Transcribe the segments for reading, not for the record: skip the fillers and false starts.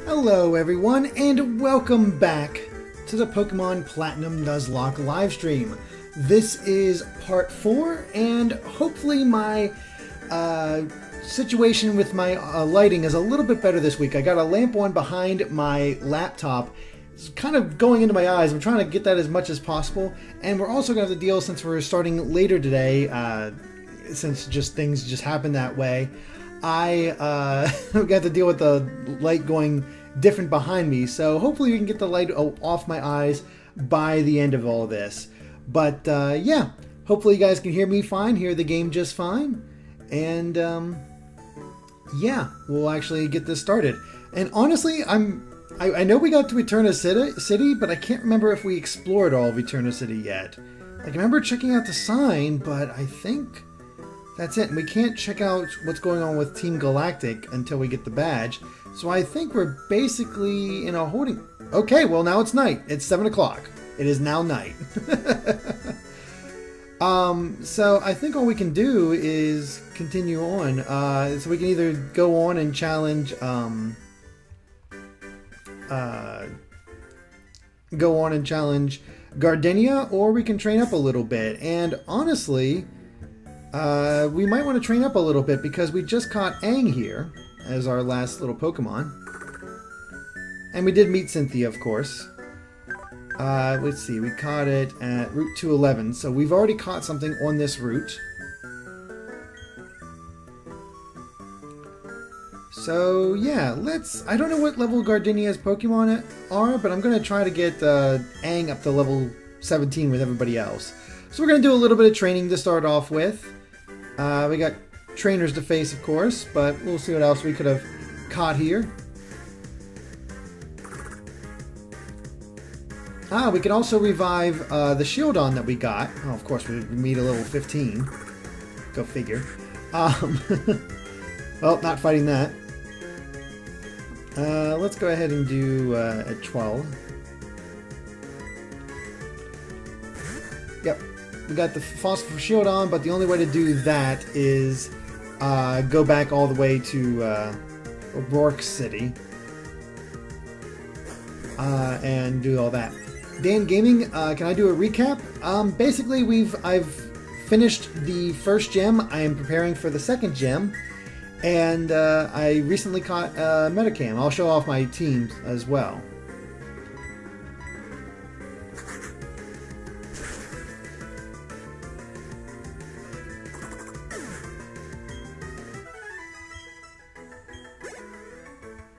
Hello everyone, and welcome back to the Pokemon Platinum Nuzlocke livestream. This is part 4, and hopefully my situation with my lighting is a little bit better this week. I got a lamp on behind my laptop. It's kind of going into my eyes. I'm trying to get that as much as possible. And we're also going to have to deal, since we're starting later today, since things just happen that way, I got to deal with the light going different behind me. So hopefully we can get the light off my eyes by the end of all this. But yeah, hopefully you guys can hear me fine, hear the game just fine. And yeah, we'll actually get this started. And honestly, I know we got to Eterna City, but I can't remember if we explored all of Eterna City yet. I can remember checking out the sign, but I think that's it. And we can't check out what's going on with Team Galactic until we get the badge. So I think we're basically in a holding... Okay, well now it's night. It's 7 o'clock. It is now night. So I think all we can do is continue on. So we can either go on and challenge... Gardenia, or we can train up a little bit. And honestly... we might want to train up a little bit because we just caught Aang here as our last little Pokemon. And we did meet Cynthia, of course. Let's see, we caught it at Route 211, so we've already caught something on this route. So yeah, I don't know what level Gardenia's Pokemon are, but I'm going to try to get Aang up to level 17 with everybody else. So we're going to do a little bit of training to start off with. We got trainers to face, of course, but we'll see what else we could have caught here. We can also revive the Shieldon that we got. Oh, of course, we meet a level 15. Go figure. Well, not fighting that. Let's go ahead and do a 12. Yep. We got the Phosphor Shieldon, but the only way to do that is go back all the way to Rourke City and do all that. Dan Gaming, can I do a recap? Basically, I've finished the first gem. I am preparing for the second gem, and I recently caught Metacam. I'll show off my teams as well.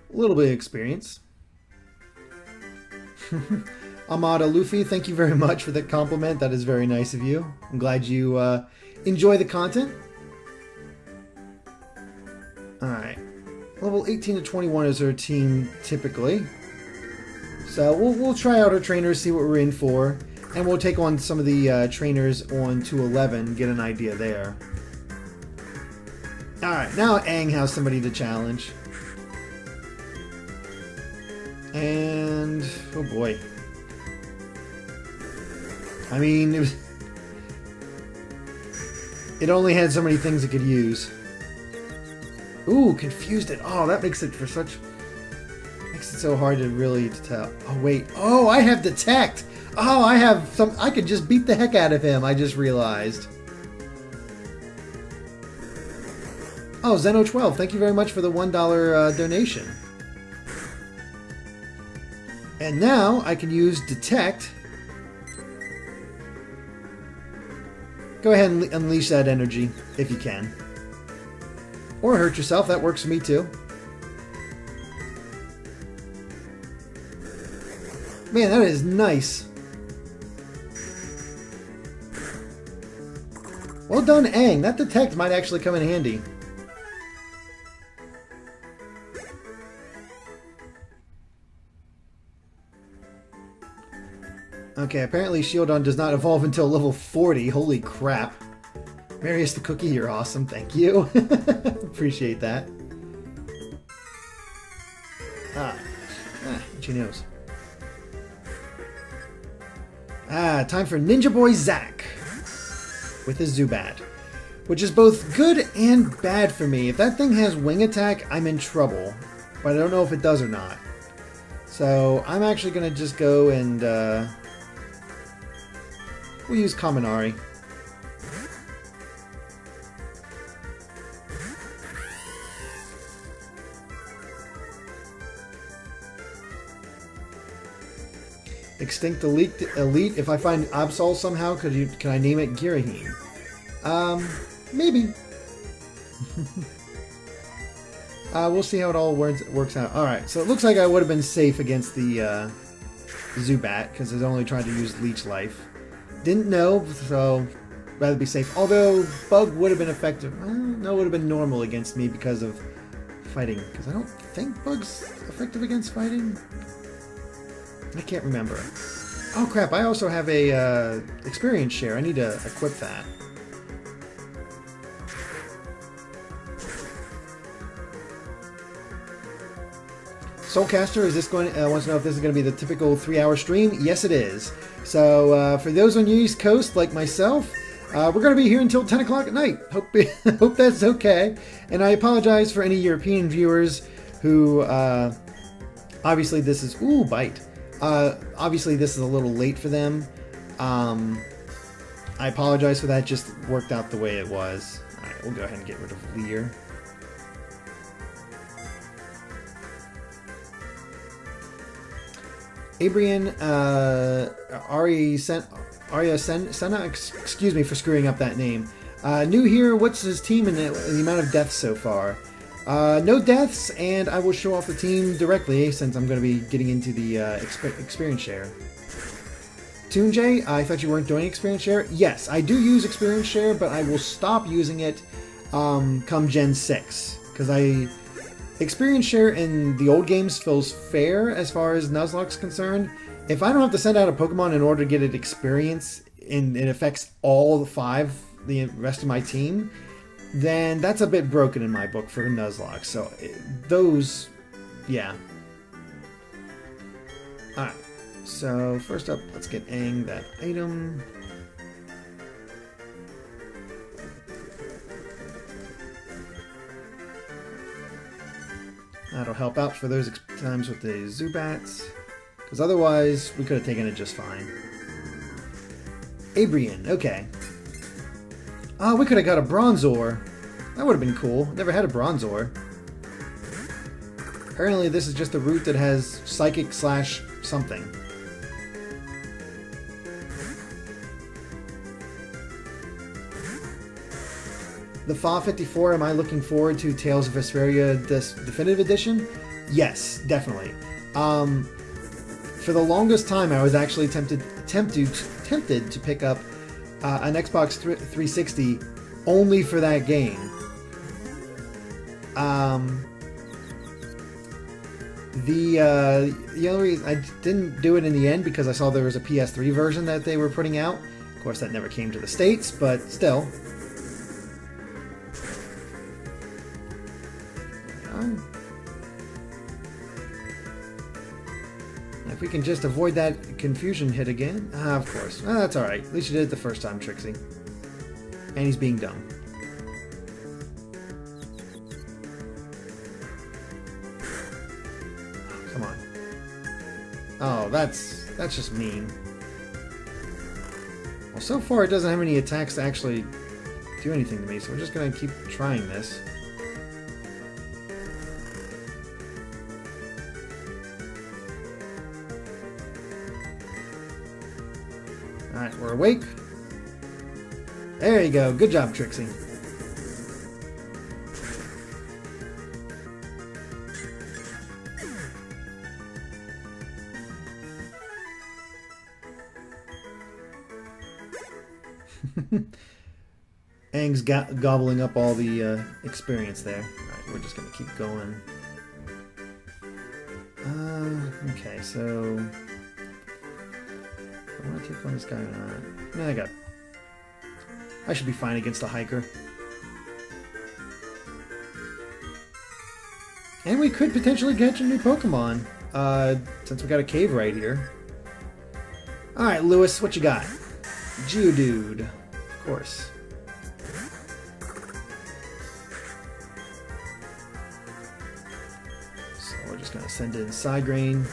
A little bit of experience. Amada Luffy, thank you very much for that compliment. That is very nice of you. I'm glad you enjoy the content. Alright. Level 18 to 21 is our team typically. So we'll try out our trainers, see what we're in for. And we'll take on some of the trainers on 211, get an idea there. Alright, now Aang has somebody to challenge. And... oh boy. I mean, it only had so many things it could use. Ooh, confused it. Oh, that makes it makes it so hard to really tell. Oh, wait. Oh, I have Detect. Oh, I could just beat the heck out of him, I just realized. Oh, Zeno12, thank you very much for the $1 donation. And now I can use Detect. Go ahead and unleash that energy, if you can. Or hurt yourself, that works for me too. Man, that is nice. Well done, Aang. That Detect might actually come in handy. Okay, apparently Shieldon does not evolve until level 40. Holy crap. Marius the Cookie, you're awesome. Thank you. Appreciate that. Itchy nose. Time for Ninja Boy Zack with his Zubat, which is both good and bad for me. If that thing has Wing Attack, I'm in trouble, but I don't know if it does or not. So I'm actually going to just go and we'll use Kaminari. Extinct Elite. If I find Absol somehow, can I name it Girahim? Maybe. We'll see how it all works out. Alright, so it looks like I would have been safe against the Zubat, because I only tried to use Leech Life. Didn't know, so rather be safe. Although, Bug would have been effective. Well, no, it would have been normal against me because of fighting. Because I don't think Bug's effective against fighting. I can't remember. Oh crap, I also have a experience share. I need to equip that. Soulcaster, is this going? Wants to know if this is going to be the typical 3-hour stream. Yes, it is. So for those on the East Coast, like myself, we're going to be here until 10 o'clock at night. Hope that's okay. And I apologize for any European viewers who, obviously this is bite. Obviously this is a little late for them. I apologize for that. Just worked out the way it was. All right, we'll go ahead and get rid of Lear. Abrian, Arya Senna, excuse me for screwing up that name. New here, what's his team and the amount of deaths so far? No deaths, and I will show off the team directly since I'm going to be getting into the experience share. Toonjay, I thought you weren't doing experience share. Yes, I do use experience share, but I will stop using it come Gen 6, because experience share in the old games feels fair as far as Nuzlocke's concerned. If I don't have to send out a Pokemon in order to get it experience, and it affects all the rest of my team, then that's a bit broken in my book for Nuzlocke. So those, yeah. Alright, so first up, let's get Aang that item. That'll help out for those times with the Zubats, because otherwise we could have taken it just fine. Abrian, okay. Ah, we could have got a Bronzor. That would have been cool. Never had a Bronzor. Apparently this is just a route that has Psychic / something. The Fa 54, am I looking forward to Tales of Vesperia Definitive Edition? Yes, definitely. For the longest time, I was actually tempted to pick up an Xbox 360 only for that game. The only reason I didn't do it in the end because I saw there was a PS3 version that they were putting out. Of course, that never came to the States, but still. If we can just avoid that confusion hit again. Of course. That's alright. At least you did it the first time, Trixie. And he's being dumb. Oh, come on. Oh, that's just mean. Well, so far it doesn't have any attacks to actually do anything to me, so we're just going to keep trying this. Alright, we're awake. There you go. Good job, Trixie. Aang's gobbling up all the experience there. Alright, we're just going to keep going. Okay, so... I want to take on this guy or not? I should be fine against the hiker. And we could potentially catch a new Pokemon, since we got a cave right here. Alright, Lewis, what you got? Geodude. Of course. So we're just going to send in Psygrain.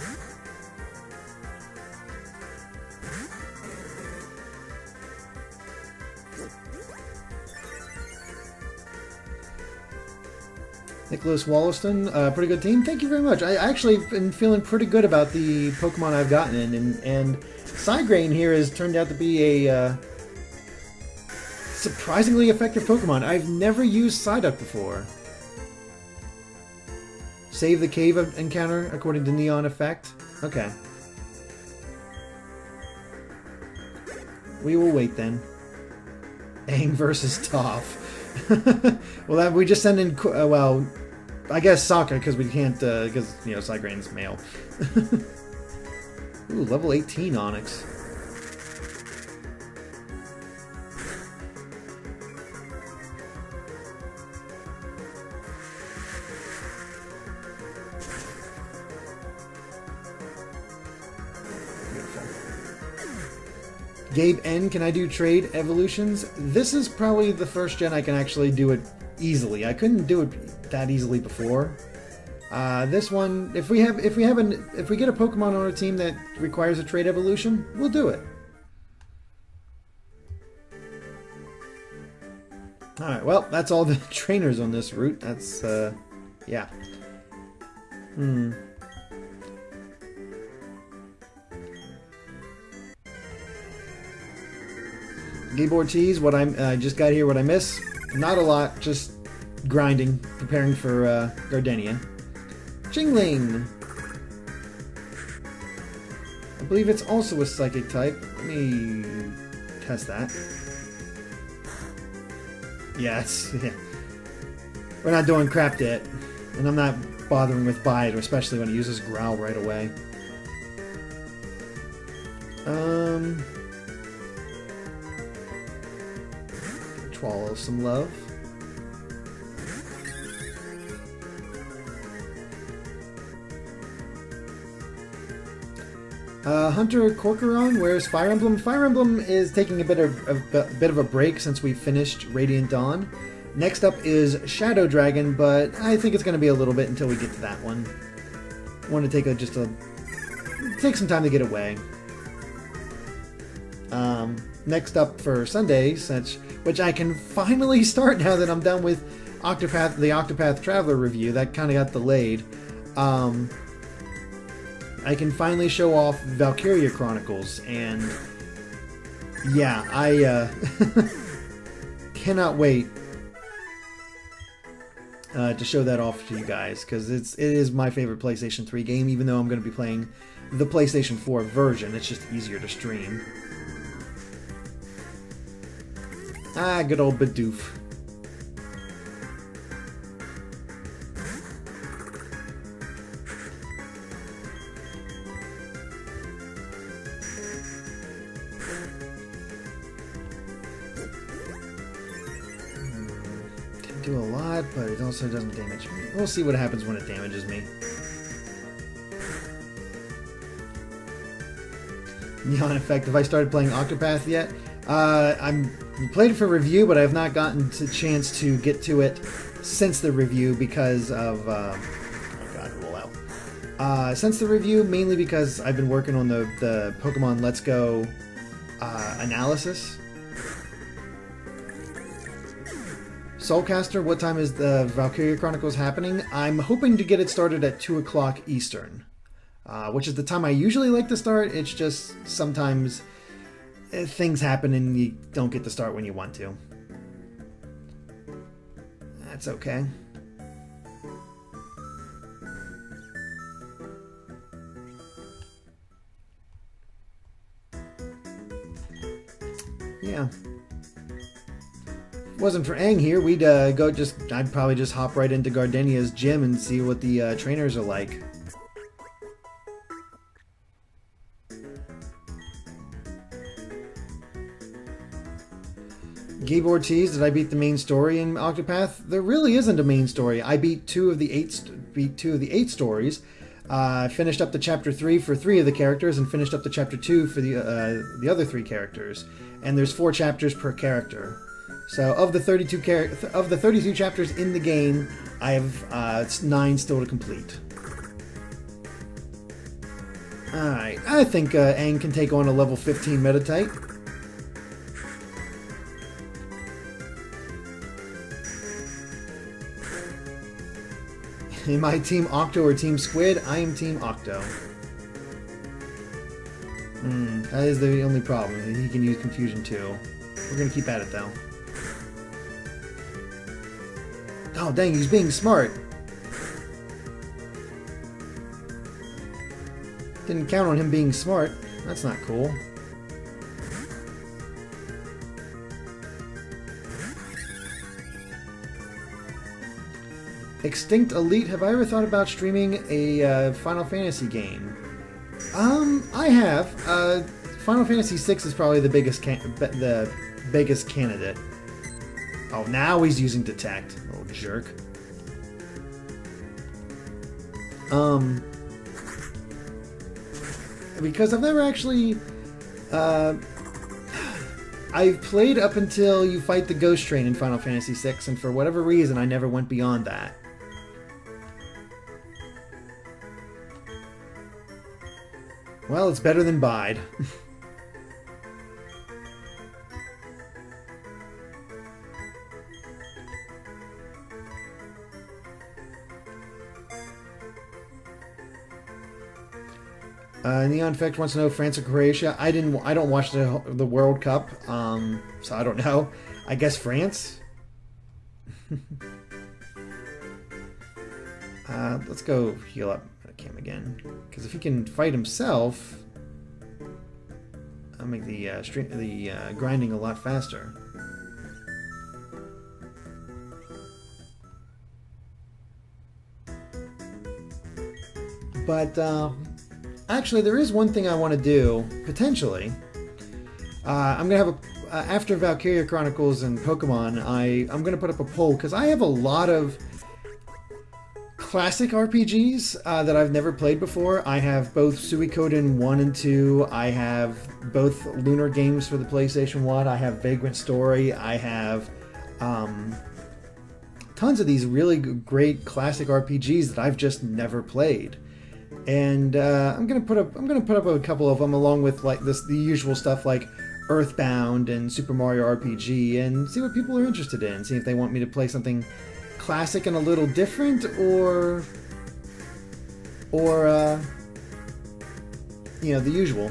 Nicholas Wollaston, pretty good team. Thank you very much. I actually been feeling pretty good about the Pokemon I've gotten in, and Psygrain here has turned out to be a surprisingly effective Pokemon. I've never used Psyduck before. Save the cave encounter according to Neon Effect. Okay. We will wait then. Aang versus Toph. Well, we just send in, well, I guess Sokka, because we can't, because, you know, Psygrain's male. Ooh, level 18 Onyx. Gabe N, can I do trade evolutions? This is probably the first gen I can actually do it easily. I couldn't do it that easily before. This one, if we get a Pokemon on our team that requires a trade evolution, we'll do it. All right, well, that's all the trainers on this route. That's yeah. Gabe Ortiz, what I just got here, what I miss? Not a lot, just grinding, preparing for Gardenia. Jingling! I believe it's also a psychic type. Let me test that. Yes, yeah. We're not doing crap yet, and I'm not bothering with Bite, especially when it uses Growl right away. Swallow some love. Hunter Corcoran wears Fire Emblem. Fire Emblem is taking a bit of a break since we finished Radiant Dawn. Next up is Shadow Dragon, but I think it's going to be a little bit until we get to that one. I want to take some time to get away. Next up for Sunday, which I can finally start now that I'm done with the Octopath Traveler review. That kind of got delayed. I can finally show off Valkyria Chronicles, and yeah, I cannot wait to show that off to you guys, because it is my favorite PlayStation 3 game, even though I'm going to be playing the PlayStation 4 version. It's just easier to stream. Ah, good old Bidoof. Didn't do a lot, but it also doesn't damage me. We'll see what happens when it damages me. Neon Effect. Have I started playing Octopath yet? I'm played it for review, but I have not gotten a chance to get to it since the review because of oh god, roll out. Since the review, mainly because I've been working on the Pokemon Let's Go analysis. Soulcaster, what time is the Valkyria Chronicles happening? I'm hoping to get it started at 2 o'clock Eastern, which is the time I usually like to start. It's just sometimes things happen and you don't get to start when you want to. That's okay. Yeah. If it wasn't for Aang here, I'd probably just hop right into Gardenia's gym and see what the trainers are like. Gabe Ortiz, did I beat the main story in Octopath? There really isn't a main story. I beat two of the eight stories. Finished up to chapter 3 for 3 of the characters, and finished up to chapter 2 for the other 3 characters. And there's 4 chapters per character. So of the 32 chapters in the game, I have 9 still to complete. All right, I think Aang can take on a level 15 Meditite. Am I Team Octo or Team Squid? I am Team Octo. That is the only problem. He can use Confusion too. We're gonna keep at it though. Oh dang, he's being smart. Didn't count on him being smart. That's not cool. Extinct Elite, have I ever thought about streaming a Final Fantasy game? I have. Final Fantasy VI is probably the biggest candidate. Oh, now he's using Detect. Little jerk. Because I've never actually... I've played up until you fight the Ghost Train in Final Fantasy VI, and for whatever reason, I never went beyond that. Well, it's better than Bide. Neon Effect wants to know France or Croatia. I don't watch the World Cup, so I don't know. I guess France. Let's go heal up Cam again, because if he can fight himself, I'll make the grinding a lot faster. But actually, there is one thing I want to do potentially. I'm gonna have after Valkyria Chronicles and Pokemon. I'm gonna put up a poll because I have a lot of classic RPGs that I've never played before. I have both Suikoden 1 and 2. I have both Lunar games for the PlayStation 1. I have Vagrant Story. I have tons of these really great classic RPGs that I've just never played. And I'm gonna put up a couple of them along with like the usual stuff like Earthbound and Super Mario RPG, and see what people are interested in. See if they want me to play something classic and a little different, or you know, the usual.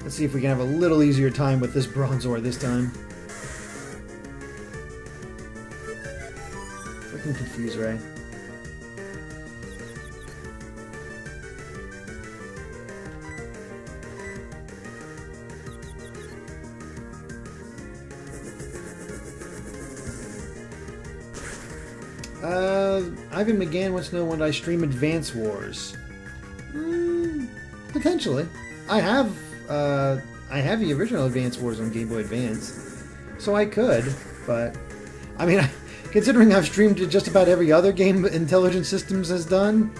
Let's see if we can have a little easier time with this Bronzor this time. Freaking Confuse Ray. Ivan McGann wants to know when I stream Advance Wars. Potentially. I have the original Advance Wars on Game Boy Advance, so I could, but I mean, considering I've streamed to just about every other game Intelligent Systems has done,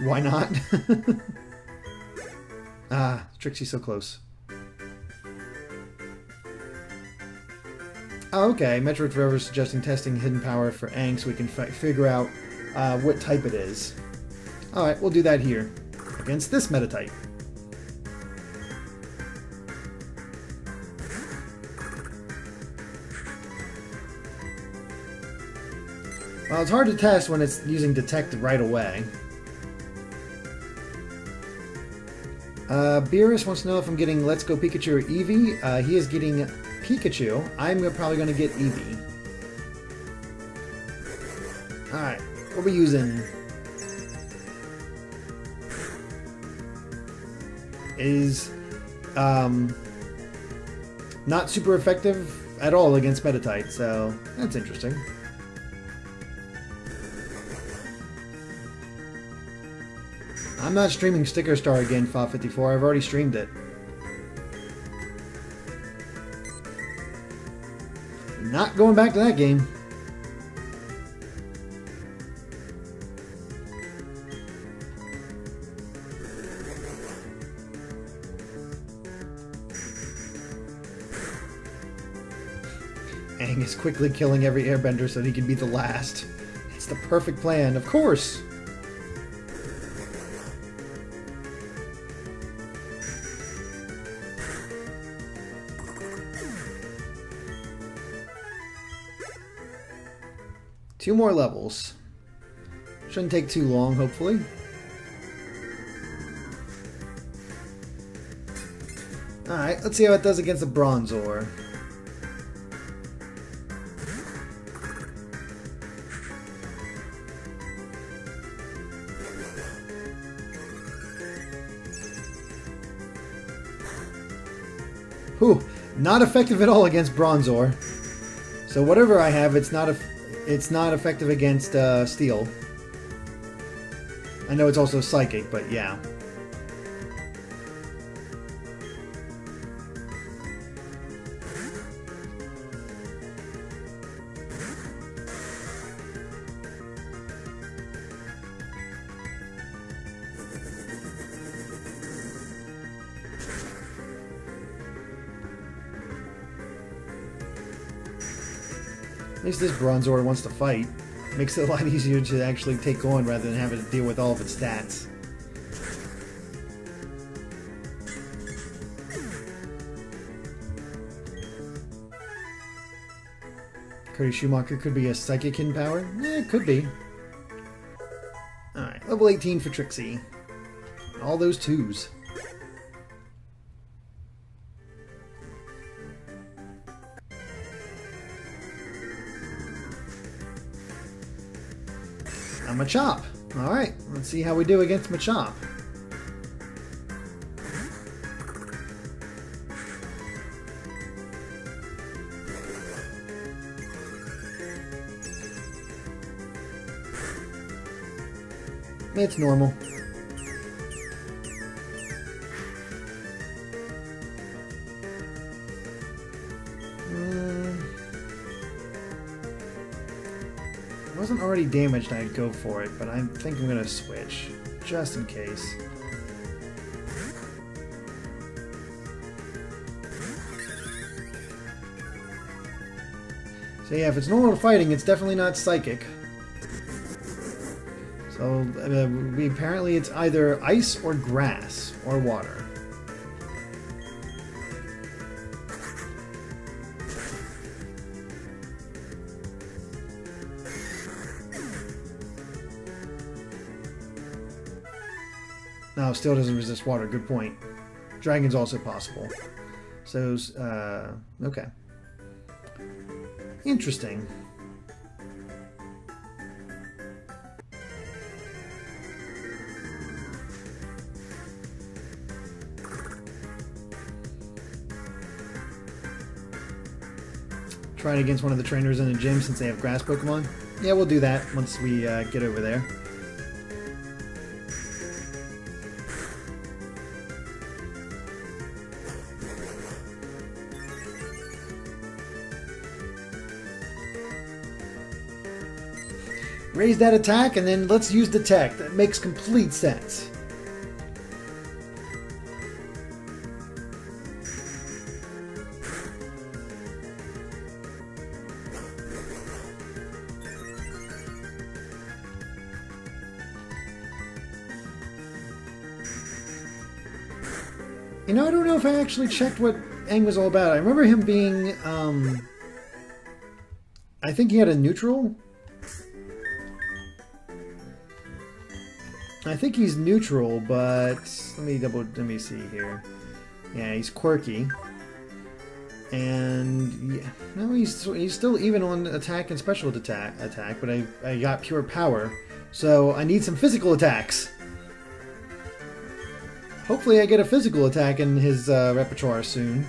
why not? Trixie's so close. Oh, okay. Metroid Forever is suggesting testing Hidden Power for Aang so we can figure out what type it is. Alright, we'll do that here. Against this Metatype. Well, it's hard to test when it's using Detect right away. Beerus wants to know if I'm getting Let's Go Pikachu or Eevee. He is getting Pikachu. I'm probably going to get Eevee. Alright, what are we using? Is not super effective at all against Metatype, so that's interesting. I'm not streaming Sticker Star again, Fa54. I've already streamed it. Not going back to that game. Aang is quickly killing every airbender so that he can be the last. It's the perfect plan, of course. 2 more levels. Shouldn't take too long, hopefully. Alright, let's see how it does against the Bronzor. Whew, not effective at all against Bronzor. So whatever I have, it's not effective against Steel. I know it's also Psychic, but yeah. At least this Bronzor wants to fight. Makes it a lot easier to actually take on rather than having to deal with all of its stats. Cody Schumacher could be a Psychic in power? Yeah, it could be. Alright, level 18 for Trixie. All those 2s. Machop. Alright, let's see how we do against Machop. It's normal. Wasn't already damaged, I'd go for it, but I think I'm going to switch, just in case. So yeah, if it's normal fighting, it's definitely not Psychic. So apparently it's either Ice or Grass or Water. No, still doesn't resist water. Good point. Dragon's also possible. So, okay. Interesting. Try it against one of the trainers in the gym since they have grass Pokemon. Yeah, we'll do that once we get over there. Raise that attack, and then let's use the tech. That makes complete sense. You know, I don't know if I actually checked what Aang was all about. I remember him being, I think he had a neutral. I think he's neutral, but let me see here. Yeah, he's quirky. And yeah, no, he's still even on attack and special attack, but I got pure power. So I need some physical attacks. Hopefully I get a physical attack in his repertoire soon.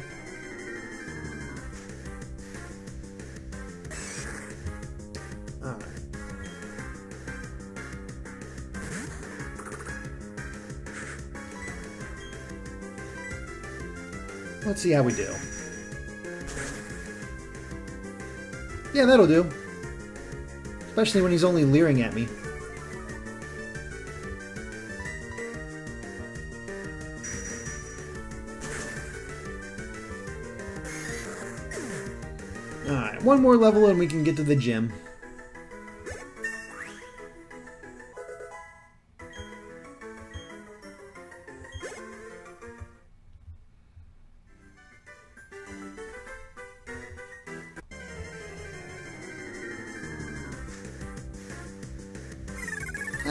Alright. Let's see how we do. Yeah, that'll do. Especially when he's only leering at me. Alright, one more level and we can get to the gym.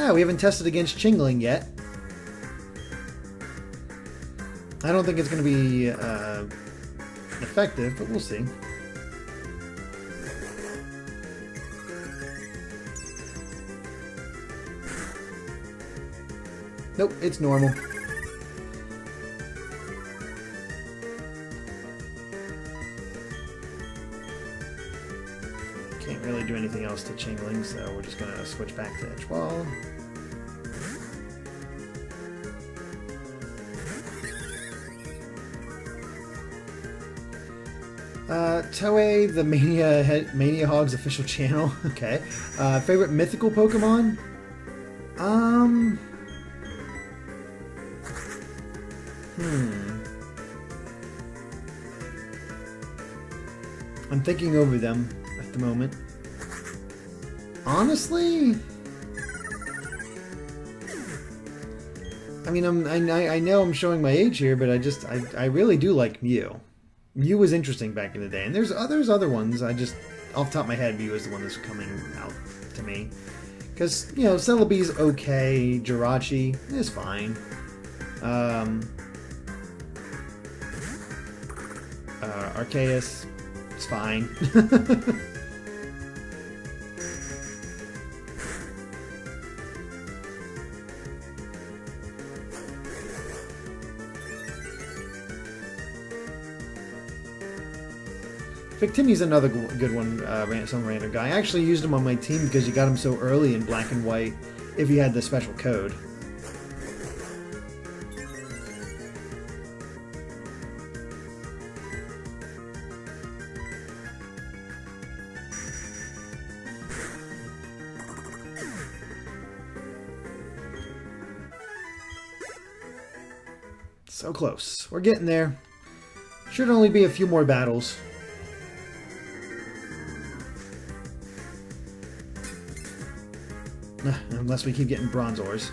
Ah, we haven't tested against Chingling yet. I don't think it's going to be effective, but we'll see. Nope, it's normal. Can't really do anything else to Chingling, so we're just going to switch back to Edgewall. Toei, the Mania Hog's official channel. Okay. Favorite mythical Pokemon? I'm thinking over them at the moment. Honestly, I mean, I know I'm showing my age here, but I really do like Mew. Mew was interesting back in the day, and there's other ones. I just, off the top of my head, Mew is the one that's coming out to me. Because, you know, Celebi's okay, Jirachi is fine. Arceus, it's fine. Victimi's another good one, some random guy. I actually used him on my team because you got him so early in Black and White if you had the special code. So close. We're getting there. Should only be a few more battles. Unless we keep getting Bronzors.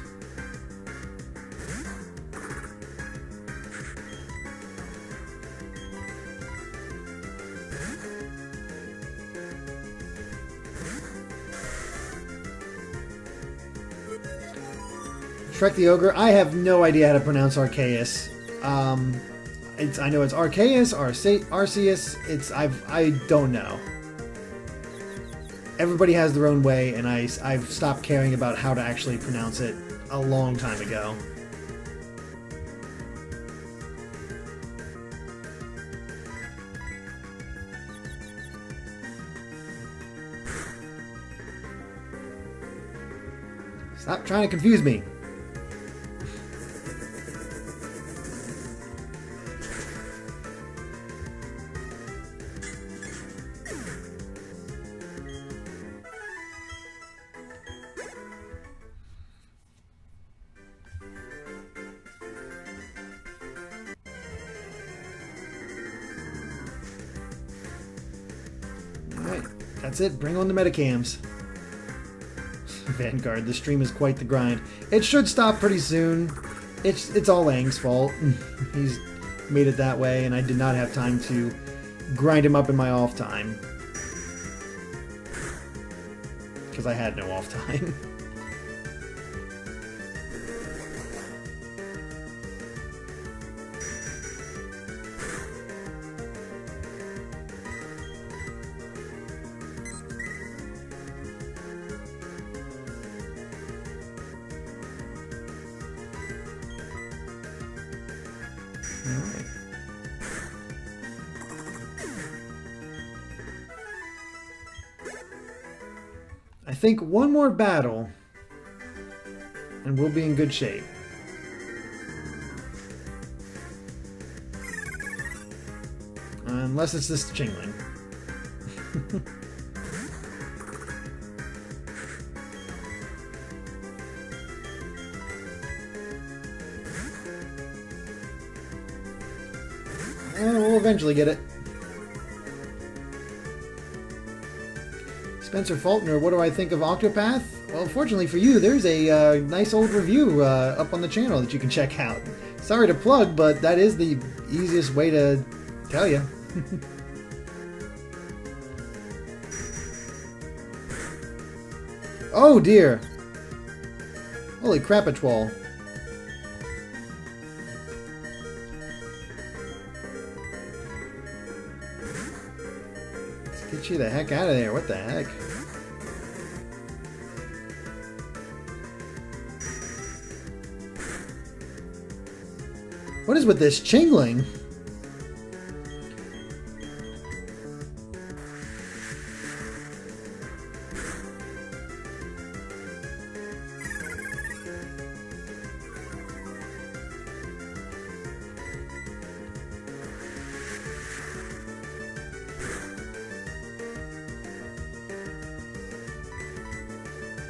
Shrek the Ogre. I have no idea how to pronounce Arceus. I know it's Arceus, Arceus. I don't know. Everybody has their own way, and I've stopped caring about how to actually pronounce it a long time ago. Stop trying to confuse me. That's it, bring on the Metacams. Vanguard, the stream is quite the grind. It should stop pretty soon. It's all Aang's fault. He's made it that way, and I did not have time to grind him up in my off time. Because I had no off time. Alright. I think one more battle and we'll be in good shape. Unless it's this Chingling. And we'll eventually get it. Spencer Faulkner, what do I think of Octopath? Well, fortunately for you, there's a nice old review up on the channel that you can check out. Sorry to plug, but that is the easiest way to tell you. Oh dear. Holy crap, a Twall. Let's get you the heck out of there. What the heck? What is with this Chingling?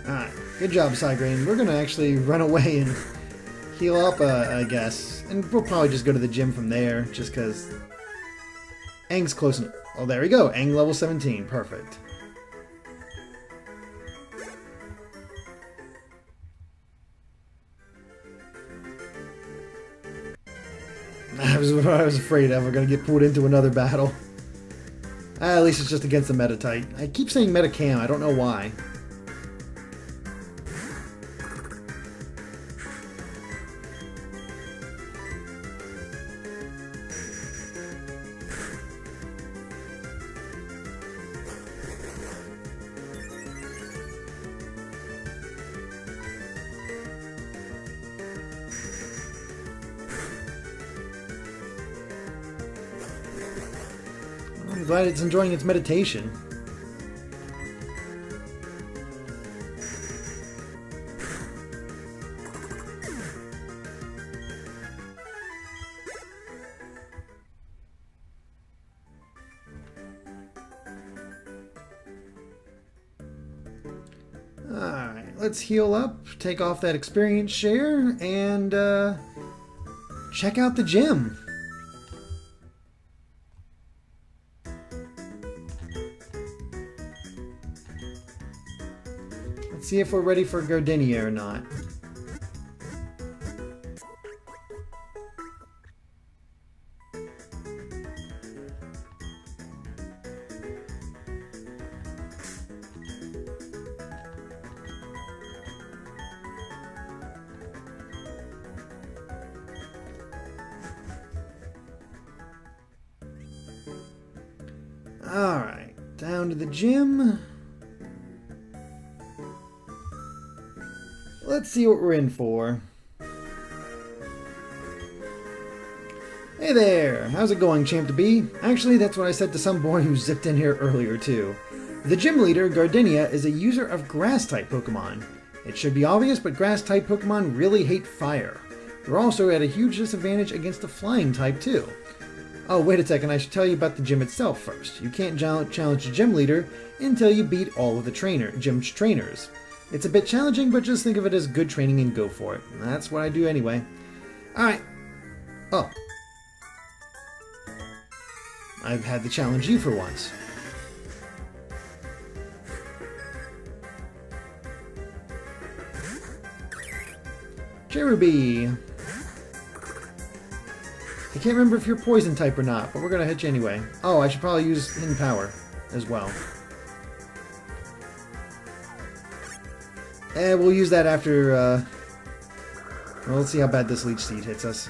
Alright, good job, Cygrane. We're gonna actually run away and heal up, I guess. And we'll probably just go to the gym from there, just because Aang's close enough. Oh, there we go. Aang level 17. Perfect. I was afraid of. We're going to get pulled into another battle. At least it's just against the meta type. I keep saying Metacam. I don't know why. I'm glad it's enjoying its meditation. Alright, let's heal up, take off that experience share, and check out the gym. See if we're ready for Gardenia or not. Alright, down to the gym. Let's see what we're in for. Hey there! How's it going, Champ-to-Be? Actually, that's what I said to some boy who zipped in here earlier, too. The gym leader, Gardenia, is a user of Grass-type Pokemon. It should be obvious, but Grass-type Pokemon really hate fire. They're also at a huge disadvantage against the Flying type, too. Oh, wait a second, I should tell you about the gym itself first. You can't challenge the gym leader until you beat all of the gym's trainers. It's a bit challenging, but just think of it as good training and go for it. That's what I do anyway. Alright. Oh. I've had to challenge you for once. Cherubi. I can't remember if you're poison type or not, but we're gonna hit you anyway. Oh, I should probably use Hidden Power as well. And we'll use that after, well, let's see how bad this Leech Seed hits us.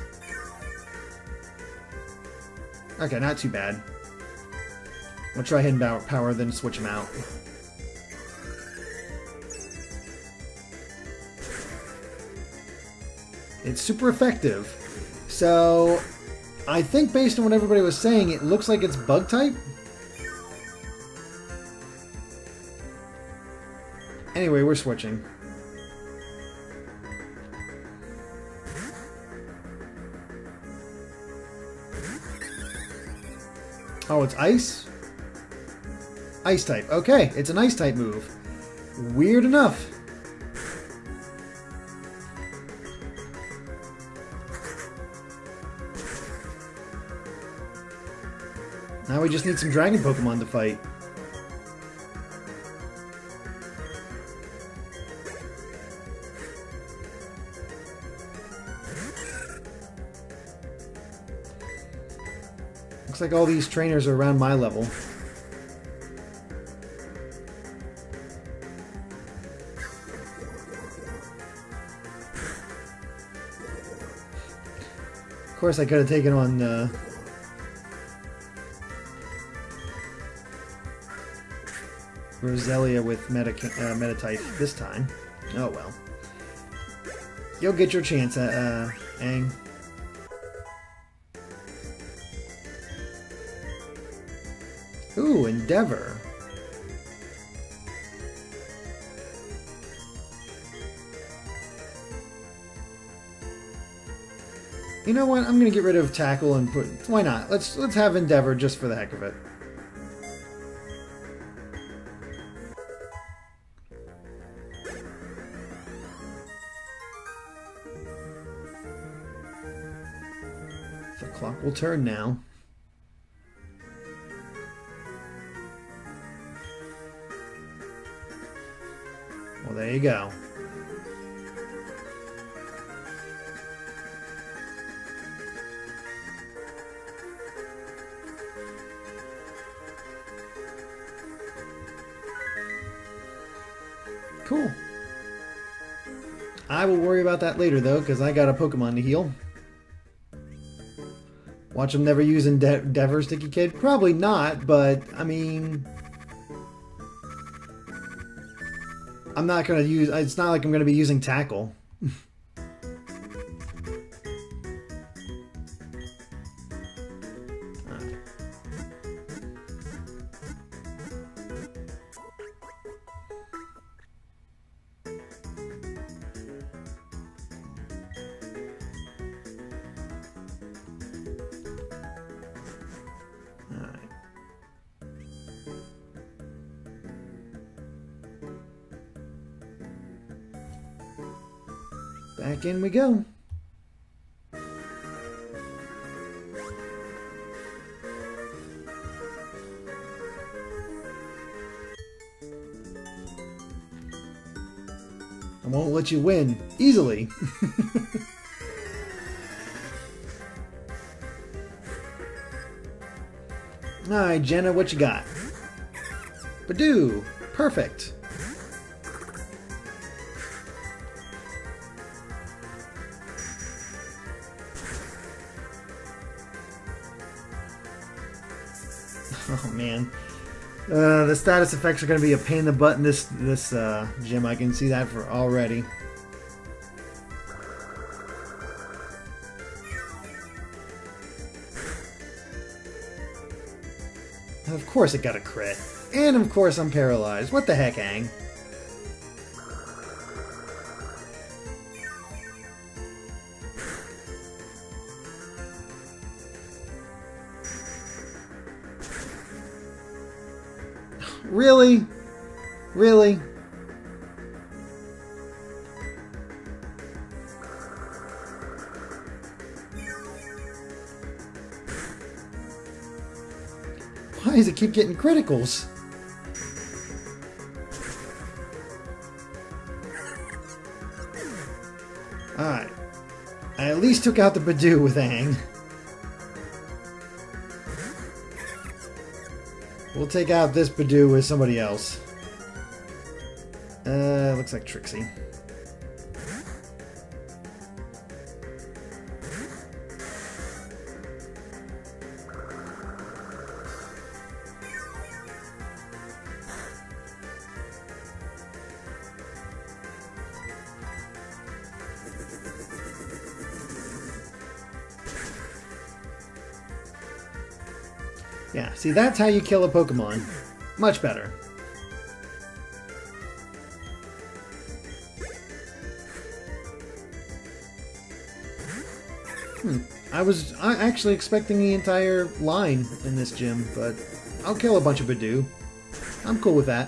Okay, not too bad. We'll try Hidden Power, then switch them out. It's super effective. So, I think based on what everybody was saying, it looks like it's Bug type. Anyway, we're switching. Oh, it's Ice? Ice type. Okay, it's an Ice type move. Weird enough. Now we just need some Dragon Pokemon to fight. Looks like all these trainers are around my level. Of course, I could have taken on Roselia with Metatite this time. Oh well. You'll get your chance, Aang. Ooh, Endeavor. You know what? I'm gonna get rid of Tackle and put. Why not? Let's have Endeavor just for the heck of it. The clock will turn now. Well, there you go. Cool. I will worry about that later, though, because I got a Pokemon to heal. Watch them never use Endeavor, Sticky Kid? Probably not, but, I mean... I'm not going to use... It's not like I'm going to be using Tackle. Back in we go. I won't let you win easily. Alright, Jenna, what you got? Badoo! Perfect! Oh man, the status effects are going to be a pain in the butt in this gym. I can see that for already. Of course it got a crit, and of course I'm paralyzed. What the heck, Aang? Really? Really? Why does it keep getting criticals? Alright. I at least took out the Badoo with Aang. We'll take out this Badoo with somebody else. Looks like Trixie. Yeah, see, that's how you kill a Pokemon. Much better. I was actually expecting the entire line in this gym, but I'll kill a bunch of Badoo. I'm cool with that.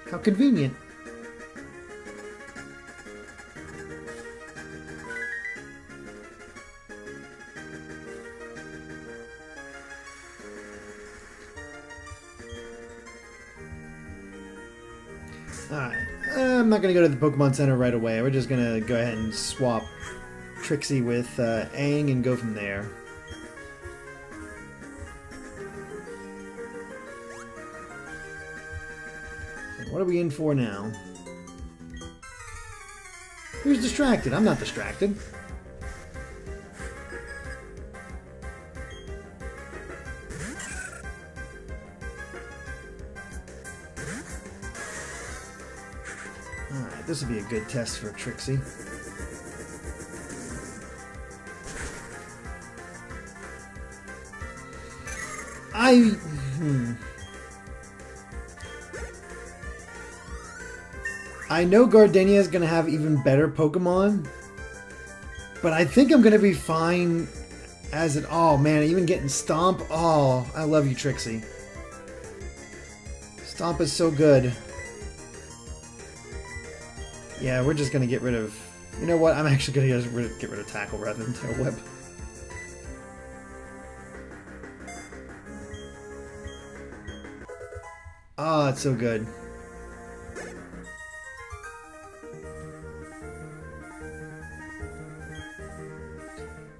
How convenient. Alright, I'm not going to go to the Pokemon Center right away. We're just going to go ahead and swap Trixie with Aang and go from there. What are we in for now? Who's distracted? I'm not distracted. Alright, this would be a good test for Trixie. I know Gardenia is going to have even better Pokemon, but I think I'm going to be fine as it... Oh man, even getting Stomp. Oh, I love you, Trixie. Stomp is so good. Yeah, we're just going to get rid of... You know what? I'm actually going to get rid of Tackle rather than Tail Whip. Oh, it's so good.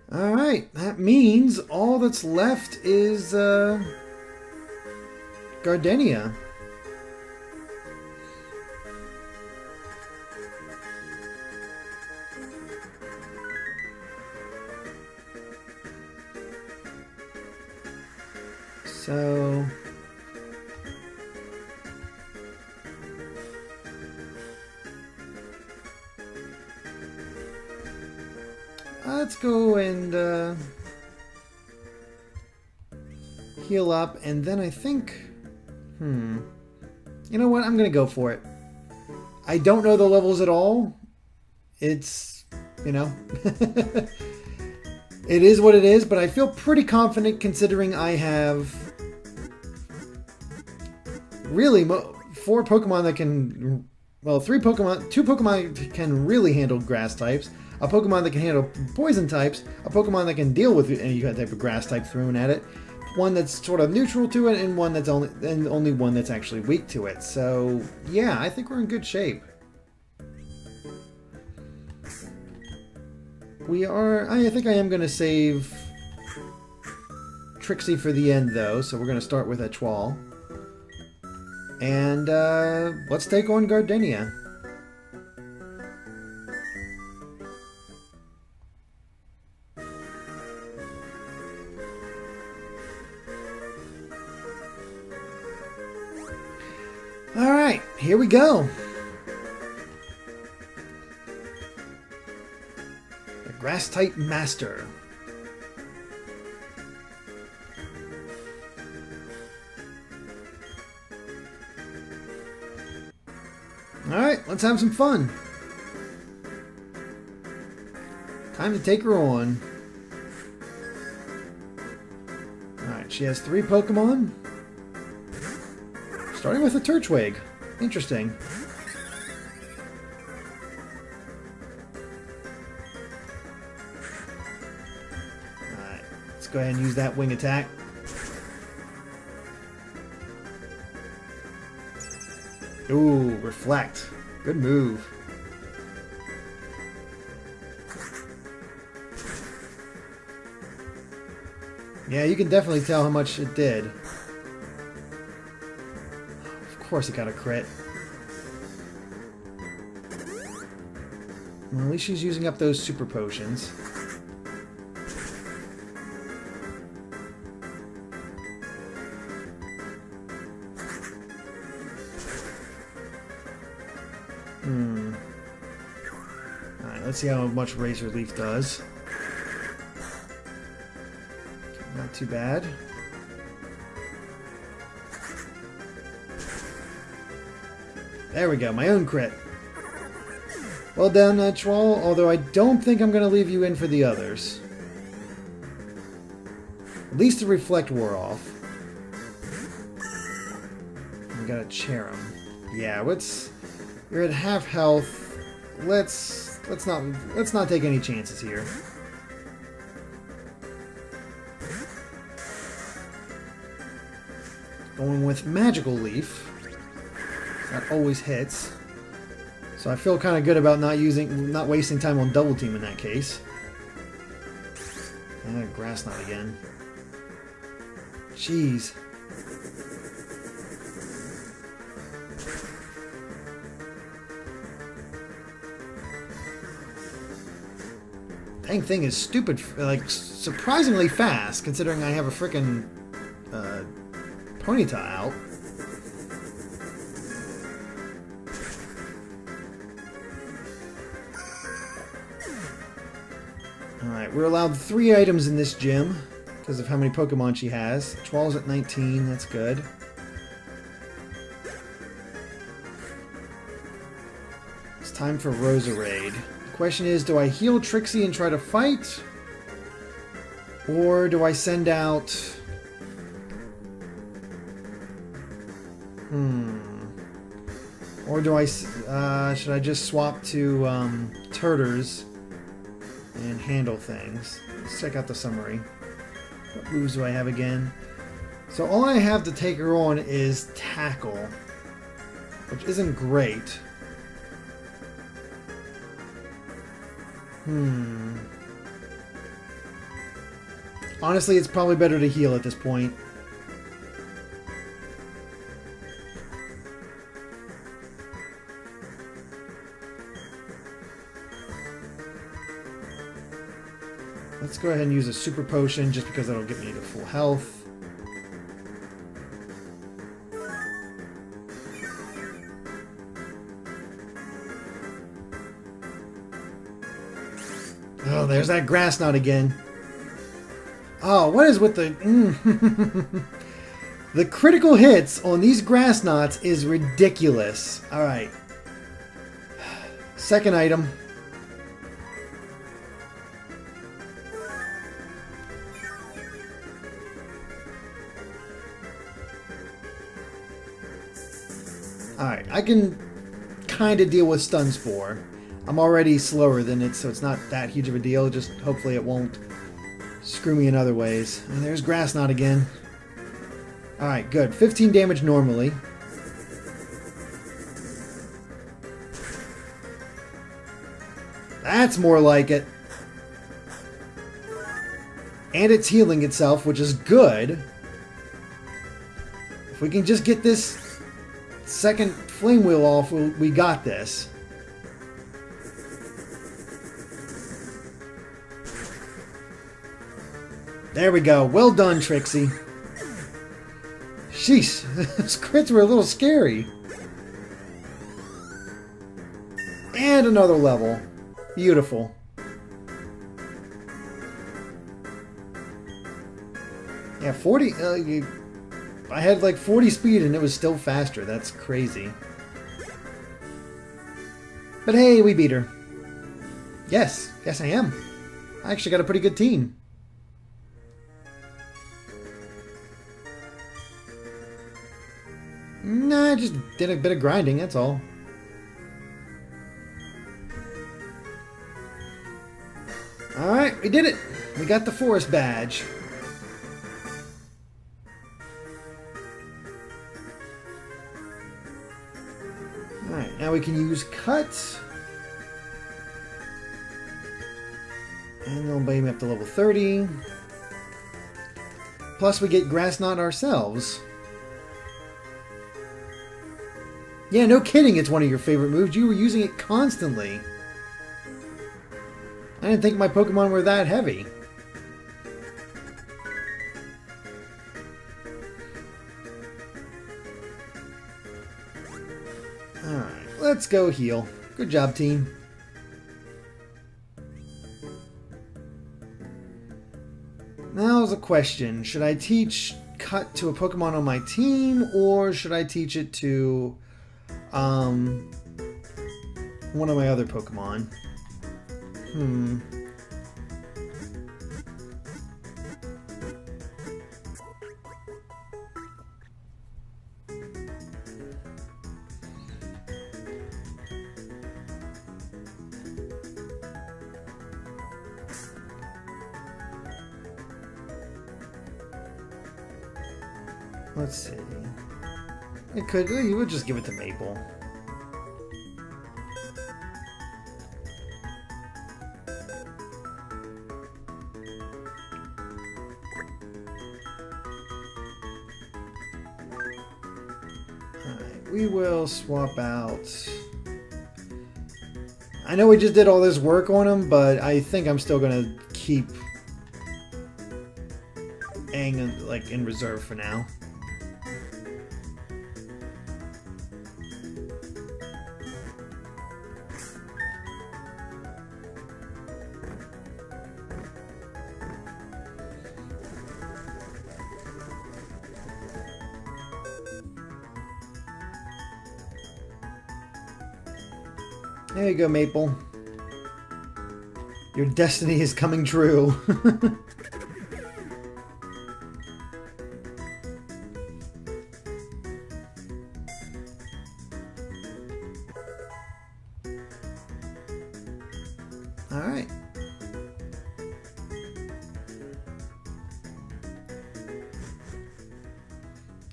Alright, that means all that's left is Gardenia. So... let's go and heal up, and then I think... You know what? I'm going to go for it. I don't know the levels at all. It's, you know... It is what it is, but I feel pretty confident considering I have... really 4 Pokemon that can... Well, 2 Pokemon that can really handle grass types, a Pokemon that can handle poison types, a Pokemon that can deal with any type of grass type thrown at it, one that's sort of neutral to it, and one that's only one that's actually weak to it. So yeah, I think we're in good shape. We are. I think I am going to save Trixie for the end, though. So we're going to start with Etoile. And let's take on Gardenia. Alright, here we go. The Grass-type Master. Alright, let's have some fun. Time to take her on. Alright, she has 3 Pokemon. Starting with a Turtwig. Interesting. Alright, let's go ahead and use that wing attack. Ooh, Reflect. Good move. Yeah, you can definitely tell how much it did. Of course it got a crit. Well, at least she's using up those super potions. Alright, let's see how much Razor Leaf does. Not too bad. There we go, my own crit. Well done, Etoile, although I don't think I'm going to leave you in for the others. At least the Reflect wore off. We got a Cherim. Yeah, you're at half health. Let's not take any chances here. Going with Magical Leaf. That always hits. So I feel kind of good about not wasting time on double team in that case. Grass knot again. Jeez. Dang thing is stupid, like surprisingly fast, considering I have a frickin' Ponyta out. Alright, we're allowed 3 items in this gym because of how many Pokemon she has. 12's at 19, that's good. It's time for Roserade. The question is, do I heal Trixie and try to fight? Or do I send out... Or do I... should I just swap to Turters and handle things? Let's check out the summary. What moves do I have again? So all I have to take her on is Tackle, which isn't great. Honestly, it's probably better to heal at this point. Let's go ahead and use a super potion just because that'll get me to full health. Oh, there's that grass knot again. Oh, what is with the... The critical hits on these grass knots is ridiculous. Alright. Second item. Alright, I can kind of deal with Stun Spore. I'm already slower than it, so it's not that huge of a deal. Just hopefully it won't screw me in other ways. And there's Grass Knot again. Alright, good. 15 damage normally. That's more like it. And it's healing itself, which is good. If we can just get this second Flame Wheel off, we got this. There we go. Well done, Trixie. Sheesh, those crits were a little scary. And another level. Beautiful. Yeah, 40... I had like 40 speed and it was still faster. That's crazy. But hey, we beat her. Yes. Yes, I am. I actually got a pretty good team. Nah, I just did a bit of grinding, that's all. Alright, we did it. We got the forest badge. Alright, now we can use Cut. And they'll bring me up to level 30. Plus we get Grass Knot ourselves. Yeah, no kidding, it's one of your favorite moves. You were using it constantly. I didn't think my Pokemon were that heavy. Alright, let's go heal. Good job, team. Now is a question. Should I teach Cut to a Pokemon on my team, or should I teach it to one of my other Pokemon? Let's see. You would just give it to Maple. we will swap out... I know we just did all this work on him, but I think I'm still going to keep Aang like in reserve for now. There you go, Maple. Your destiny is coming true. Alright.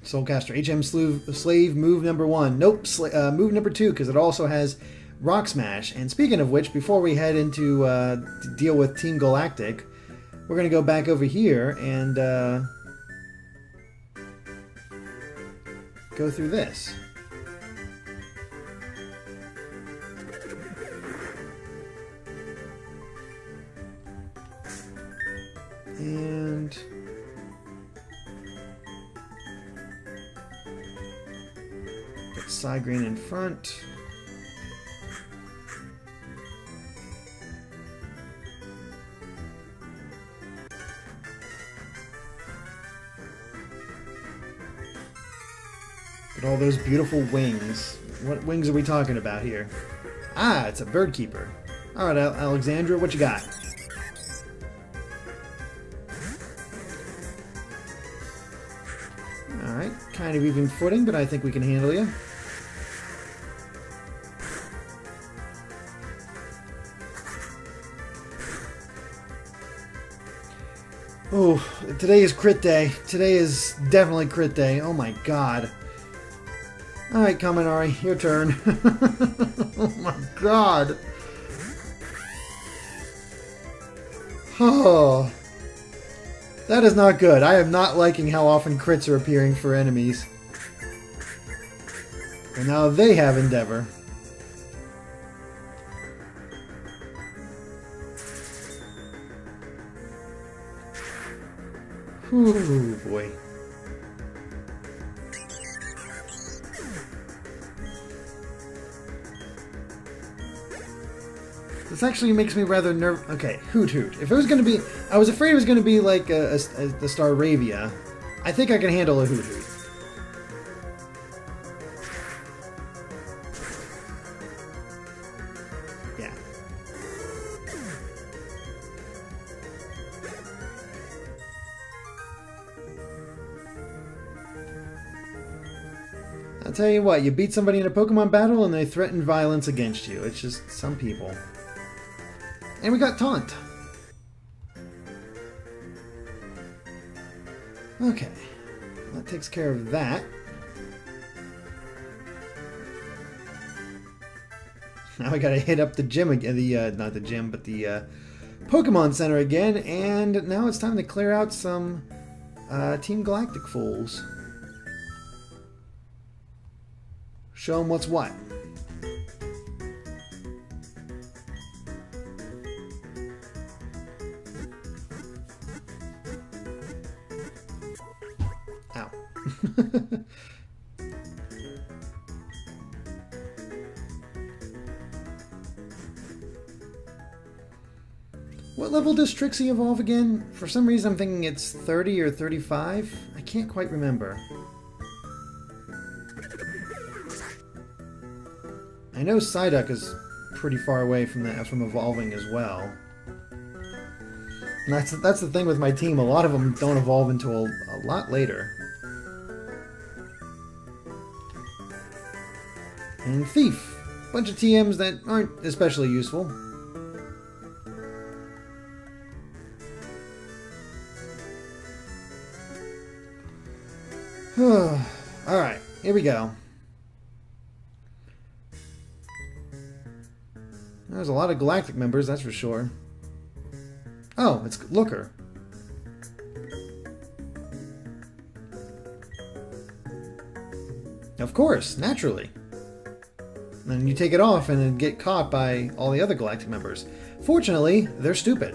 Soulcaster, HM Slave, move number 1. Nope, move number 2, because it also has Rock Smash. And speaking of which, before we head into to deal with Team Galactic, we're going to go back over here and go through this. And get Psygreen in front. Get all those beautiful wings. What wings are we talking about here? Ah, it's a bird keeper. All right, Alexandra, what you got? Alright, kind of even footing, but I think we can handle you. Oh, today is crit day. Today is definitely crit day. Oh my god. Alright, Kaminari, your turn. Oh my god. Oh. That is not good. I am not liking how often crits are appearing for enemies. And now they have Endeavor. Ooh, boy. This actually makes me rather nervous. Okay, Hoot Hoot. If it was going to be... I was afraid it was going to be like the Staravia. I think I can handle a Hoot Hoot. Yeah. I'll tell you what, you beat somebody in a Pokemon battle and they threaten violence against you. It's just some people. And we got Taunt. Okay. That takes care of that. Now we gotta hit up the gym again. Not the gym, but the Pokemon Center again. And now it's time to clear out some Team Galactic fools. Show them what's what. Ow. What level does Trixie evolve again? For some reason I'm thinking it's 30 or 35. I can't quite remember. I know Psyduck is pretty far away from evolving as well. And that's the thing with my team. A lot of them don't evolve until a lot later. And Thief. Bunch of TMs that aren't especially useful. Alright, here we go. There's a lot of Galactic members, that's for sure. Oh, it's Looker. Of course, naturally. Then you take it off and then get caught by all the other Galactic members. Fortunately, they're stupid.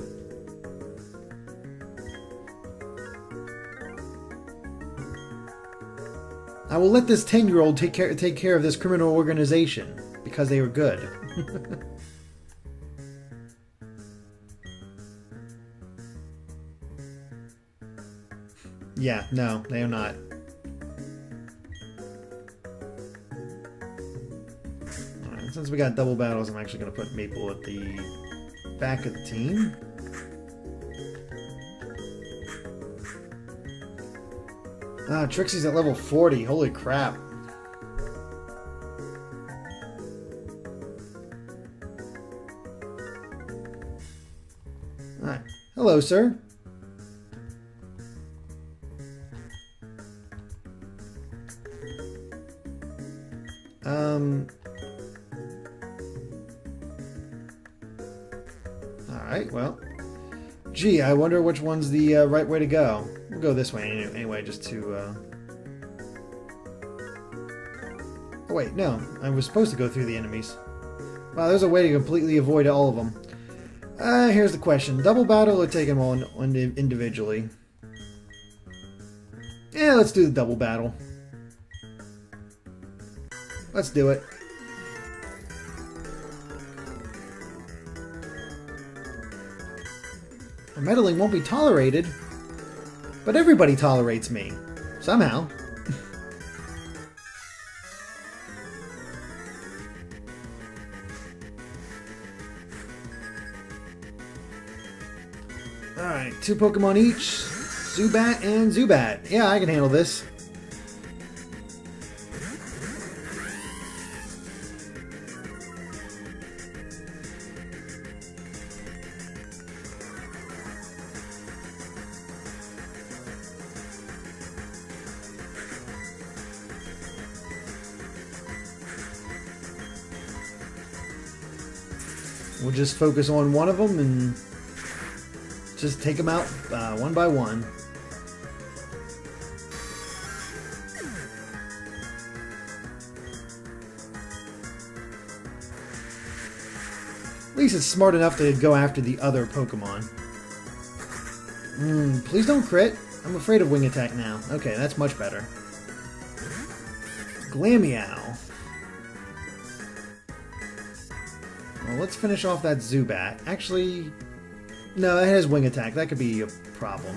I will let this 10-year-old take care of this criminal organization because they were good. Yeah, no, they are not. Alright, since we got double battles, I'm actually going to put Maple at the back of the team. Ah, Trixie's at level 40. Holy crap. Alright. Hello, sir. Alright, well. Gee, I wonder which one's the right way to go. We'll go this way anyway, just to... Oh wait, no. I was supposed to go through the enemies. Wow, there's a way to completely avoid all of them. Here's the question. Double battle or take them all individually? Yeah, let's do the double battle. Let's do it. Meddling won't be tolerated, but everybody tolerates me. Somehow. Alright, 2 Pokemon each. Zubat and Zubat. Yeah, I can handle this. We'll just focus on one of them and just take them out one by one. At least it's smart enough to go after the other Pokemon. Please don't crit. I'm afraid of Wing Attack now. Okay, that's much better. Glameow. Well, let's finish off that Zubat. Actually, no, it has Wing Attack. That could be a problem.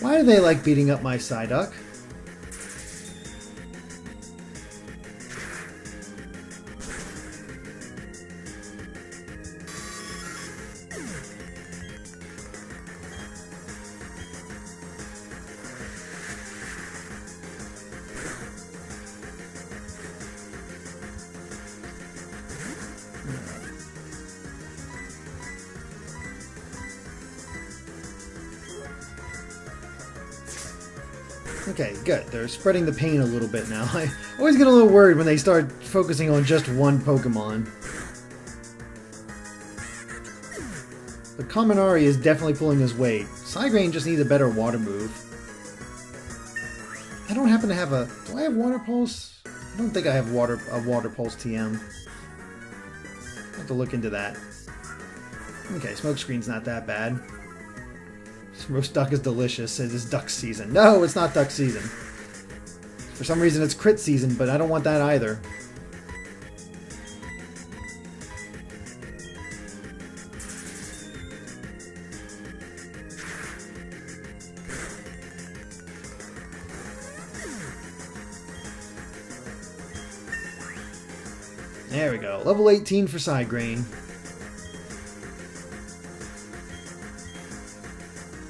Why do they like beating up my Psyduck? Okay, good. They're spreading the pain a little bit now. I always get a little worried when they start focusing on just one Pokemon. The Kaminari is definitely pulling his weight. Psygrain just needs a better water move. I don't happen to have a... Do I have Water Pulse? I don't think I have a Water Pulse TM. I'll have to look into that. Okay, Smokescreen's not that bad. Roast duck is delicious. It is duck season. No, it's not duck season. For some reason it's crit season, but I don't want that either. There we go. Level 18 for Psygrain.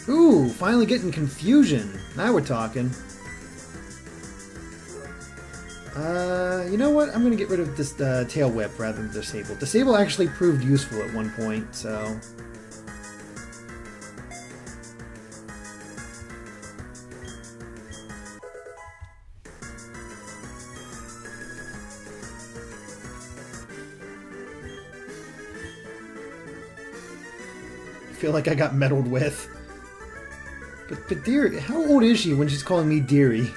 Ooh, finally getting confusion. Now we're talking. You know what? I'm going to get rid of this Tail Whip rather than Disable. Disable actually proved useful at one point, so... I feel like I got meddled with. But Deary, how old is she when she's calling me Deary?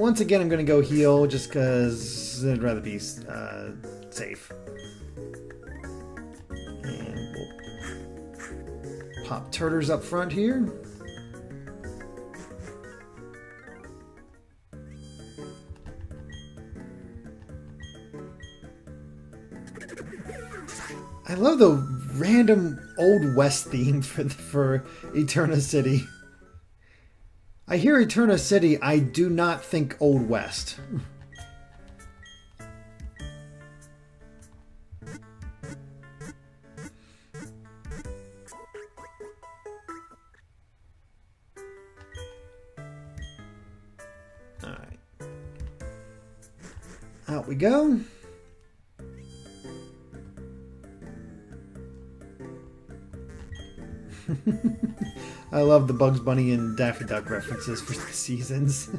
once again, I'm going to go heal just because I'd rather be safe. And we'll pop Turters up front here. I love the random Old West theme for Eterna City. I hear Eterna City, I do not think Old West. Alright. Out we go. I love the Bugs Bunny and Daffy Duck references for the seasons.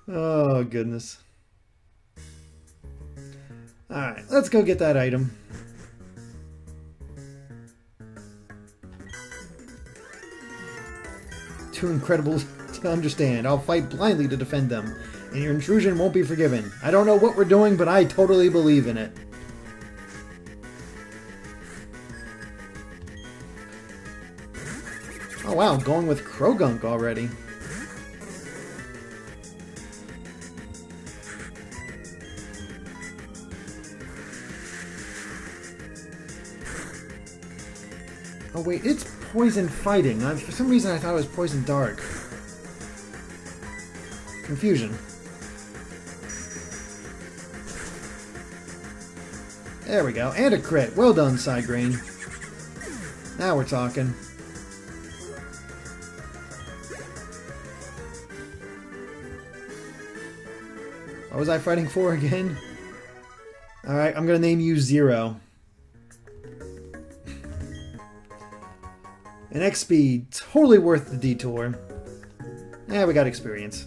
Oh, goodness. Alright, let's go get that item. Too incredible to understand. I'll fight blindly to defend them, and your intrusion won't be forgiven. I don't know what we're doing, but I totally believe in it. Oh wow, going with Krogunk already. Oh wait, it's poison fighting. For some reason I thought it was poison dark. Confusion. There we go, and a crit. Well done, Sigrain. Now we're talking. What was I fighting for again? Alright, I'm gonna name you Zero. An XP, totally worth the detour. Yeah, we got experience.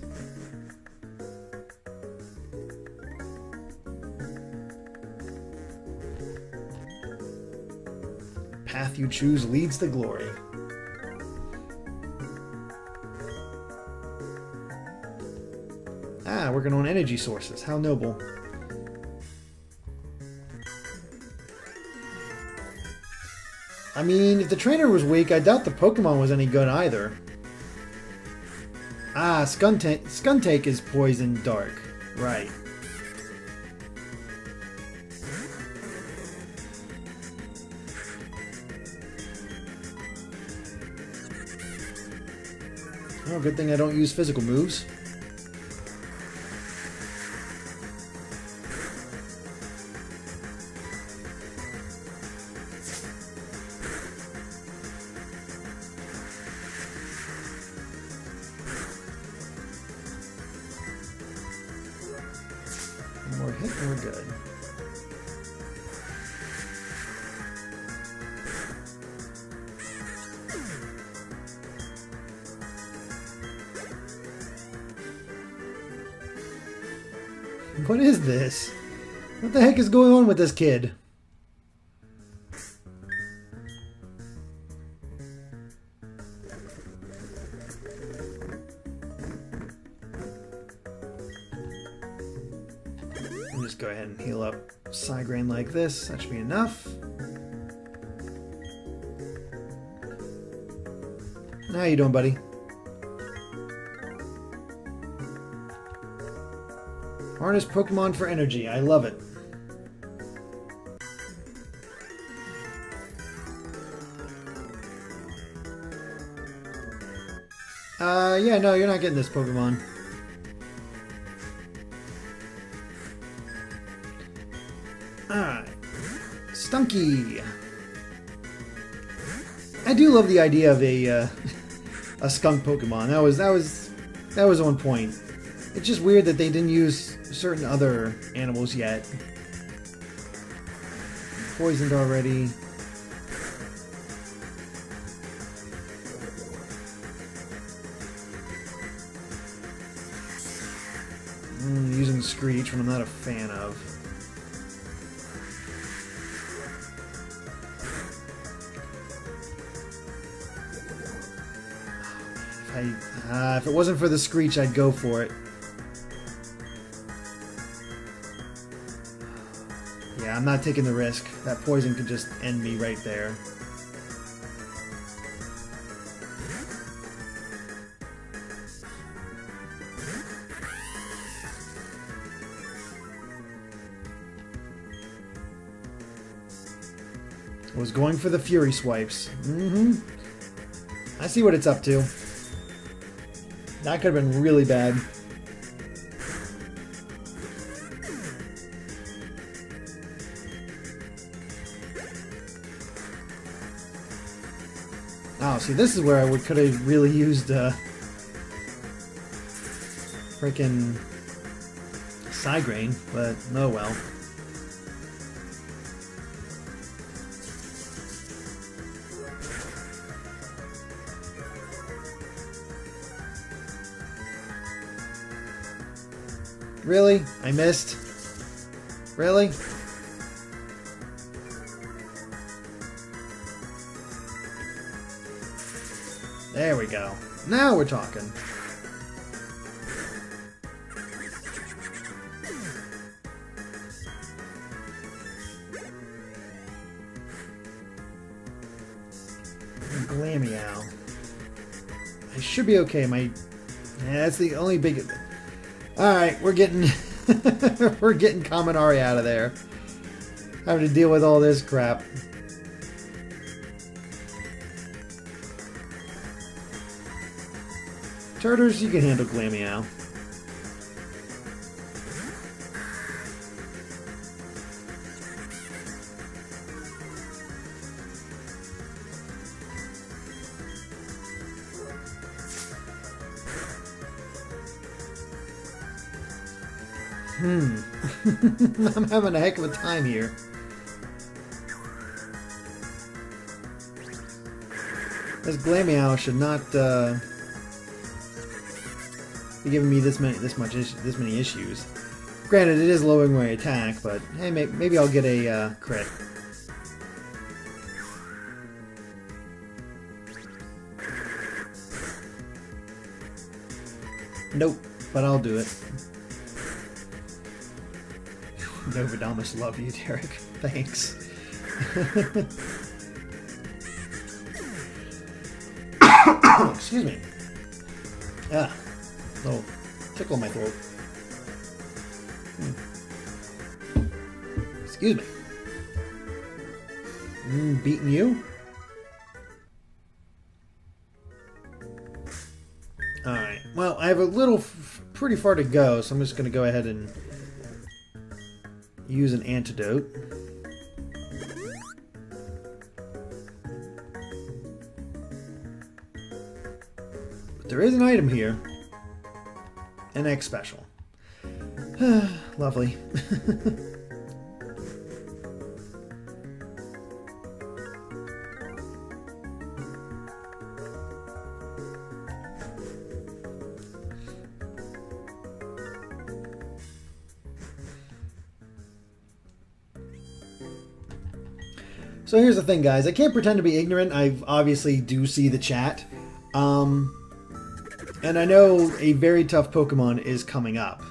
Path you choose leads to glory. Ah, working on energy sources. How noble. I mean, if the trainer was weak, I doubt the Pokemon was any good either. Ah, Skuntank is poison dark. Right. Oh, good thing I don't use physical moves. One more hit and we're good. What is this? What the heck is going on with this kid? I'll just go ahead and heal up Sigrain like this. That should be enough. How you doing, buddy? Harness Pokemon for energy. I love it. Yeah, no, you're not getting this Pokemon. Alright. Stunky. I do love the idea of a skunk Pokemon. That was on point. It's just weird that they didn't use certain other animals yet. Poisoned already. Using Screech when I'm not a fan of. If I If it wasn't for the Screech, I'd go for it. Yeah, I'm not taking the risk. That poison could just end me right there. I was going for the Fury Swipes. I see what it's up to. That could have been really bad. Oh, see, this is where I could have really used freaking Psygrain, but oh well. Really? I missed? Really? There we go. Now we're talking. Glameow. I should be okay. Yeah, that's the only big... Alright, we're getting we're getting Kaminari out of there. Having to deal with all this crap. Turtles, you can handle Glameow. I'm having a heck of a time here. This Glameow should not be giving me this many issues. Granted, it is lowering my attack, but hey, maybe I'll get a crit. Nope, but I'll do it. Novodamus, love you, Derrick. Thanks. Excuse me. Ah, little tickle in my throat. Excuse me. Beating you? Alright, well, I have a little, pretty far to go, so I'm just going to go ahead and use an antidote. But there is an item here. An X special. Lovely. So here's the thing, guys. I can't pretend to be ignorant. I obviously do see the chat. And I know a very tough Pokemon is coming up.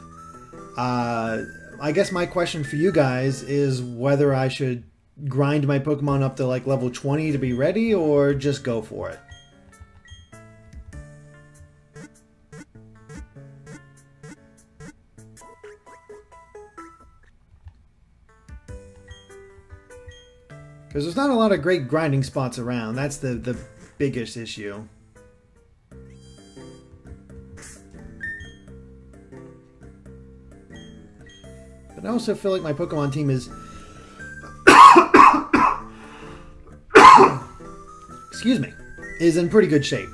I guess my question for you guys is whether I should grind my Pokemon up to like level 20 to be ready, or just go for it. Because there's not a lot of great grinding spots around. That's the biggest issue. But I also feel like my Pokemon team is... excuse me. Is in pretty good shape.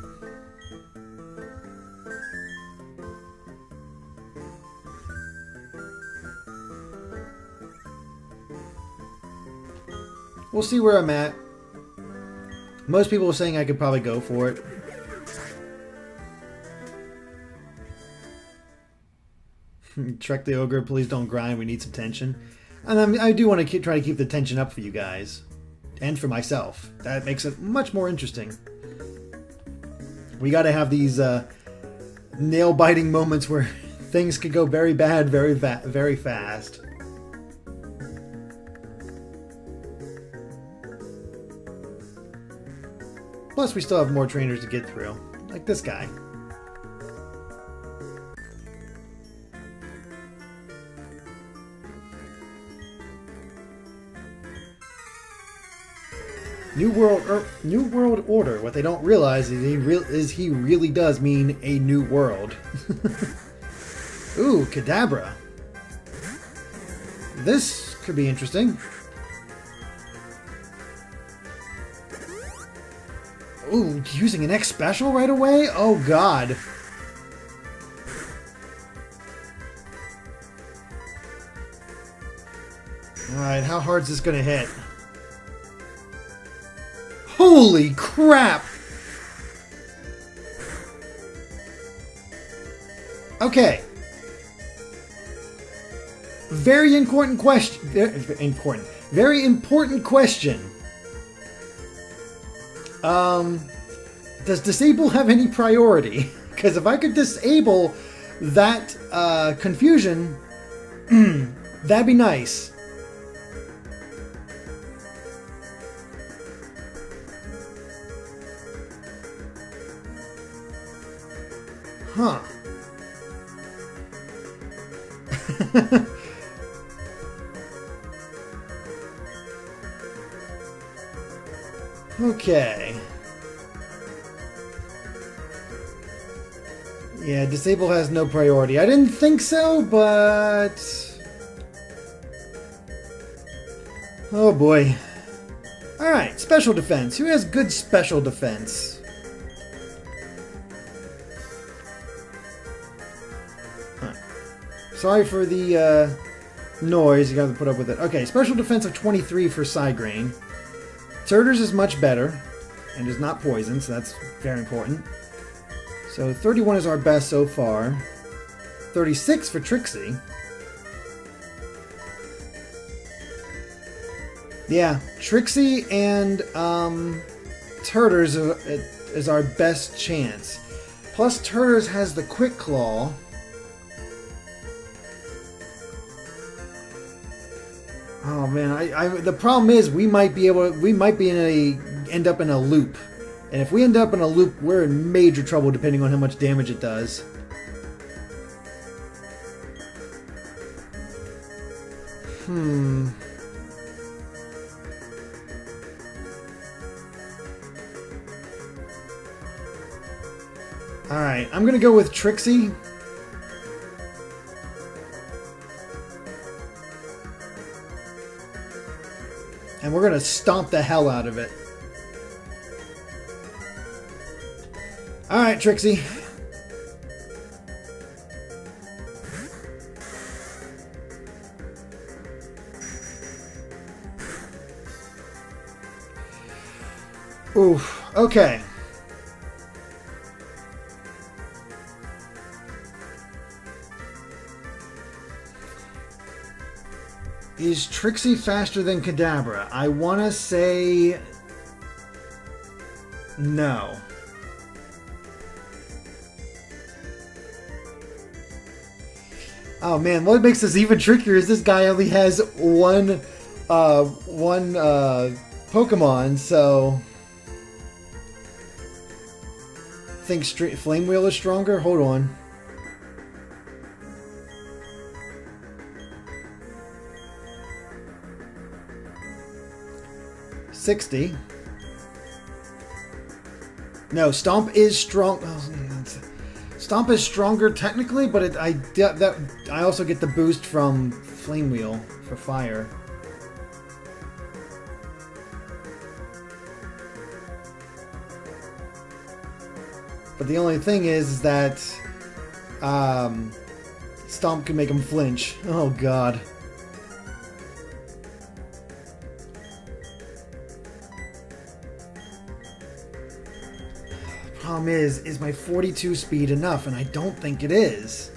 We'll see where I'm at. Most people are saying I could probably go for it. Trek the Ogre, please don't grind. We need some tension. And I do want to try to keep the tension up for you guys. And for myself. That makes it much more interesting. We got to have these nail-biting moments where things could go very bad very fast. Plus, we still have more trainers to get through, like this guy. New World Order. What they don't realize is he really does mean a new world. Ooh, Kadabra. This could be interesting. Ooh, using an X special right away? Oh god. Alright, how hard is this gonna hit? Holy crap! Okay. Very important question. Very important question. Does disable have any priority? Because if I could disable that confusion, that'd be nice. Huh. Okay. Yeah, disable has no priority. I didn't think so, but... oh boy. Alright, special defense. Who has good special defense? Sorry for the noise, you gotta put up with it. Okay, special defense of 23 for Psygrain. Turtles is much better, and is not poison, so that's very important. So 31 is our best so far. 36 for Trixie. Yeah, Trixie and Turtles is our best chance. Plus Turtles has the Quick Claw. Oh man, the problem is we might end up in a loop, and if we end up in a loop, we're in major trouble depending on how much damage it does. All right, I'm gonna go with Trixie. And we're going to stomp the hell out of it. Alright, Trixie. Oof. Okay. Is Trixie faster than Kadabra? I want to say no. Oh man, what makes this even trickier is this guy only has one Pokemon, so I think Flame Wheel is stronger. Hold on. $60. No, Stomp is strong. Oh, Stomp is stronger technically, but I also get the boost from Flame Wheel for fire. But the only thing is that Stomp can make him flinch. Oh god. Problem is my 42 speed enough? And I don't think it is.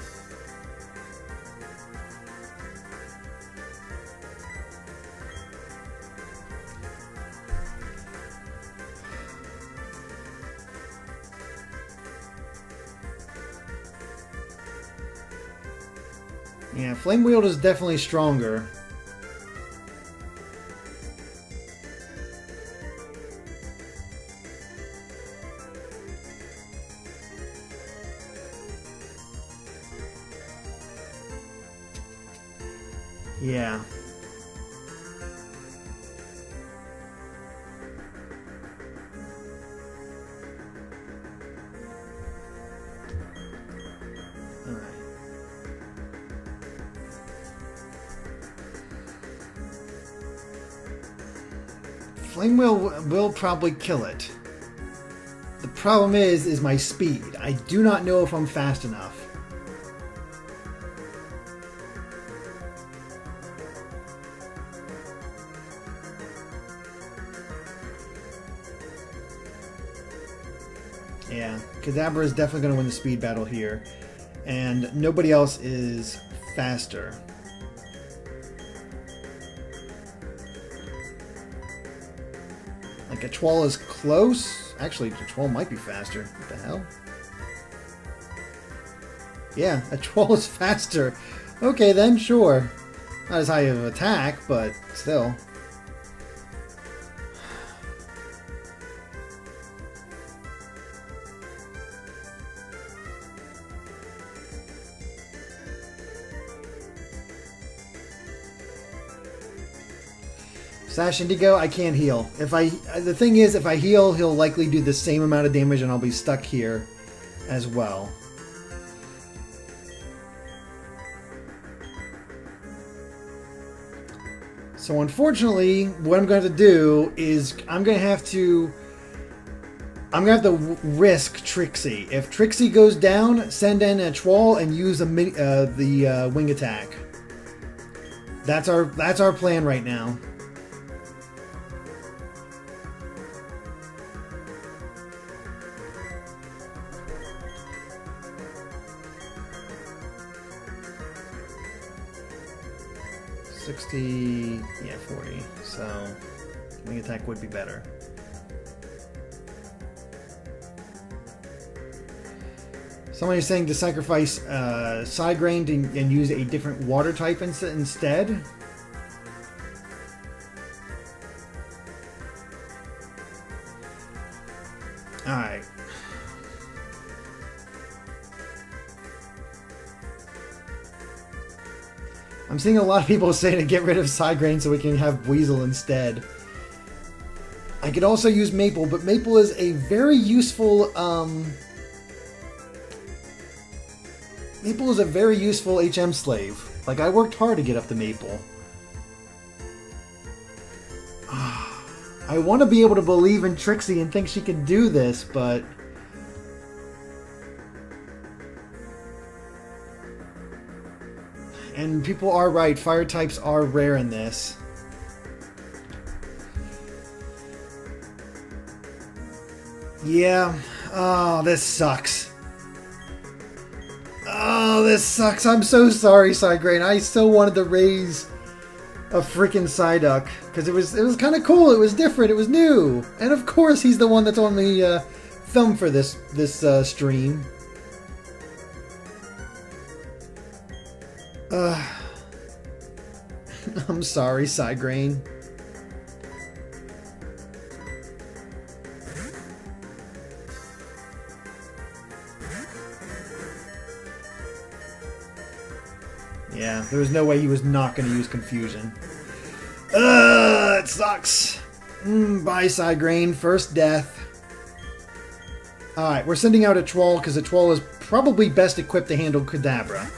Yeah, Flame Wield is definitely stronger. Yeah. Flame will probably kill it. The problem is my speed. I do not know if I'm fast enough. Yeah, because Abra is definitely going to win the speed battle here. And nobody else is faster. Like, Etoile is close. Actually, Etoile might be faster. What the hell? Yeah, Etoile is faster. Okay, then, sure. Not as high of an attack, but still. Sash Indigo, I can't heal. The thing is, if I heal, he'll likely do the same amount of damage and I'll be stuck here as well. So unfortunately, what I'm going to do is I'm going to have to risk Trixie. If Trixie goes down, send in a Etoile and use the wing attack. That's our plan right now. Yeah, 40. So, wing attack would be better. Someone is saying to sacrifice Psygrain and use a different water type instead. Alright. I'm seeing a lot of people saying to get rid of Psygrain so we can have Weasel instead. I could also use Maple, but Maple is a very useful, Maple is a very useful HM slave. Like, I worked hard to get up to Maple. I want to be able to believe in Trixie and think she can do this, but... And people are right, fire types are rare in this. Yeah. Oh, this sucks. Oh, this sucks. I'm so sorry, Psygrain. I so wanted to raise a freaking Psyduck. Because it was kind of cool. It was different. It was new. And of course, he's the one that's on the thumb for this stream. I'm sorry, Psygrain. Yeah, there was no way he was not going to use Confusion. It sucks. Bye, Psygrain. First death. Alright, we're sending out Etoile because Etoile is probably best equipped to handle Kadabra.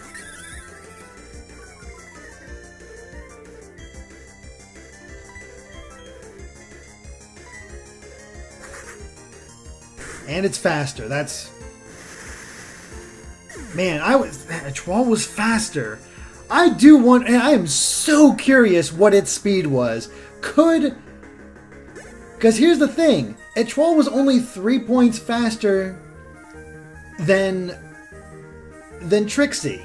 And it's faster. That's... Man, Etoile was faster. I do want... And I am so curious what its speed was. Because here's the thing. Etoile was only 3 points faster than Trixie.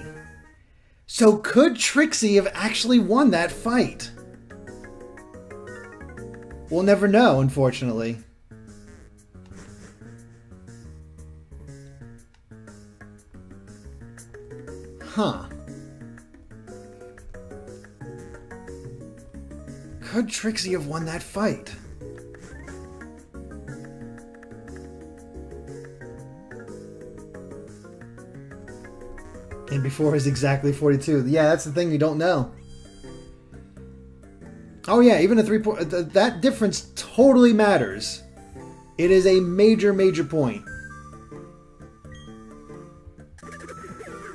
So could Trixie have actually won that fight? We'll never know, unfortunately. Huh. Could Trixie have won that fight? And before is exactly 42. Yeah, that's the thing you don't know. Oh yeah, even a 3 point... that difference totally matters. It is a major, major point.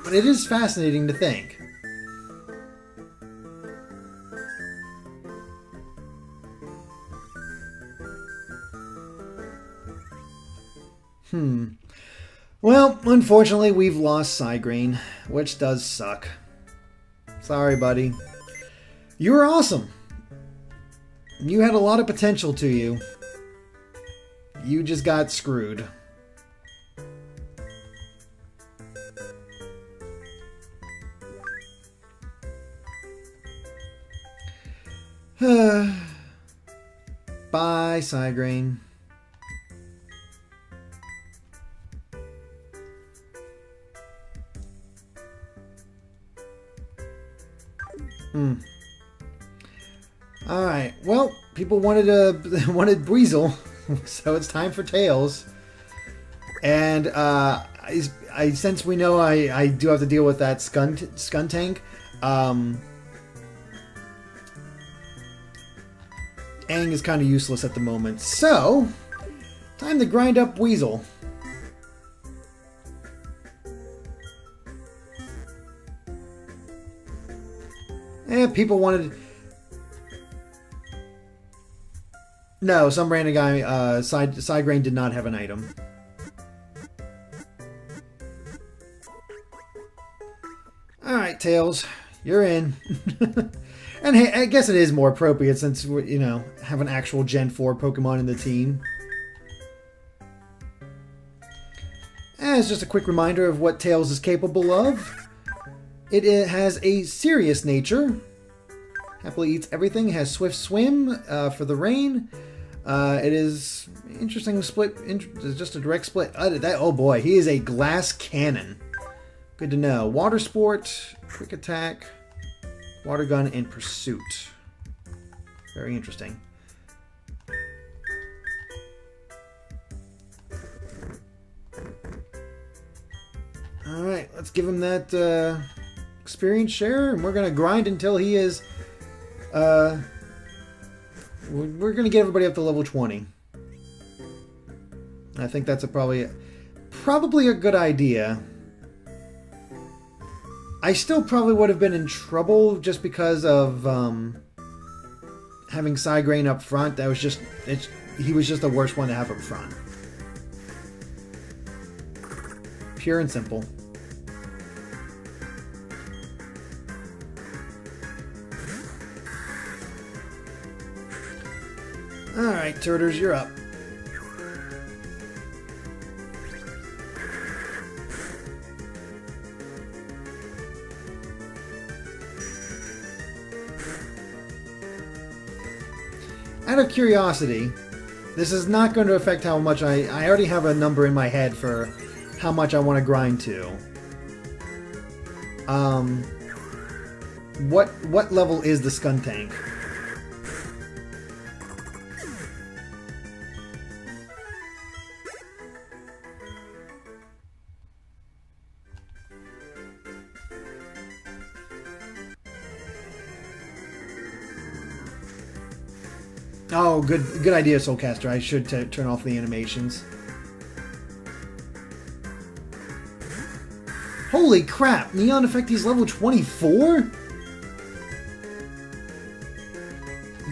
But it is fascinating to think. Well, unfortunately, we've lost Psygreen, which does suck. Sorry, buddy. You were awesome. You had a lot of potential to you. You just got screwed. Bye, Psygreen. Alright, well, people wanted Weasel, so it's time for Tails. And since we know I do have to deal with that Skuntank, Aang is kind of useless at the moment. So, time to grind up Weasel. People wanted... No, some random guy, Psygrain did not have an item. Alright, Tails, you're in. And hey, I guess it is more appropriate since, you know, have an actual Gen 4 Pokemon in the team. And it's just a quick reminder of what Tails is capable of. It has a serious nature. Happily eats everything. Has swift swim for the rain. It is interesting split. Just a direct split. Oh boy, he is a glass cannon. Good to know. Water sport, quick attack, water gun, and pursuit. Very interesting. All right, let's give him that experience share, and we're gonna grind until he is. We're gonna get everybody up to level 20. I think that's probably a good idea. I still probably would have been in trouble just because of having Psygrain up front. That was just he was just the worst one to have up front. Pure and simple. Alright, Turters, you're up. Out of curiosity, this is not going to affect how much I already have a number in my head for how much I want to grind to. What level is the Skuntank? Oh, good idea, Soulcaster. I should turn off the animations. Holy crap! Neon Effect, he's level 24?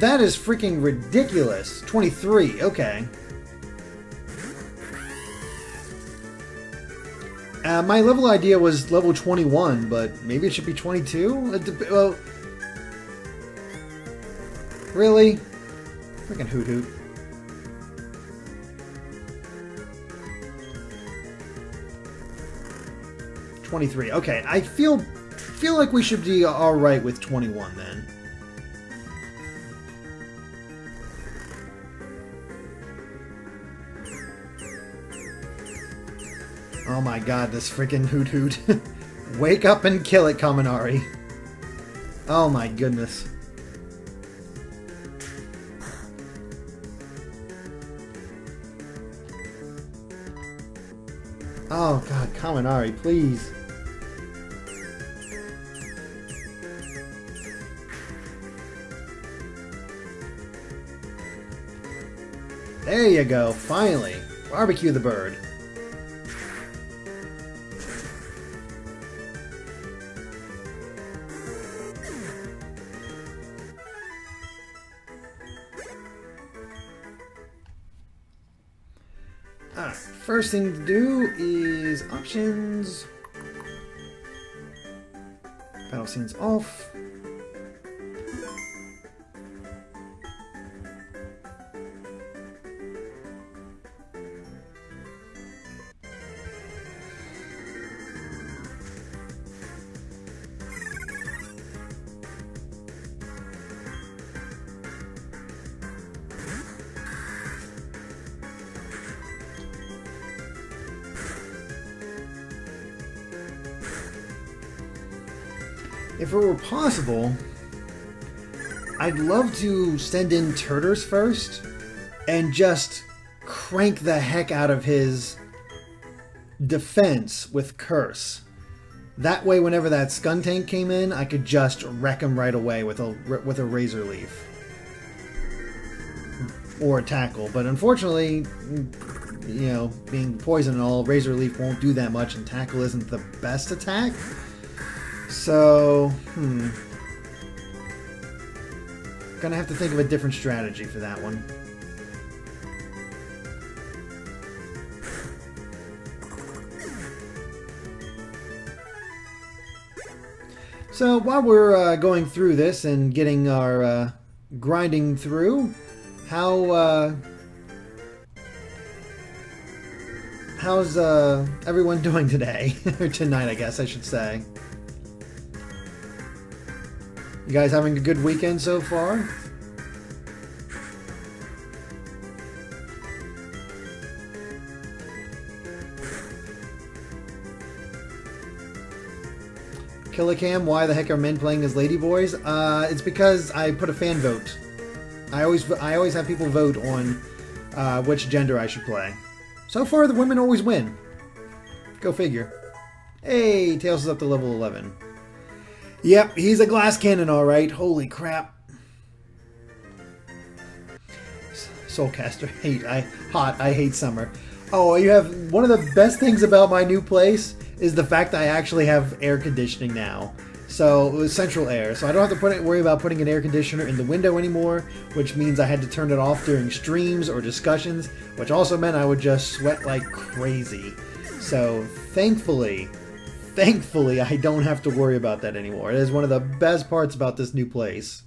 That is freaking ridiculous. 23, okay. My level idea was level 21, but maybe it should be 22? Well, really? Freaking hoot hoot. $23. Okay, I feel like we should be all right with 21 then. Oh my god, this freaking hoot hoot. Wake up and kill it, Kaminari. Oh my goodness. Oh god, Kaminari, please. There you go, finally. Barbecue the bird. Alright, first thing to do is options. Battle scenes off. If it were possible, I'd love to send in Turters first and just crank the heck out of his defense with Curse. That way, whenever that Skuntank came in, I could just wreck him right away with a Razor Leaf. Or a Tackle. But unfortunately, you know, being poison and all, Razor Leaf won't do that much, and Tackle isn't the best attack. So, gonna have to think of a different strategy for that one. So while we're going through this and getting our grinding through, how's everyone doing today? Or tonight, I guess I should say. You guys having a good weekend so far? Killicam, why the heck are men playing as ladyboys? It's because I put a fan vote. I always have people vote on which gender I should play. So far, the women always win. Go figure. Hey, Tails is up to level 11. Yep, he's a glass cannon, alright. Holy crap. Soulcaster, I hate summer. Oh, you have one of the best things about my new place is the fact that I actually have air conditioning now. So it was central air, so I don't have to worry about putting an air conditioner in the window anymore, which means I had to turn it off during streams or discussions, which also meant I would just sweat like crazy. So thankfully, I don't have to worry about that anymore. It is one of the best parts about this new place.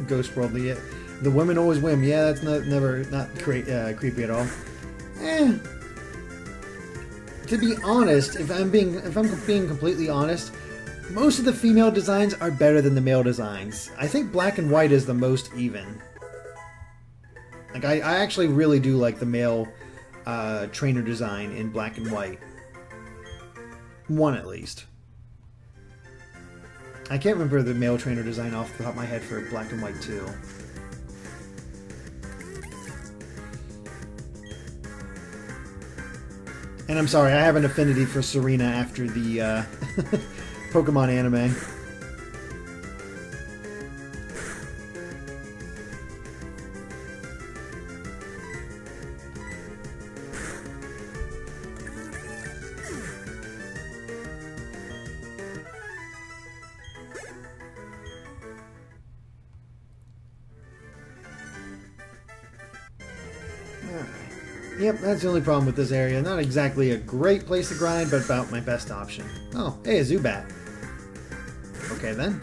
Ghost World, the women always win. Yeah, that's not creepy at all. To be honest, if I'm being completely honest, most of the female designs are better than the male designs. I think black and white is the most even. Like I actually really do like the male trainer design in black and white. One at least. I can't remember the male trainer design off the top of my head for black and white too. And I'm sorry, I have an affinity for Serena after the Pokemon anime. Yep, that's the only problem with this area. Not exactly a great place to grind, but about my best option. Oh, hey, a Zubat. Okay, then.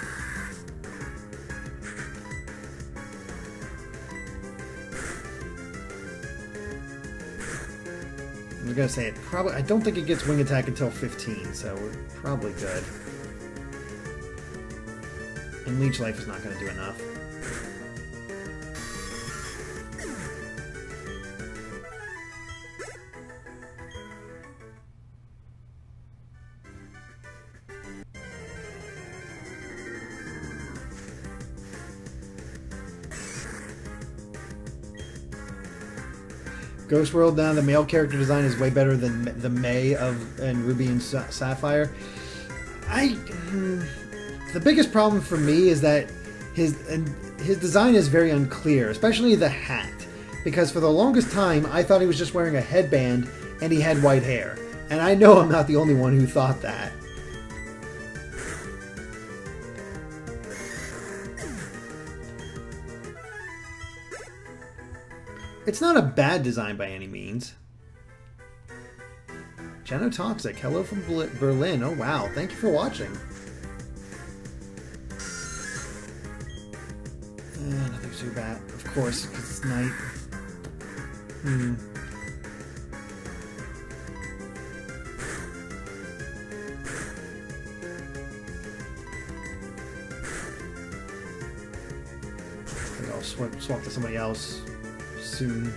I was gonna say, I don't think it gets Wing Attack until 15, so we're probably good. And Leech Life is not gonna do enough. Ghost World, now the male character design is way better than the May and Ruby and Sapphire. The biggest problem for me is that his design is very unclear, especially the hat. Because for the longest time, I thought he was just wearing a headband and he had white hair. And I know I'm not the only one who thought that. It's not a bad design by any means. Genotoxic, hello from Berlin. Oh wow, thank you for watching. Nothing too bad, of course, because it's night. I think I'll swap to somebody else soon.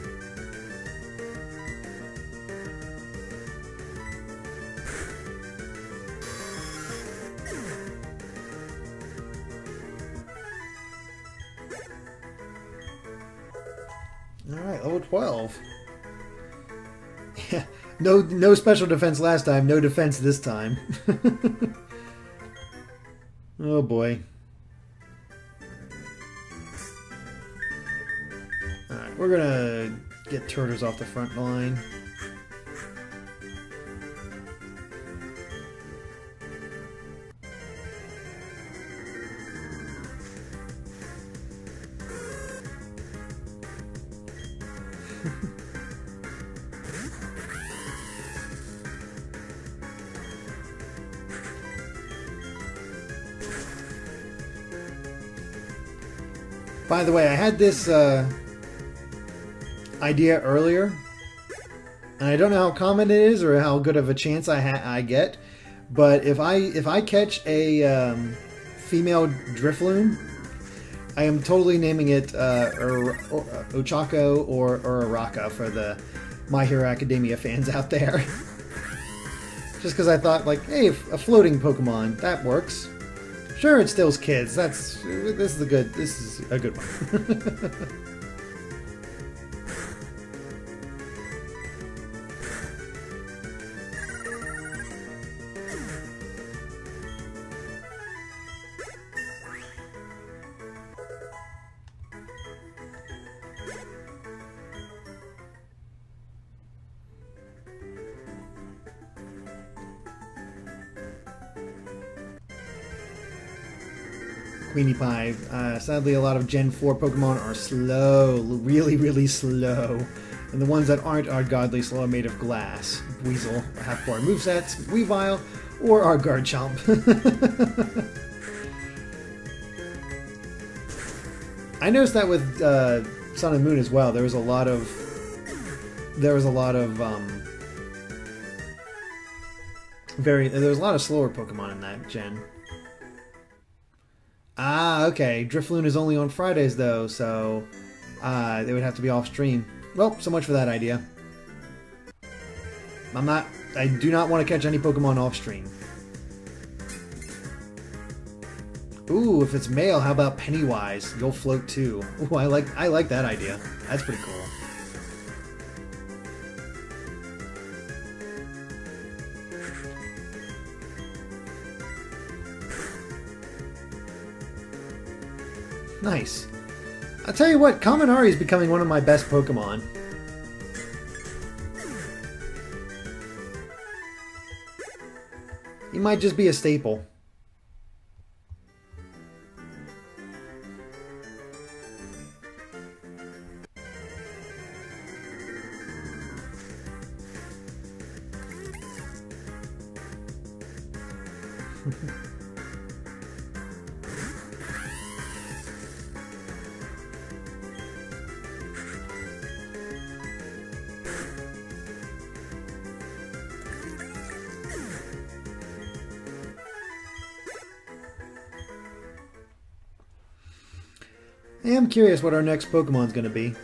Alright, level 12. Yeah, no special defense last time, no defense this time. Oh boy. Alright, we're gonna get Turtles off the front line. By the way, I had this idea earlier, and I don't know how common it is or how good of a chance I get, but if I catch a female Drifloon, I am totally naming it Ochako or Araka for the My Hero Academia fans out there. Just because I thought, like, hey, a floating Pokemon, that works. Sure, it stills kids. This is a good one. Queenie Pie. Sadly, a lot of Gen 4 Pokemon are slow. Really, really slow. And the ones that aren't are godly slow, made of glass. Weasel, half-bar movesets, Weavile, or our Garchomp. I noticed that with Sun and Moon as well. There was a lot of slower Pokemon in that gen. Ah, okay. Drifloon is only on Fridays, though, so they would have to be off-stream. Well, so much for that idea. I do not want to catch any Pokemon off-stream. Ooh, if it's male, how about Pennywise? You'll float too. Ooh, I like that idea. That's pretty cool. Nice. I'll tell you what, Kaminari is becoming one of my best Pokemon. He might just be a staple. I am curious what our next Pokemon's going to be.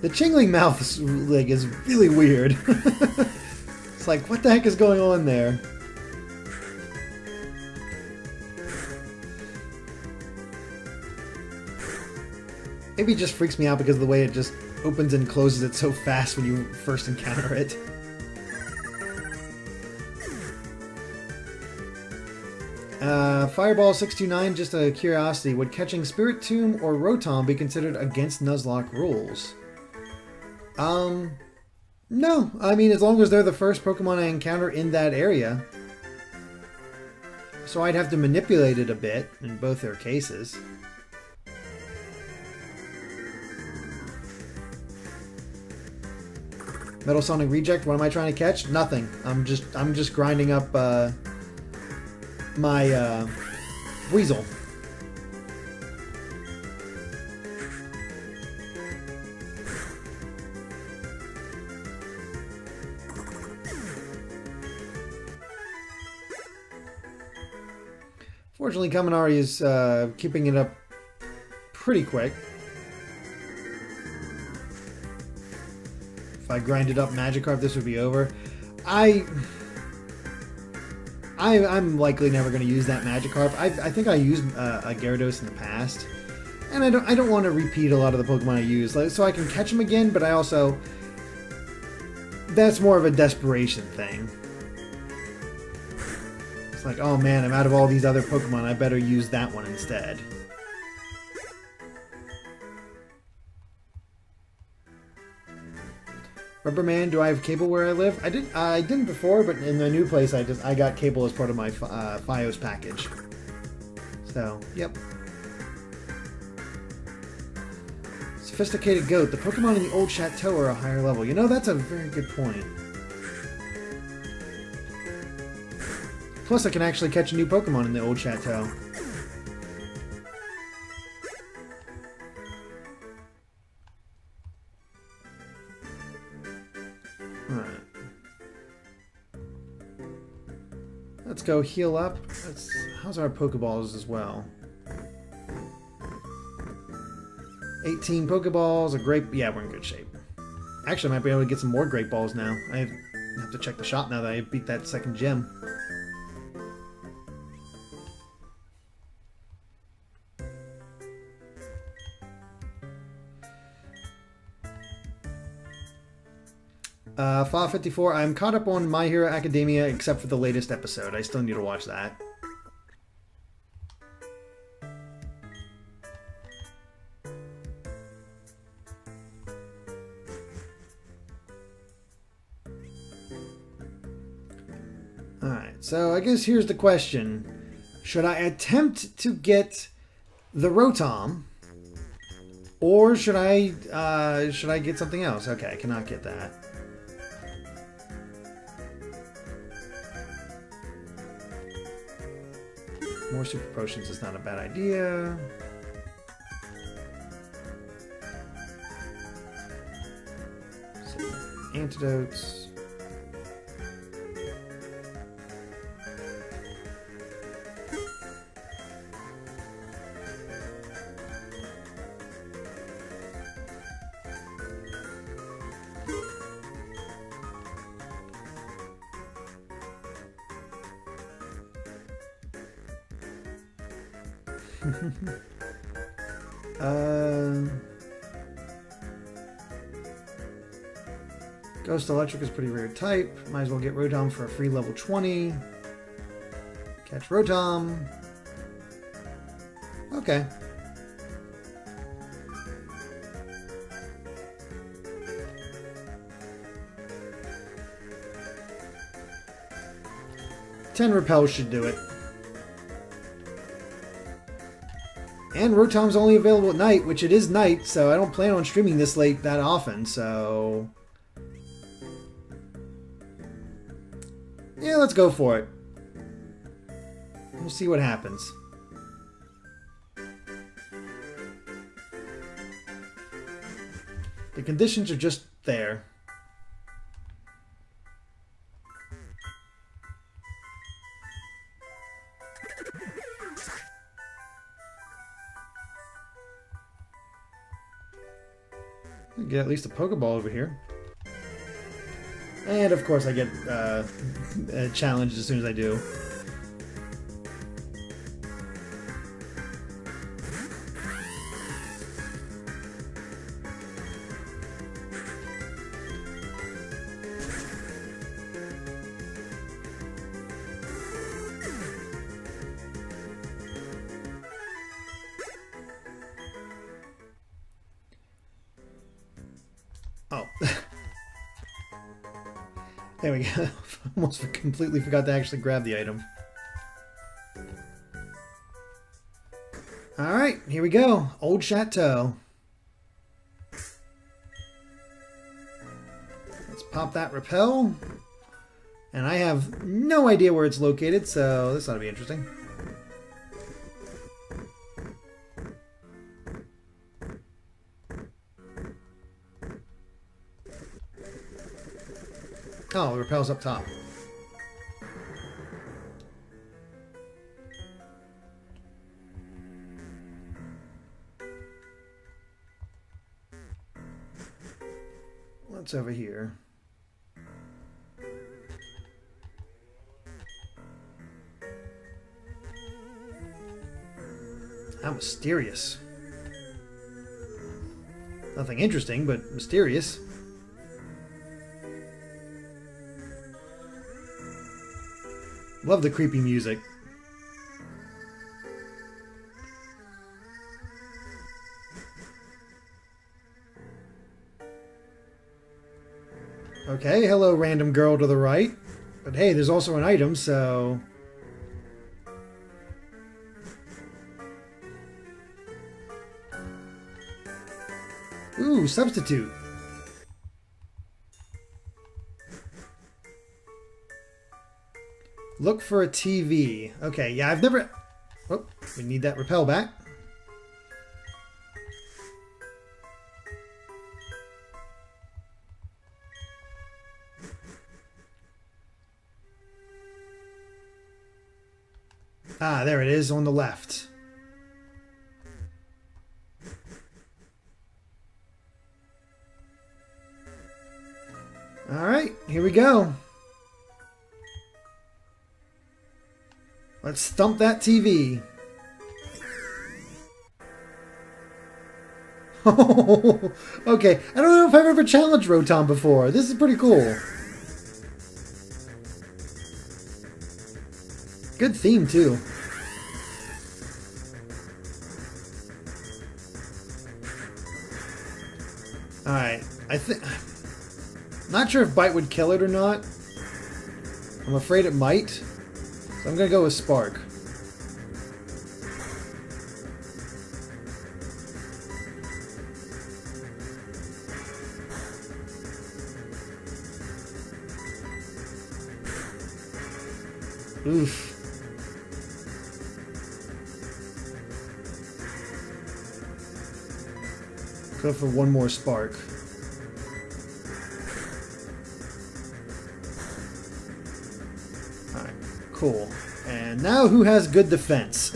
The Chingling mouth is really weird. It's like, what the heck is going on there? Maybe it just freaks me out because of the way it just opens and closes it so fast when you first encounter it. Fireball 629, just a curiosity. Would catching Spiritomb or Rotom be considered against Nuzlocke rules? No. I mean, as long as they're the first Pokemon I encounter in that area. So I'd have to manipulate it a bit in both their cases. Metal Sonic Reject, what am I trying to catch? Nothing. I'm just grinding up my Weasel. Fortunately, Kaminari is keeping it up pretty quick. If I grinded up Magikarp, this would be over. I'm likely never going to use that Magikarp. I think I used a Gyarados in the past, and I don't want to repeat a lot of the Pokemon I use, so I can catch them again. But I also, that's more of a desperation thing. It's like, oh man, I'm out of all these other Pokemon. I better use that one instead. Rubberman, do I have cable where I live? I didn't before, but in the new place I got cable as part of my Fios package. So, yep. Sophisticated Goat. The Pokemon in the old chateau are a higher level. You know, that's a very good point. Plus, I can actually catch a new Pokemon in the old chateau. Alright. Let's go heal up. How's our Pokeballs as well? 18 Pokeballs, a grape. Yeah, we're in good shape. Actually, I might be able to get some more Great Balls now. I have to check the shop now that I beat that second gym. Fa 54. I'm caught up on My Hero Academia except for the latest episode. I still need to watch that. Alright, so I guess here's the question. Should I attempt to get the Rotom? Or should I get something else? Okay, I cannot get that. More super potions is not a bad idea. Some antidotes. Ghost Electric is pretty rare type. Might as well get Rotom for a free level 20. Catch Rotom. Okay. Ten Repel should do it. And Rotom's only available at night, which it is night, so I don't plan on streaming this late that often, so... yeah, let's go for it. We'll see what happens. The conditions are just there. Get at least a Pokeball over here. And of course I get challenged as soon as I do. Oh. There we go. Almost completely forgot to actually grab the item. Alright, here we go. Old Chateau. Let's pop that repel. And I have no idea where it's located, so this ought to be interesting. Oh, the repel's up top. What's over here? How mysterious. Nothing interesting, but mysterious. Love the creepy music. Okay, hello random girl to the right. But hey, there's also an item, so... Ooh, substitute. Look for a TV. Okay, yeah, I've never... Oh, we need that repel back. Ah, there it is on the left. Alright, here we go. Let's stump that TV. Oh, okay. I don't know if I've ever challenged Rotom before. This is pretty cool. Good theme, too. Alright. Not sure if Bite would kill it or not. I'm afraid it might. So I'm going to go with Spark. Oof. Go for one more Spark. Alright, cool. And now who has good defense?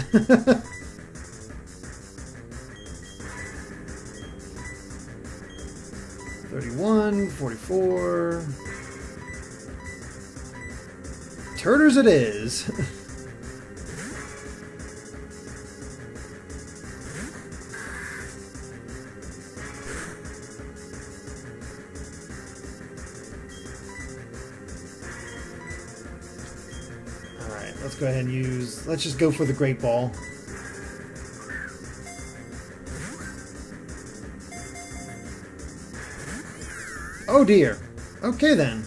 31, 44... Turters it is! Alright, let's go ahead and use... Let's just go for the Great Ball. Oh dear. Okay then.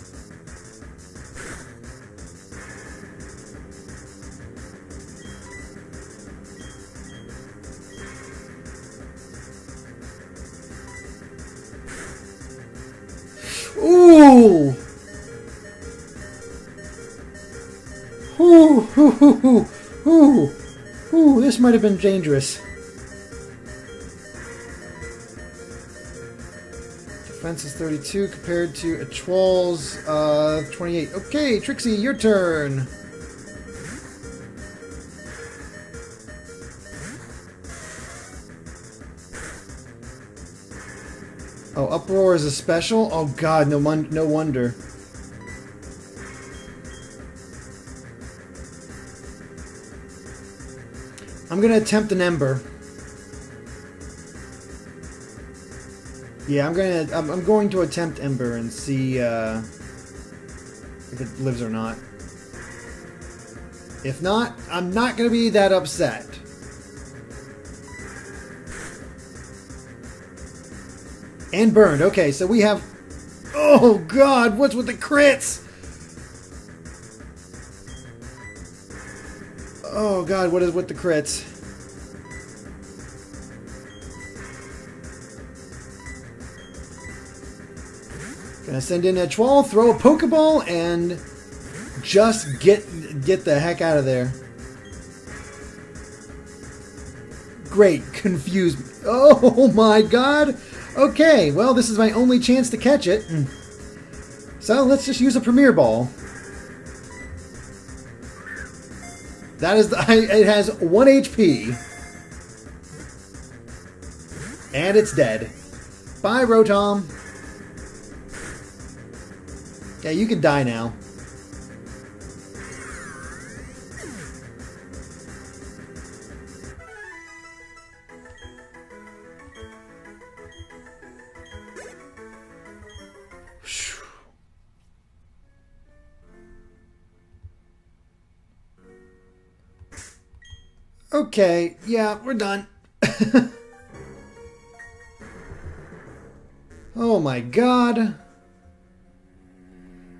Ooh! Ooh! Ooh! Ooh! Ooh! This might have been dangerous. Defense is 32 compared to a Troll's 28. Okay, Trixie, your turn. Oh, Uproar is a special? Oh god, no wonder. I'm gonna attempt an Ember. Yeah, I'm going to attempt Ember and see if it lives or not. If not, I'm not gonna be that upset. And burned. Okay, so we have Oh god, what's with the crits? Oh god, what is with the crits? Gonna send in a Troll, throw a Pokeball, and just get the heck out of there. Great, confused me. Oh my god! Okay, well, this is my only chance to catch it. So let's just use a Premier Ball. That is, it has 1 HP. And it's dead. Bye, Rotom. Yeah, you can die now. Okay, yeah, we're done. Oh my god.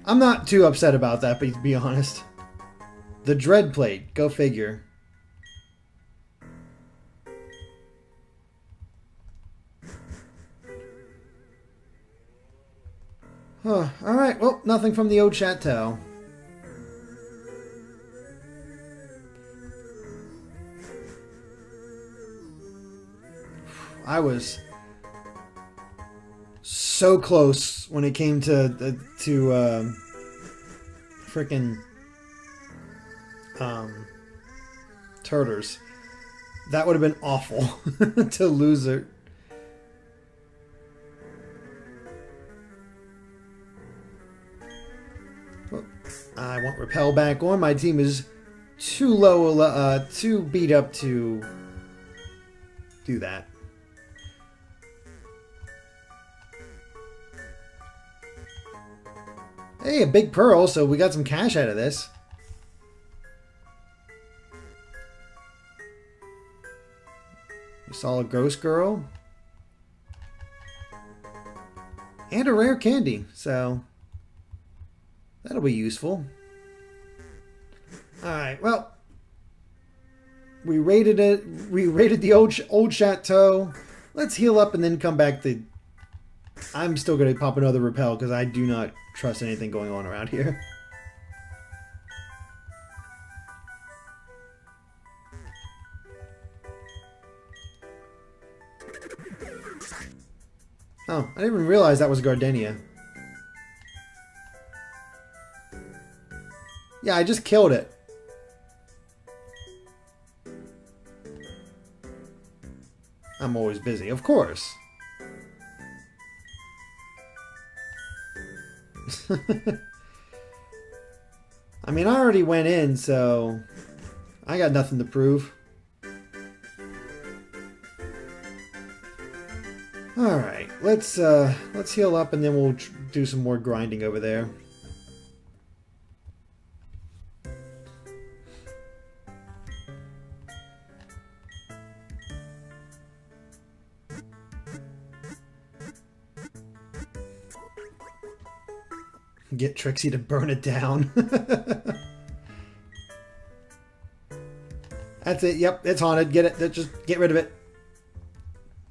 I'm not too upset about that, but to be honest. The Dread Plate, go figure. Huh, alright, well, nothing from the Old Chateau. I was so close when it came to frickin' Turters. That would have been awful to lose it. Well, I want Repel back on. My team is too low, too beat up to do that. Hey, a big pearl, so we got some cash out of this. We saw a ghost girl. And a rare candy, so that'll be useful. Alright, well, we raided it. We raided the old chateau. Let's heal up and then come back to... I'm still going to pop another Repel because I do not trust anything going on around here. Oh, I didn't even realize that was Gardenia. Yeah, I just killed it. I'm always busy, of course. I mean, I already went in, so I got nothing to prove. Alright, let's heal up and then we'll do some more grinding over there. Get Trixie to burn it down. That's it. Yep, it's haunted. Get it. Just get rid of it.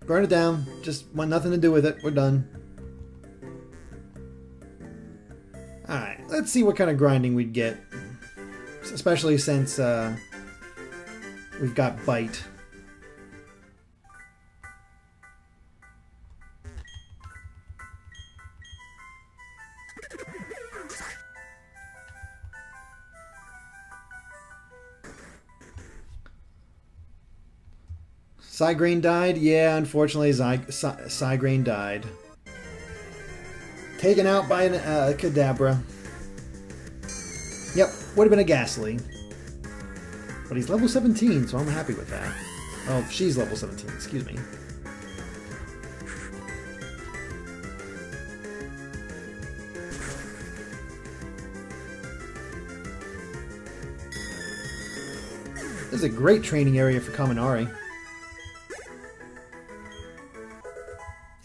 Burn it down. Just want nothing to do with it. We're done. Alright, let's see what kind of grinding we'd get. Especially since we've got Bite. Cygrain died? Yeah, unfortunately, Cygrain died. Taken out by an Kadabra. Yep, would have been a Ghastly. But he's level 17, so I'm happy with that. Oh, she's level 17, excuse me. This is a great training area for Kaminari.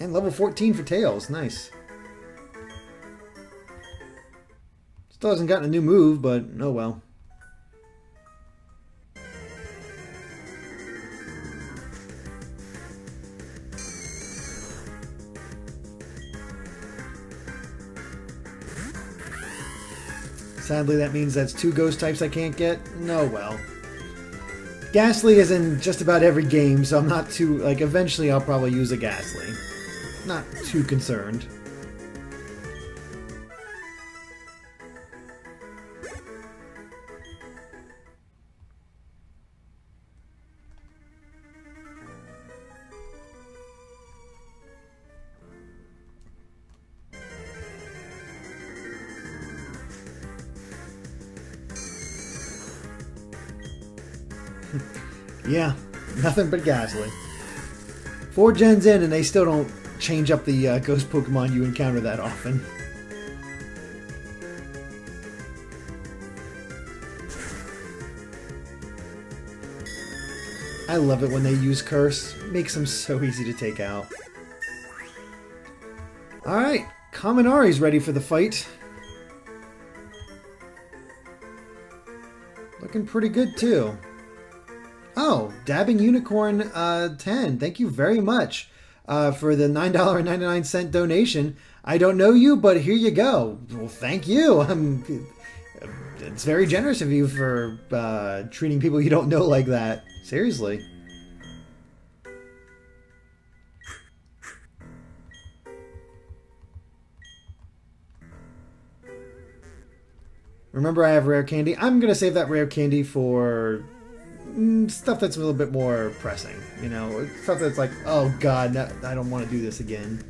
And level 14 for Tails. Nice. Still hasn't gotten a new move, but oh well. Sadly, that means that's 2 ghost types I can't get. No, well. Ghastly is in just about every game, so I'm not too... Like, eventually I'll probably use a Ghastly. Not too concerned. Yeah, nothing but Ghastly. 4 gens in and they still don't change up the ghost Pokemon you encounter that often. I love it when they use Curse. It makes them so easy to take out. Alright, Kaminari's ready for the fight. Looking pretty good too. Oh, Dabbing Unicorn 10. Thank you very much for the $9.99 donation. I don't know you, but here you go. Well, thank you. It's very generous of you for treating people you don't know like that. Seriously. Remember, I have rare candy. I'm going to save that rare candy for... stuff that's a little bit more pressing, you know, stuff that's like, oh god, no, I don't want to do this again.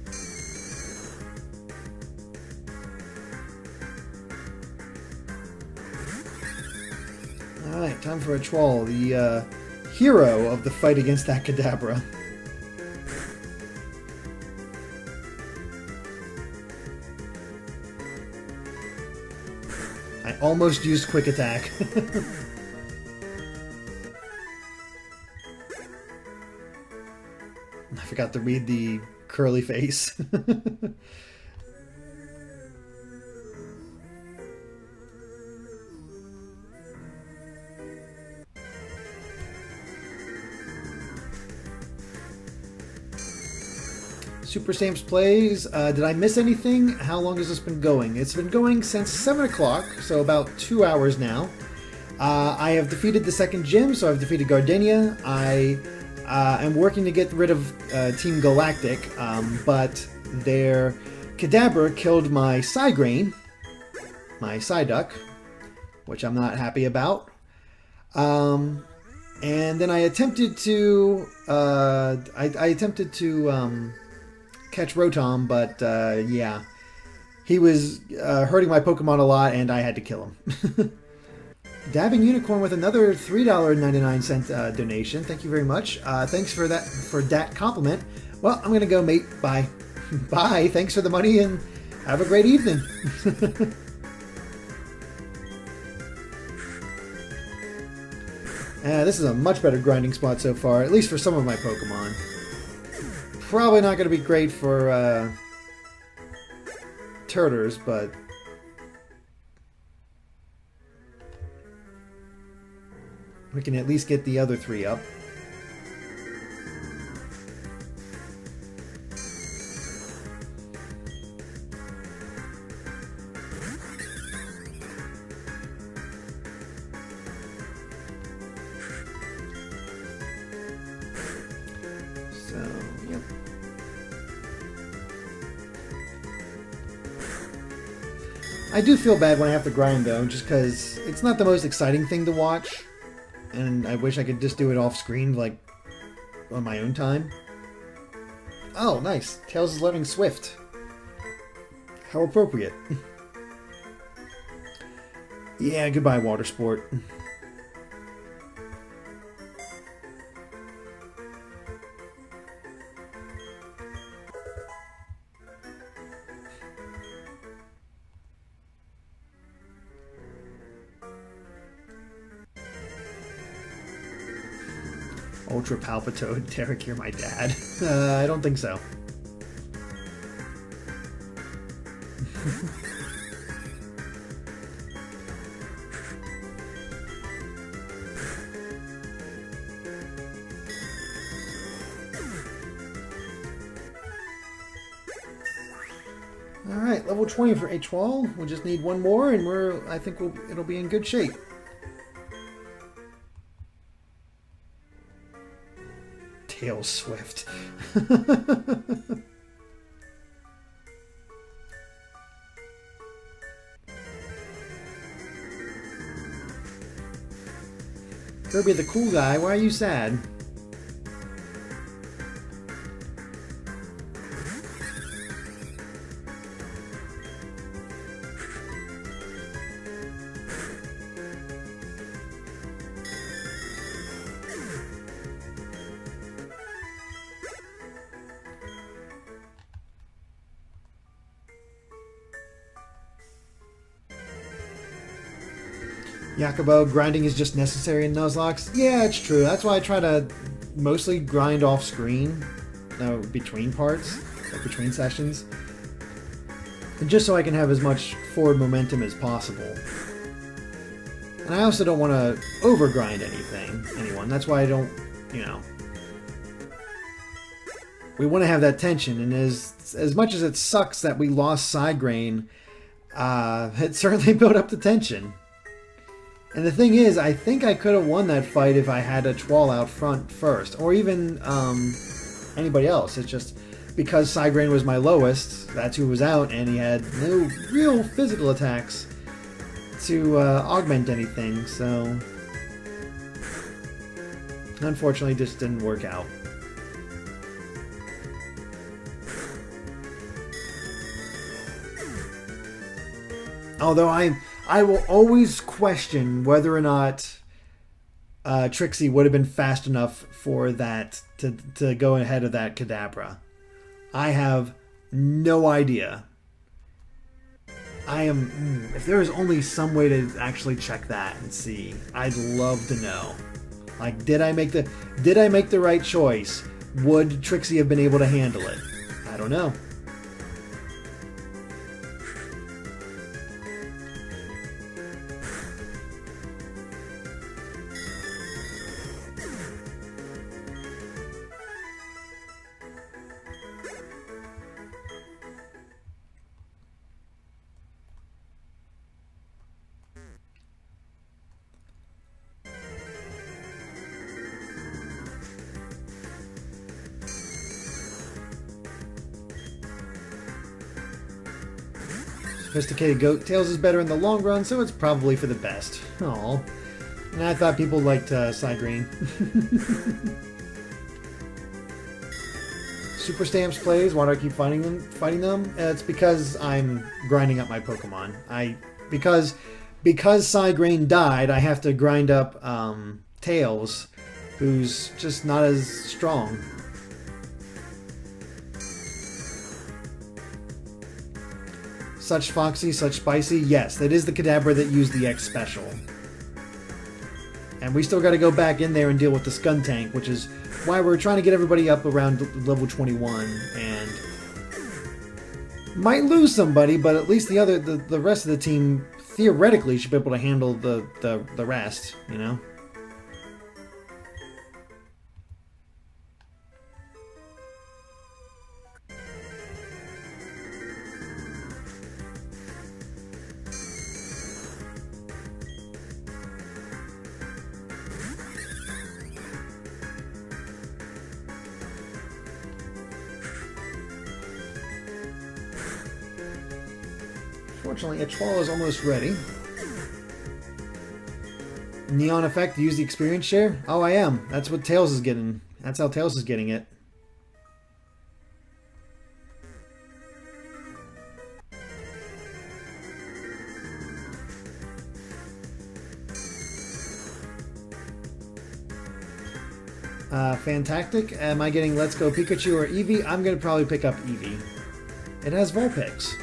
Alright, time for a Troll, the hero of the fight against that Kadabra. I almost used Quick Attack. I forgot to read the curly face. Super Stamps plays. Did I miss anything? How long has this been going? It's been going since 7 o'clock, so about 2 hours now. I have defeated the second gym, so I've defeated Gardenia. I'm working to get rid of Team Galactic, but their Kadabra killed my Psygrain, my Psyduck, which I'm not happy about. And then I attempted to catch Rotom, but yeah, he was hurting my Pokemon a lot, and I had to kill him. Dabbing Unicorn with another $3.99 donation. Thank you very much. Thanks for that compliment. Well, I'm gonna go, mate. Bye. Bye. Thanks for the money and have a great evening. This is a much better grinding spot so far, at least for some of my Pokemon. Probably not gonna be great for Turters, but we can at least get the other 3 up. So, yep. I do feel bad when I have to grind, though, just because it's not the most exciting thing to watch. And I wish I could just do it off screen, like, on my own time. Oh, nice. Tails is learning Swift. How appropriate. Yeah, goodbye, Water Sport. Ultra Palpitoad. Derrick, you're my dad. I don't think so. Alright, level 20 for H-Wall. We just need one more and I think it'll be in good shape. Tail Swift. Kirby the cool guy, why are you sad? Yakubo, grinding is just necessary in Nuzlocke. Yeah, it's true. That's why I try to mostly grind off screen between parts, like between sessions. And just so I can have as much forward momentum as possible. And I also don't want to overgrind anyone. That's why I don't, you know. We want to have that tension, and as much as it sucks that we lost Side Grain, it certainly built up the tension. And the thing is, I think I could have won that fight if I had a Twall out front first. Or even anybody else. It's just because Side Grain was my lowest, that's who was out, and he had no real physical attacks to augment anything, so unfortunately this didn't work out. Although I will always question whether or not Trixie would have been fast enough for that to go ahead of that Kadabra. I have no idea. If there is only some way to actually check that and see, I'd love to know. Like, did I make the right choice? Would Trixie have been able to handle it? I don't know. Sophisticated Goat. Tails is better in the long run, so it's probably for the best. Aww. And I thought people liked Side Grain. Super Stamps plays. Why do I keep fighting them? It's because I'm grinding up my Pokemon. Because Side Grain died, I have to grind up Tails, who's just not as strong. Such foxy, such spicy. Yes, that is the Kadabra that used the X special. And we still got to go back in there and deal with the Skuntank, which is why we're trying to get everybody up around level 21. And might lose somebody, but at least the rest of the team theoretically should be able to handle the rest, you know? Fortunately, H-Wall is almost ready. Neon Effect, use the experience share? Oh, I am. That's what Tails is getting. That's how Tails is getting it. Fantastic. Am I getting Let's Go Pikachu or Eevee? I'm going to probably pick up Eevee. It has Vulpix.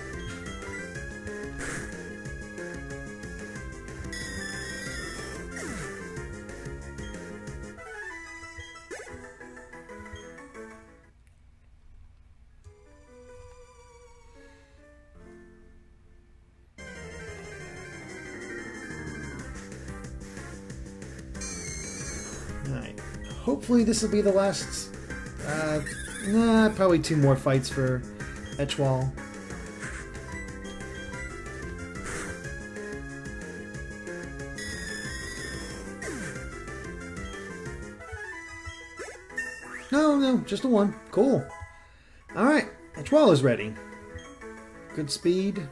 Alright. Hopefully this will be the last... probably 2 more fights for H-Wall. No, no, just a 1. Cool. Alright, Echwala's ready. Good speed.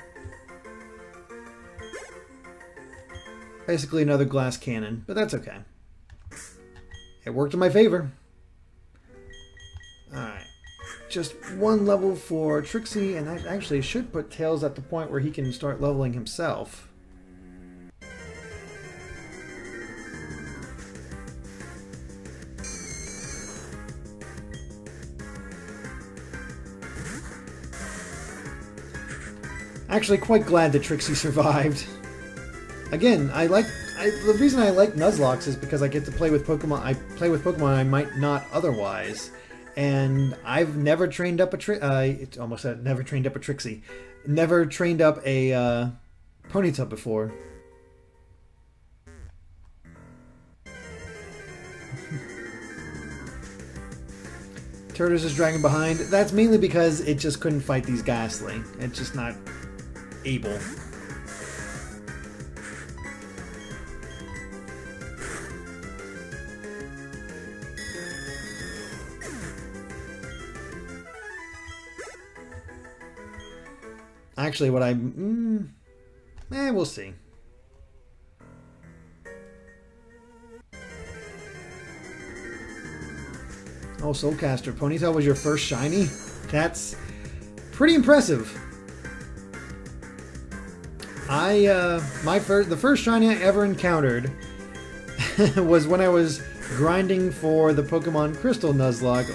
Basically another glass cannon, but that's okay. It worked in my favor. Alright. Just 1 level for Trixie, and I actually should put Tails at the point where he can start leveling himself. Actually, quite glad that Trixie survived. Again, the reason I like Nuzlocke is because I get to play with Pokemon. I play with Pokemon I might not otherwise, and I've never trained up a almost said never trained up a Trixie, never trained up a Ponyta before. Turtles is dragging behind. That's mainly because it just couldn't fight these Ghastly. It's just not able. Actually, what we'll see. Oh, Soulcaster. Ponyta was your first shiny? That's pretty impressive. The first shiny I ever encountered was when I was grinding for the Pokemon Crystal Nuzlocke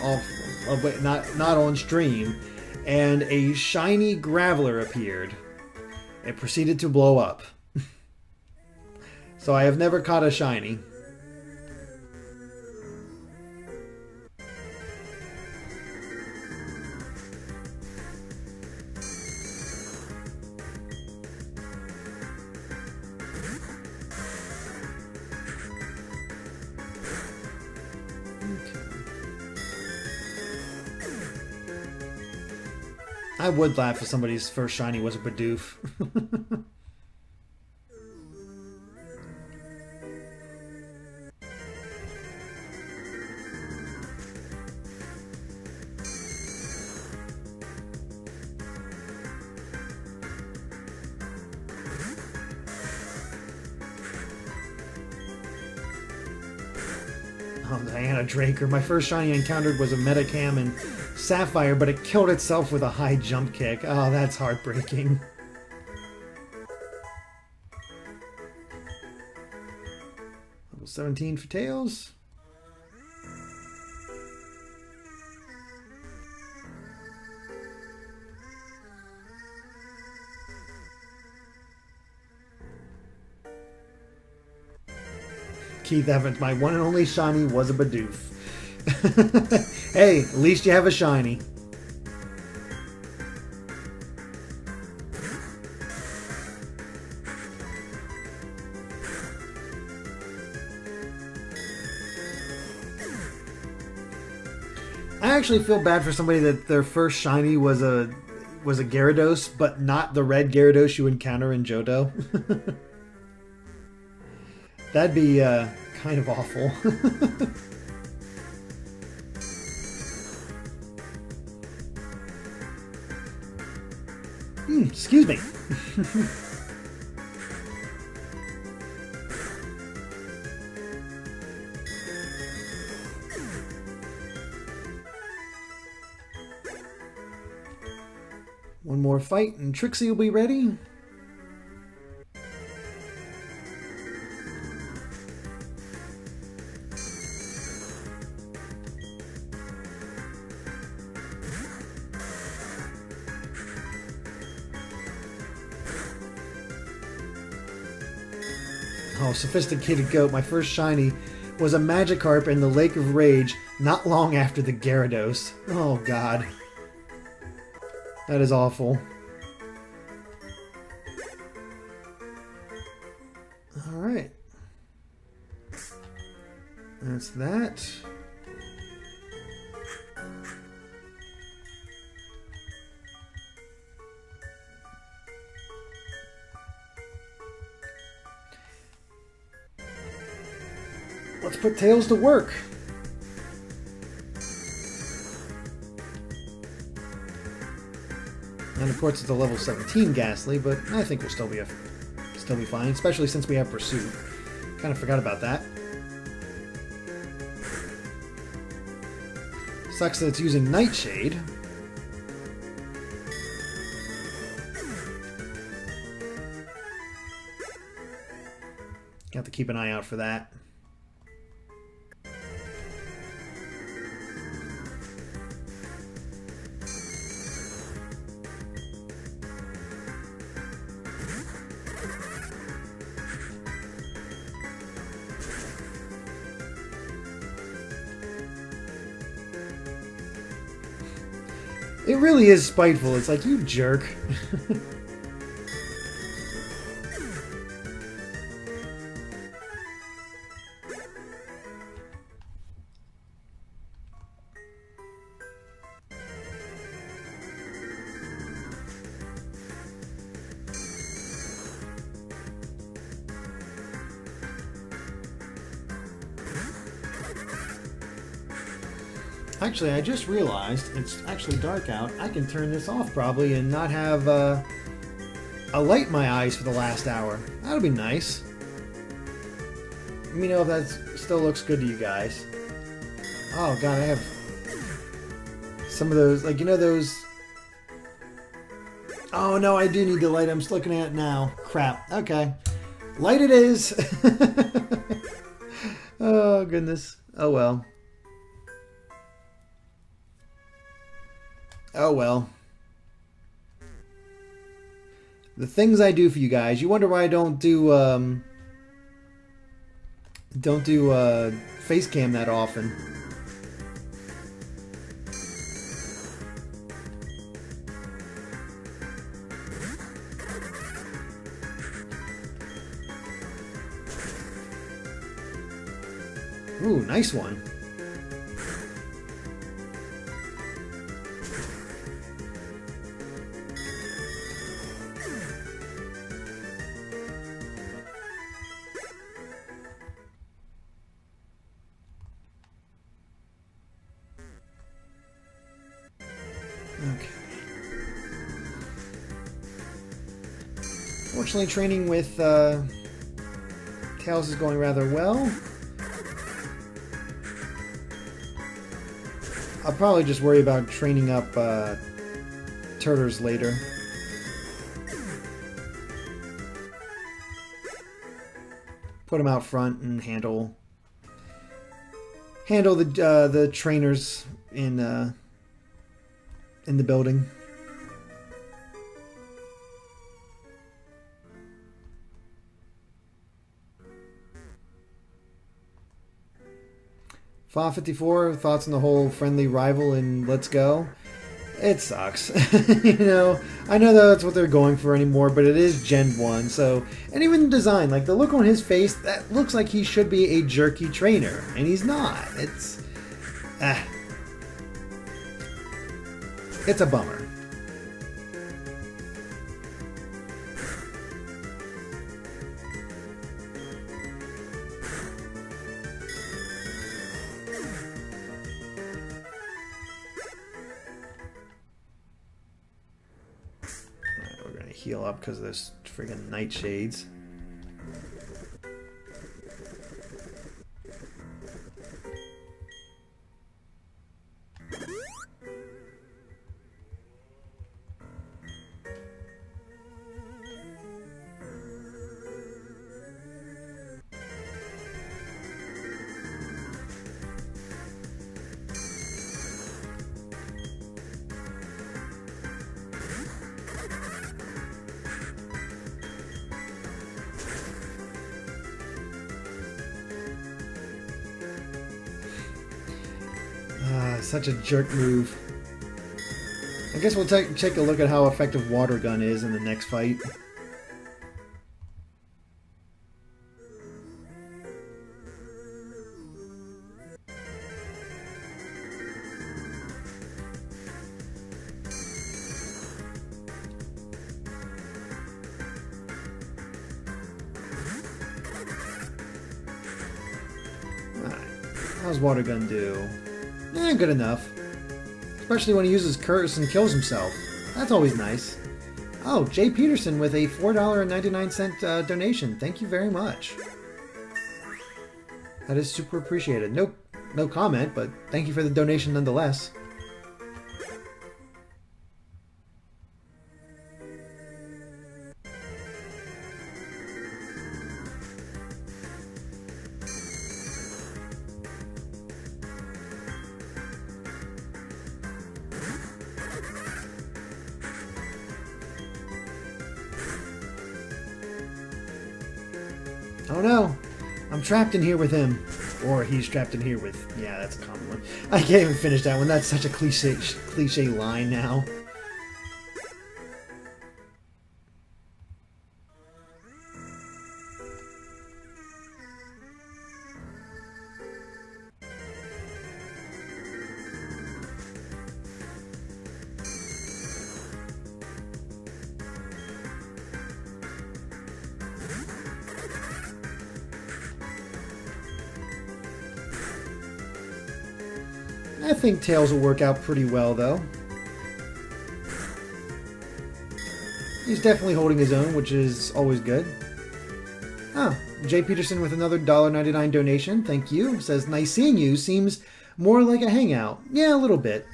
not on stream, and a shiny Graveler appeared. It proceeded to blow up. So I have never caught a shiny. I would laugh if somebody's first shiny was a Bidoof. Oh, Diana Draker. My first shiny I encountered was a Metacam and Sapphire, but it killed itself with a high jump kick. Oh, that's heartbreaking. Level 17 for Tails. Keith Evans, my one and only shiny was a Bidoof. Hey, at least you have a shiny. I actually feel bad for somebody that their first shiny was a Gyarados, but not the red Gyarados you encounter in Johto. That'd be kind of awful. Excuse me. One more fight and Trixie will be ready. Oh, Sophisticated Goat, my first shiny was a Magikarp in the Lake of Rage not long after the Gyarados. Oh, God. That is awful. Alright. That's that. Let's put Tails to work. And of course it's a level 17 Ghastly, but I think we'll still be fine, especially since we have Pursuit. Kind of forgot about that. Sucks that it's using Nightshade. Have to keep an eye out for that. It really is spiteful. It's like, you jerk. Actually, I just realized it's actually dark out. I can turn this off probably and not have a light in my eyes for the last hour. That'll be nice. Let me know if that still looks good to you guys. Oh god, I have some of those, like, you know those... Oh no, I do need the light. I'm just looking at it now. Crap. Okay. Light it is! Oh goodness. Oh well. Oh well. The things I do for you guys. You wonder why I don't do face cam that often. Ooh, nice one. Okay. Fortunately, training with Tails is going rather well. I'll probably just worry about training up Turtles later. Put them out front and handle the trainers in the building. Fa 54, thoughts on the whole friendly rival in Let's Go? It sucks. You know, I know that's what they're going for anymore, but it is Gen 1, so... And even the design, like the look on his face, that looks like he should be a jerky trainer, and he's not. It's... It's a bummer. Heal up because of those friggin' nightshades. Such a jerk move. I guess we'll take a look at how effective Water Gun is in the next fight. Alright, how's Water Gun do? Good enough. Especially when he uses Curse and kills himself. That's always nice. Oh, Jay Peterson with a $4.99 donation. Thank you very much. That is super appreciated. No comment, but thank you for the donation nonetheless. Oh no, I'm trapped in here with him. Or he's trapped in here with... Yeah, that's a common one. I can't even finish that one. That's such a cliche line now. I think Tails will work out pretty well, though. He's definitely holding his own, which is always good. Ah, Jay Peterson with another $1.99 donation. Thank you. Says, nice seeing you. Seems more like a hangout. Yeah, a little bit.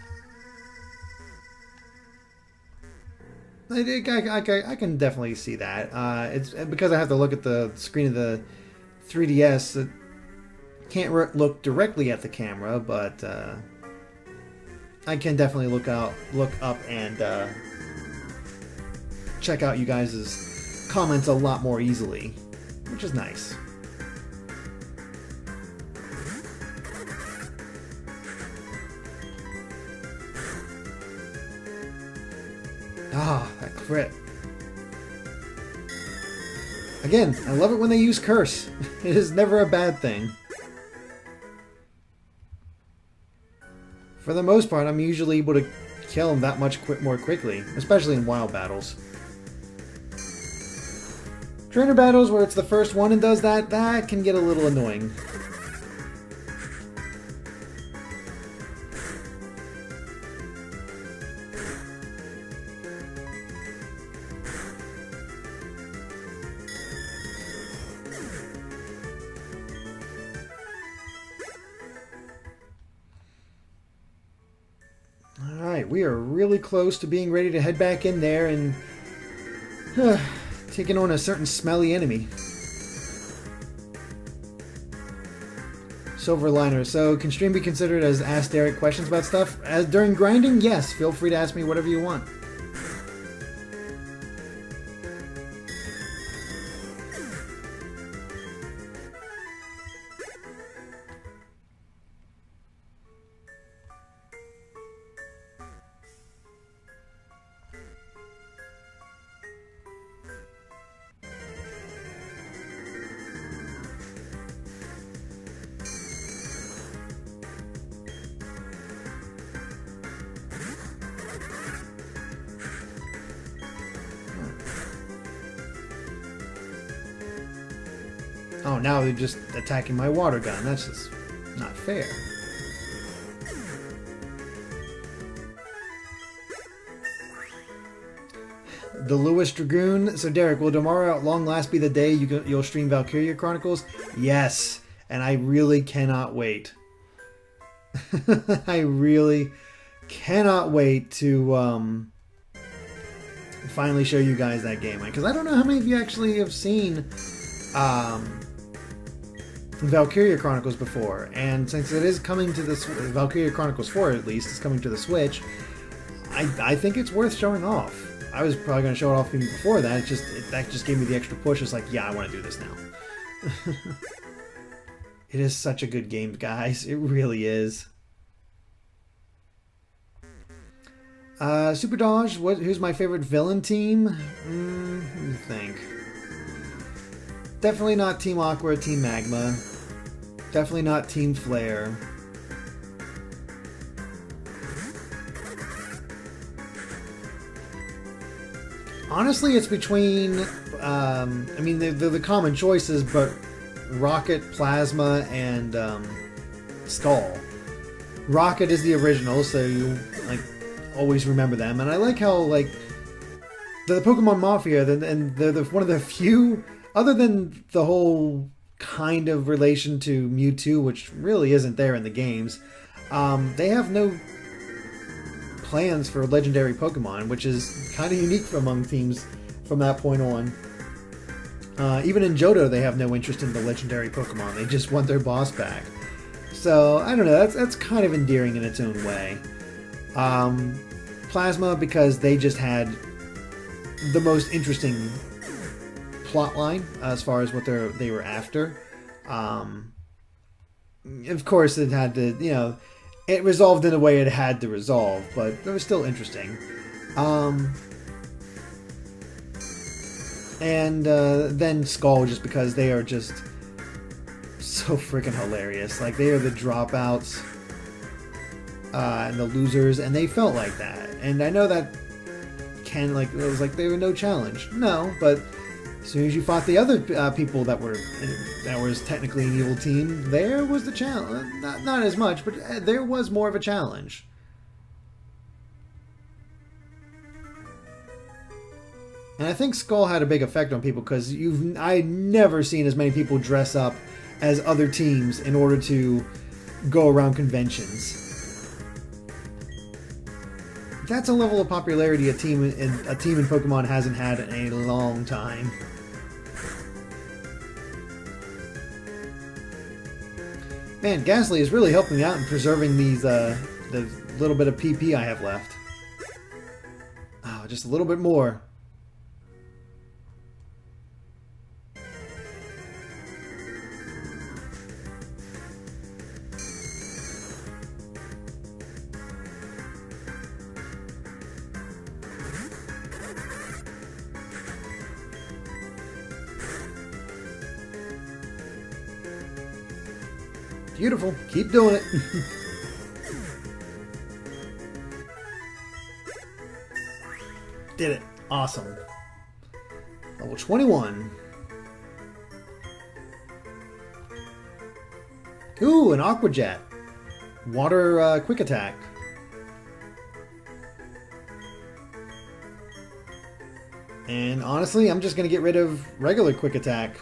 I can definitely see that. It's because I have to look at the screen of the 3DS. It can't look directly at the camera, but... I can definitely look up and check out you guys' comments a lot more easily, which is nice. Ah, that crit. Again, I love it when they use curse. It is never a bad thing. For the most part, I'm usually able to kill him that much more quickly, especially in wild battles. Trainer battles where it's the first one and does that, that can get a little annoying. Alright, we are really close to being ready to head back in there and taking on a certain smelly enemy. Silverliner. So, can stream be considered as Ask Derrick questions about stuff? As during grinding, yes. Feel free to ask me whatever you want. Oh, now they're just attacking my water gun. That's just not fair. The Lewis Dragoon. So, Derrick, will tomorrow at long last be the day you'll stream Valkyria Chronicles? Yes, and I really cannot wait. I really cannot wait to finally show you guys that game. Because I don't know how many of you actually have seen Valkyria Chronicles before, and since it is coming to the Valkyria Chronicles 4 at least is coming to the Switch, I think it's worth showing off. I was probably going to show it off even before that. That just gave me the extra push. It's like, yeah, I want to do this now. It is such a good game, guys. It really is. Super Dodge, who's my favorite villain team? Let me think. Definitely not Team Aqua, Team Magma. Definitely not Team Flare. Honestly, it's between, I mean, they're the common choices, but Rocket, Plasma, and Skull. Rocket is the original, so you, like, always remember them. And I like how, like, the Pokemon Mafia, and they're one of the few, other than the whole kind of relation to Mewtwo, which really isn't there in the games, they have no plans for legendary Pokemon, which is kind of unique among teams from that point on. Even in Johto, they have no interest in the legendary Pokemon. They just want their boss back. So, I don't know, that's kind of endearing in its own way. Plasma, because they just had the most interesting plot line as far as what they were after. Of course, it had to, you know, it resolved in a way it had to resolve, but it was still interesting. And then Skull, just because they are just so freaking hilarious. Like, they are the dropouts and the losers, and they felt like that. And I know that it was like they were no challenge. No, but as soon as you fought the other people that was technically an evil team, there was the challenge. Not as much, but there was more of a challenge. And I think Skull had a big effect on people, because I've never seen as many people dress up as other teams in order to go around conventions. That's a level of popularity a team in Pokemon hasn't had in a long time. Man, Ghastly is really helping me out in preserving these the little bit of PP I have left. Oh, just a little bit more. Beautiful. Keep doing it. Did it. Awesome. Level 21. Ooh, an Aqua Jet. Water quick attack. And honestly, I'm just going to get rid of regular quick attack.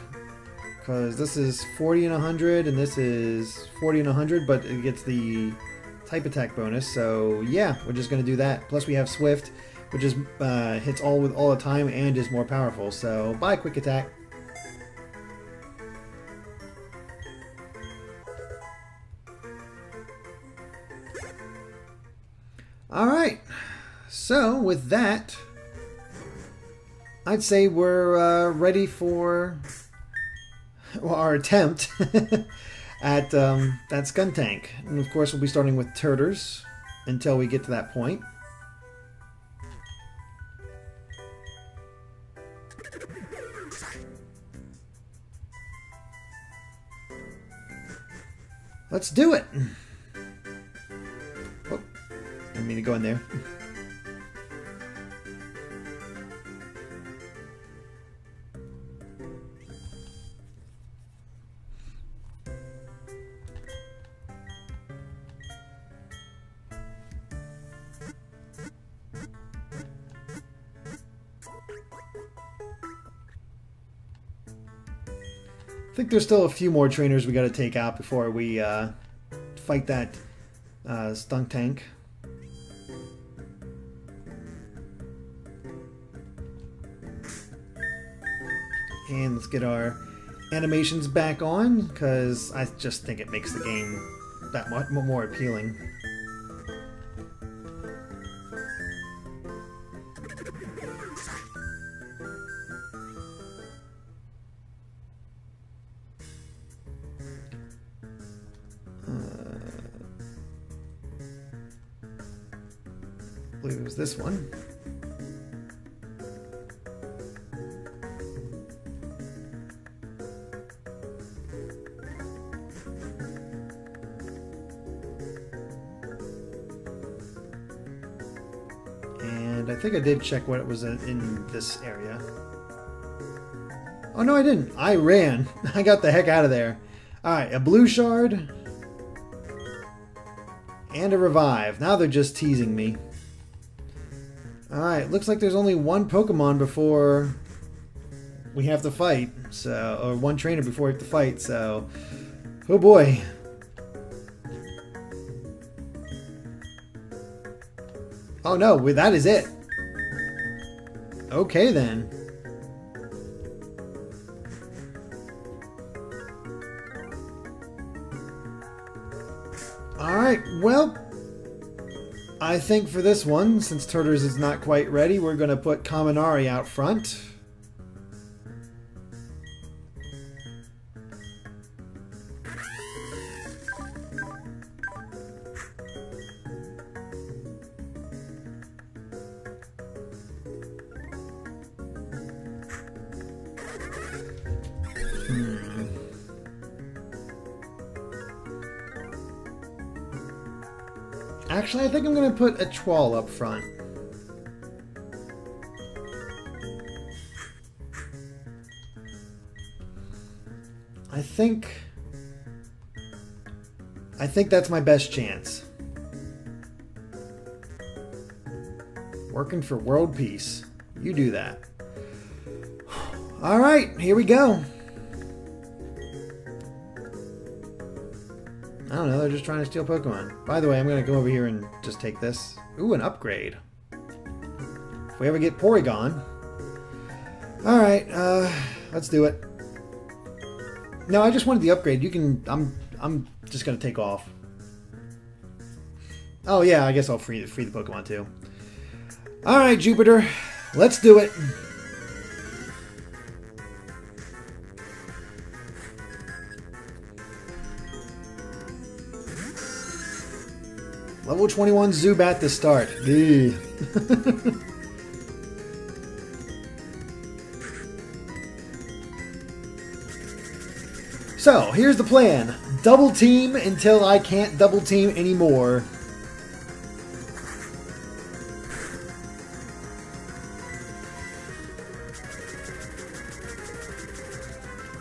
Because this is 40 and 100, and this is 40 and 100, but it gets the type attack bonus. So yeah, we're just going to do that. Plus we have Swift, which is hits all the time and is more powerful. So bye, quick attack. All right. So with that, I'd say we're ready for our attempt at that Skuntank. And of course we'll be starting with Turters until we get to that point. Let's do it! Oh, I didn't mean to go in there. I think there's still a few more trainers we got to take out before we fight that Skuntank. And let's get our animations back on, because I just think it makes the game that much more appealing. I believe it was this one. And I think I did check what it was in this area. Oh no, I didn't. I ran. I got the heck out of there. Alright, a blue shard. And a revive. Now they're just teasing me. Alright, looks like there's only one Pokemon before we have to fight. So, or one trainer before we have to fight, so... Oh boy. Oh no, that is it. Okay then. Alright, well... I think for this one, since Turtles is not quite ready, we're going to put Kaminari out front. Actually, I think I'm going to put a Troll up front. I think that's my best chance. Working for world peace. You do that. Alright, here we go. I don't know, they're just trying to steal Pokemon. By the way, I'm going to go over here and just take this. Ooh, an upgrade. If we ever get Porygon. Alright, let's do it. No, I just wanted the upgrade. You can... I'm just going to take off. Oh yeah, I guess I'll free the Pokemon too. Alright, Jupiter. Let's do it. Level 21 Zubat to start. So, here's the plan. Double team until I can't double team anymore.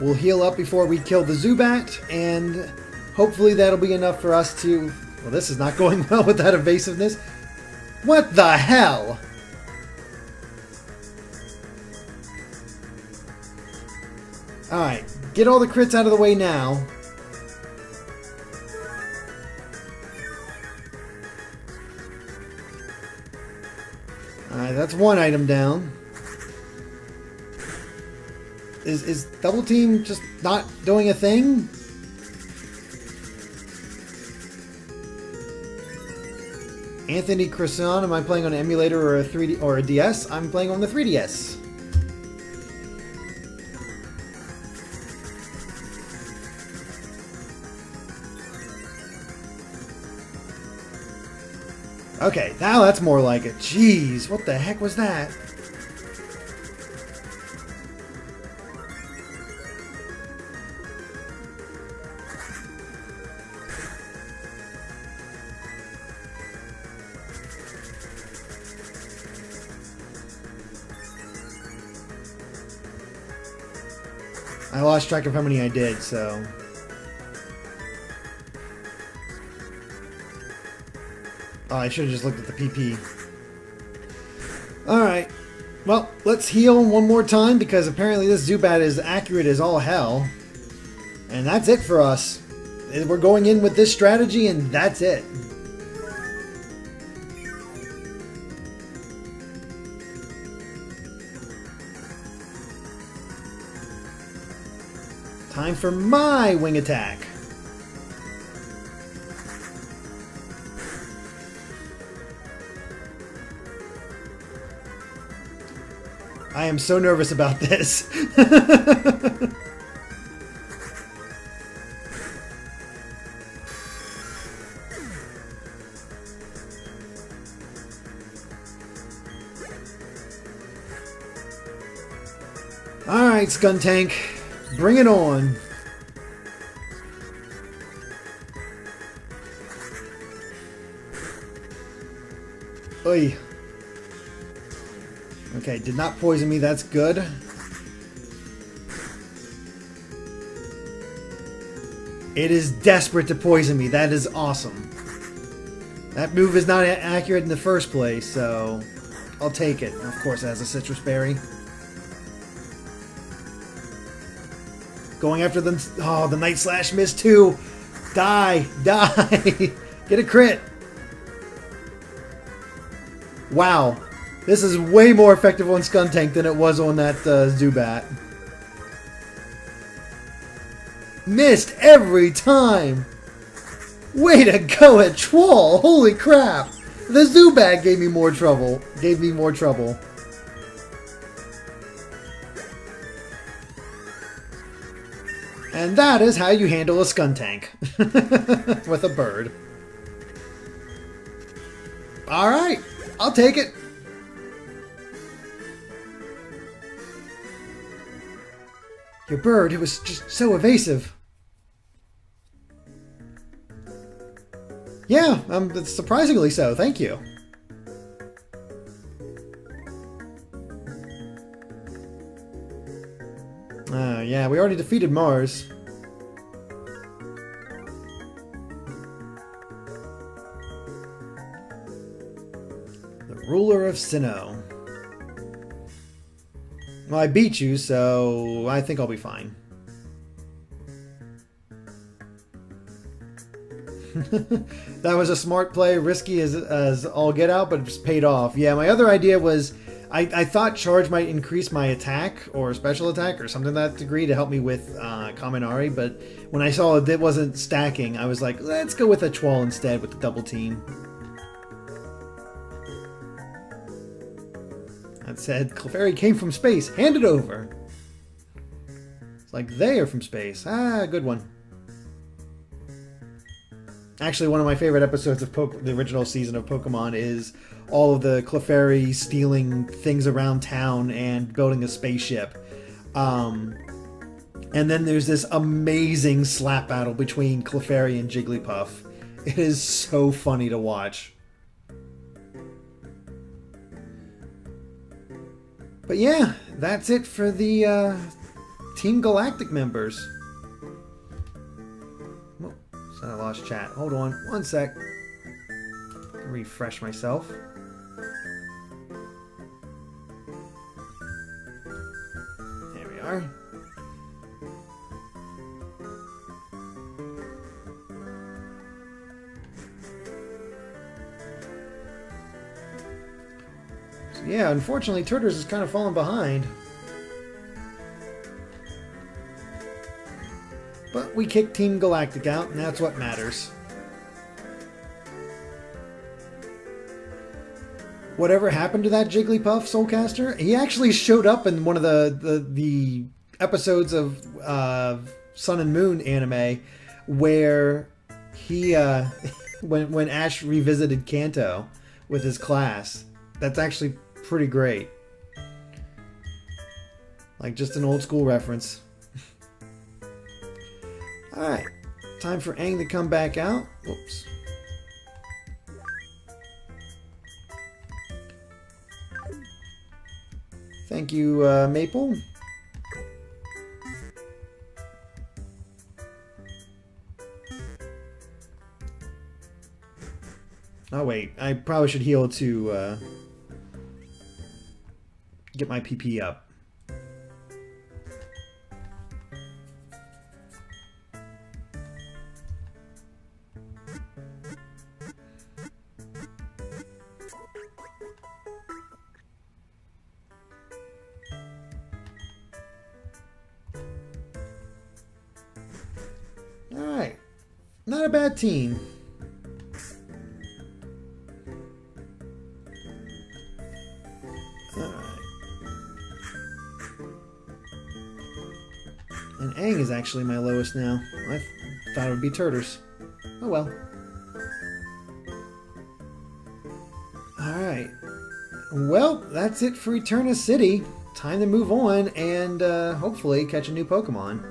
We'll heal up before we kill the Zubat, and hopefully that'll be enough for us to... Well, this is not going well with that evasiveness. What the hell? Alright, get all the crits out of the way now. Alright, that's one item down. Is Double Team just not doing a thing? Anthony Cresson, am I playing on an emulator or a 3D or a DS? I'm playing on the 3DS. Okay, now that's more like it. Jeez, what the heck was that? I lost track of how many I did, so... Oh, I should have just looked at the PP. Alright. Well, let's heal one more time, because apparently this Zubat is accurate as all hell. And that's it for us. We're going in with this strategy, and that's it. Time for my wing attack. I am so nervous about this. Alright, Skuntank. Bring it on. Oy. Okay, did not poison me, that's good. It is desperate to poison me, that is awesome. That move is not accurate in the first place, so... I'll take it. Of course it has a citrus berry. Going after the... Oh, the Night Slash missed too. Die. Die. Get a crit. Wow. This is way more effective on Skuntank than it was on that Zubat. Missed every time. Way to go at Troll. Holy crap. The Zubat gave me more trouble. And that is how you handle a Skuntank. With a bird. Alright. I'll take it. Your bird, it was just so evasive. Yeah, surprisingly so. Thank you. Yeah, we already defeated Mars. The ruler of Sinnoh. Well, I beat you, so I think I'll be fine. That was a smart play, risky as all get out, but it's paid off. Yeah, my other idea was I thought Charge might increase my attack or special attack or something to that degree to help me with Kaminari, but when I saw it wasn't stacking, I was like, let's go with a Chwal instead with the double team. That said, Clefairy came from space. Hand it over. It's like they are from space. Ah, good one. Actually, one of my favorite episodes of the original season of Pokemon is all of the Clefairy stealing things around town and building a spaceship. And then there's this amazing slap battle between Clefairy and Jigglypuff. It is so funny to watch. But yeah, that's it for the Team Galactic members. I lost chat. Hold on one sec. Refresh myself. There we are. So yeah, unfortunately, Turtles is kind of falling behind. But we kicked Team Galactic out, and that's what matters. Whatever happened to that Jigglypuff Soulcaster? He actually showed up in one of the episodes of Sun and Moon anime where he when Ash revisited Kanto with his class. That's actually pretty great. Like just an old school reference. Alright, time for Aang to come back out. Whoops. Thank you, Maple. Oh wait, I probably should heal to get my PP up. Alright, not a bad team. Alright. And Aang is actually my lowest now. I thought it would be Turtles. Oh well. Alright. Well, that's it for Eterna City. Time to move on and hopefully catch a new Pokemon.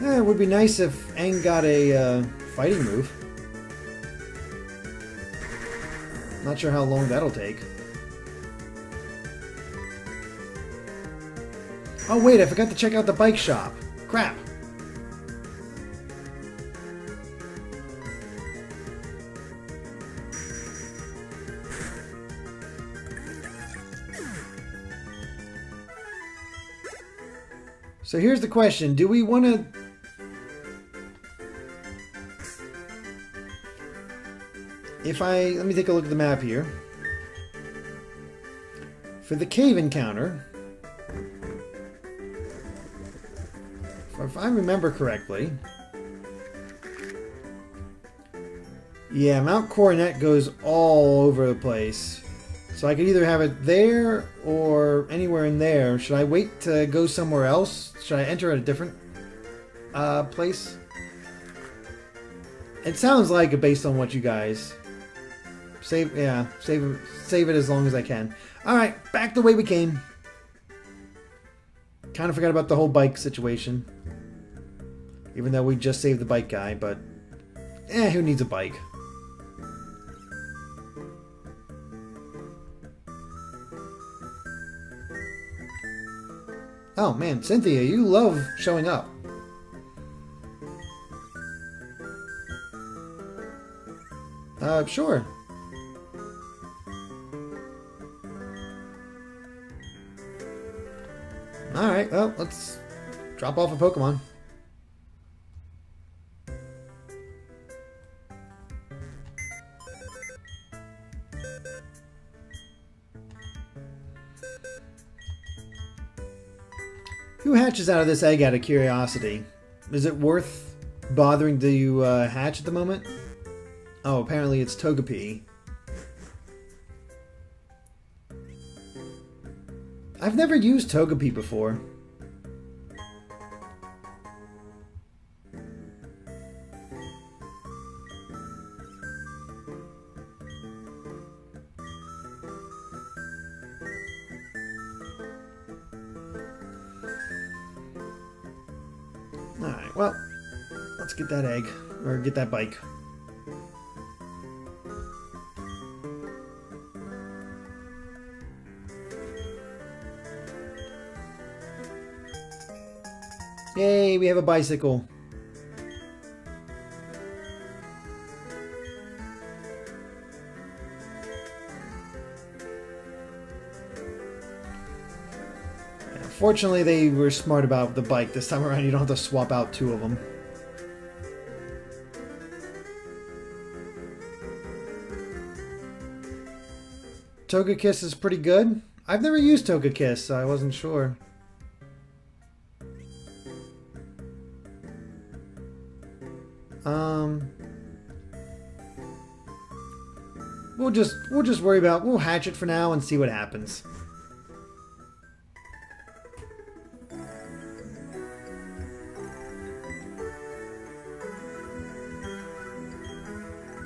It would be nice if Aang got a fighting move. Not sure how long that'll take. Oh wait, I forgot to check out the bike shop. Crap. So here's the question. Do we want to... Let me take a look at the map here. For the cave encounter, if I remember correctly, yeah, Mount Coronet goes all over the place. So I could either have it there or anywhere in there. Should I wait to go somewhere else? Should I enter at a different place? It sounds like it based on what you guys... Save it as long as I can. Alright, back the way we came. Kind of forgot about the whole bike situation. Even though we just saved the bike guy, but... who needs a bike? Oh man, Cynthia, you love showing up. Sure. Alright, well, let's drop off a Pokemon. Who hatches out of this egg out of curiosity? Is it worth bothering to hatch at the moment? Oh, apparently it's Togepi. I've never used Togepi before. Alright, well, let's get that egg, or get that bike. Yay, we have a bicycle. Fortunately, they were smart about the bike this time around. You don't have to swap out two of them. Togekiss is pretty good. I've never used Togekiss, so I wasn't sure. We'll just worry about, we'll hatch it for now and see what happens.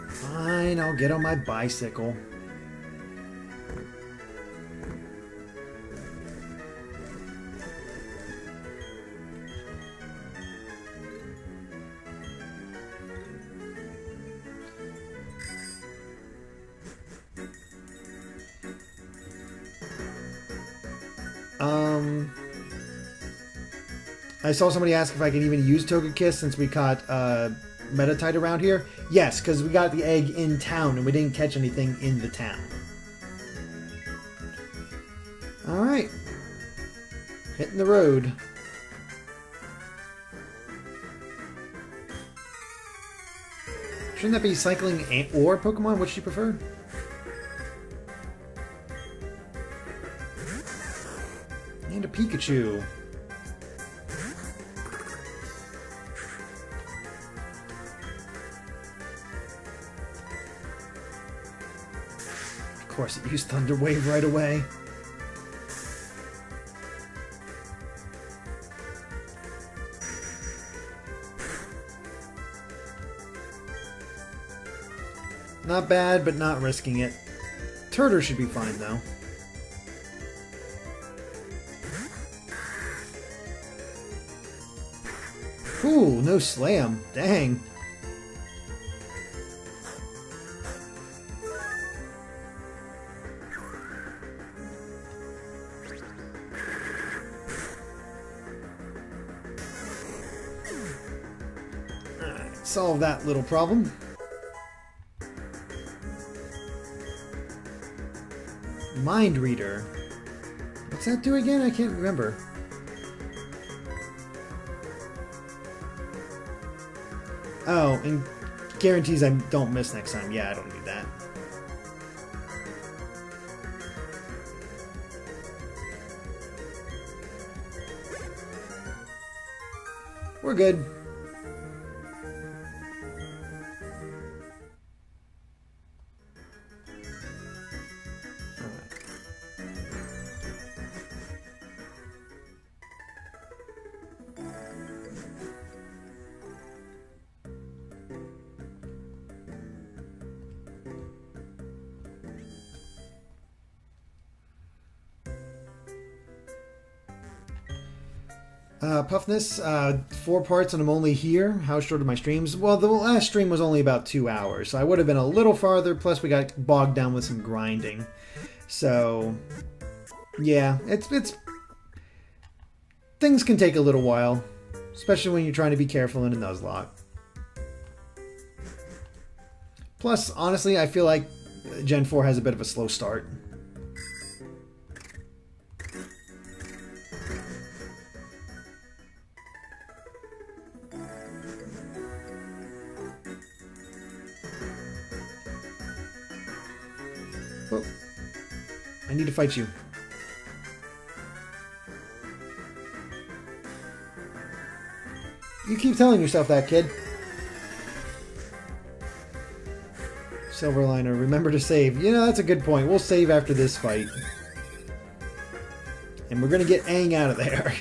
Fine, I'll get on my bicycle. I saw somebody ask if I can even use Togekiss since we caught Metatite around here. Yes, because we got the egg in town and we didn't catch anything in the town. Alright. Hitting the road. Shouldn't that be cycling or Pokemon? Which do you prefer? And a Pikachu. Of course, it used Thunder Wave right away. Not bad, but not risking it. Turtle should be fine, though. Ooh, no slam. Dang. Alright, solve that little problem. Mind Reader. What's that do again? I can't remember. Oh, and guarantees I don't miss next time. Yeah, I don't need that. We're good. Puffness, 4 parts and I'm only here. How short are my streams? Well, the last stream was only about 2 hours, so I would have been a little farther, plus we got bogged down with some grinding. So, yeah, it's things can take a little while, especially when you're trying to be careful in a Nuzlocke. Plus, honestly, I feel like Gen 4 has a bit of a slow start. Oh, I need to fight you. You keep telling yourself that, kid. Silverliner, remember to save. You know, that's a good point. We'll save after this fight. And we're going to get Aang out of there.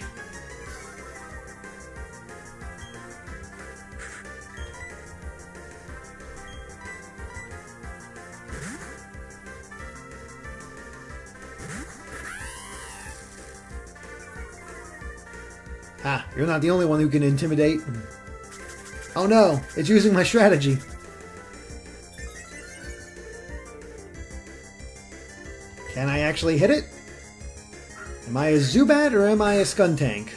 Ah, you're not the only one who can intimidate. Oh no, it's using my strategy. Can I actually hit it? Am I a Zubat or am I a Skuntank?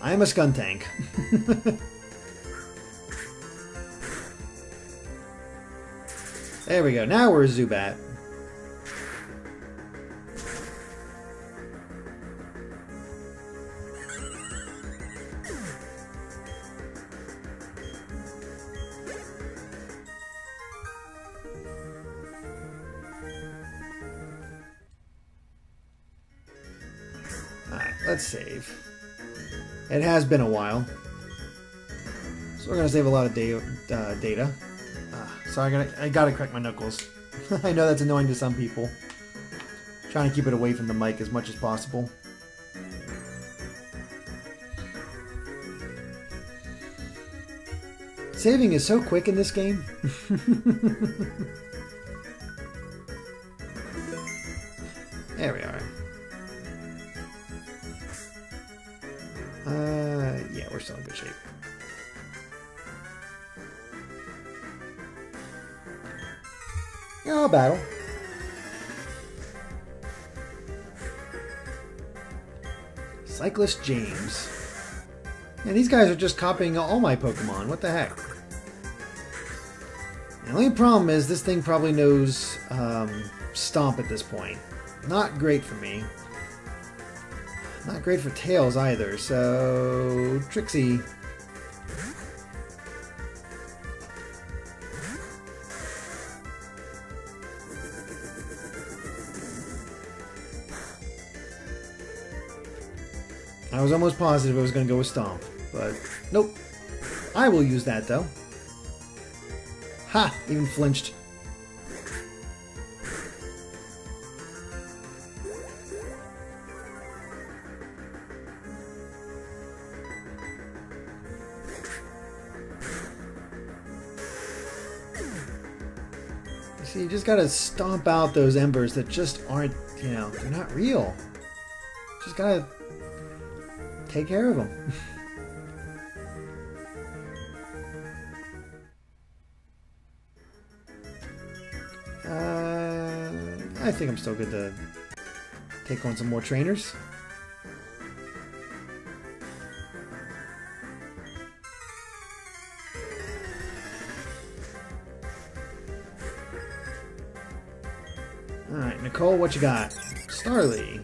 I am a Skuntank. There we go, now we're a Zubat. Alright, let's save. It has been a while. So we're going to save a lot of data. Sorry, I gotta crack my knuckles. I know that's annoying to some people. Trying to keep it away from the mic as much as possible. Saving is so quick in this game. There we are. Yeah, we're still in good shape. Yeah, I'll battle. Cyclist James. And these guys are just copying all my Pokemon. What the heck? The only problem is this thing probably knows Stomp at this point. Not great for me. Not great for Tails either, so... Trixie. I was almost positive I was going to go with Stomp, but nope. I will use that, though. Ha! Even flinched. See, you just gotta stomp out those embers that just aren't, you know, they're not real. Just gotta take care of them. think I'm still good to take on some more trainers. Alright, Nicole, what you got? Starly.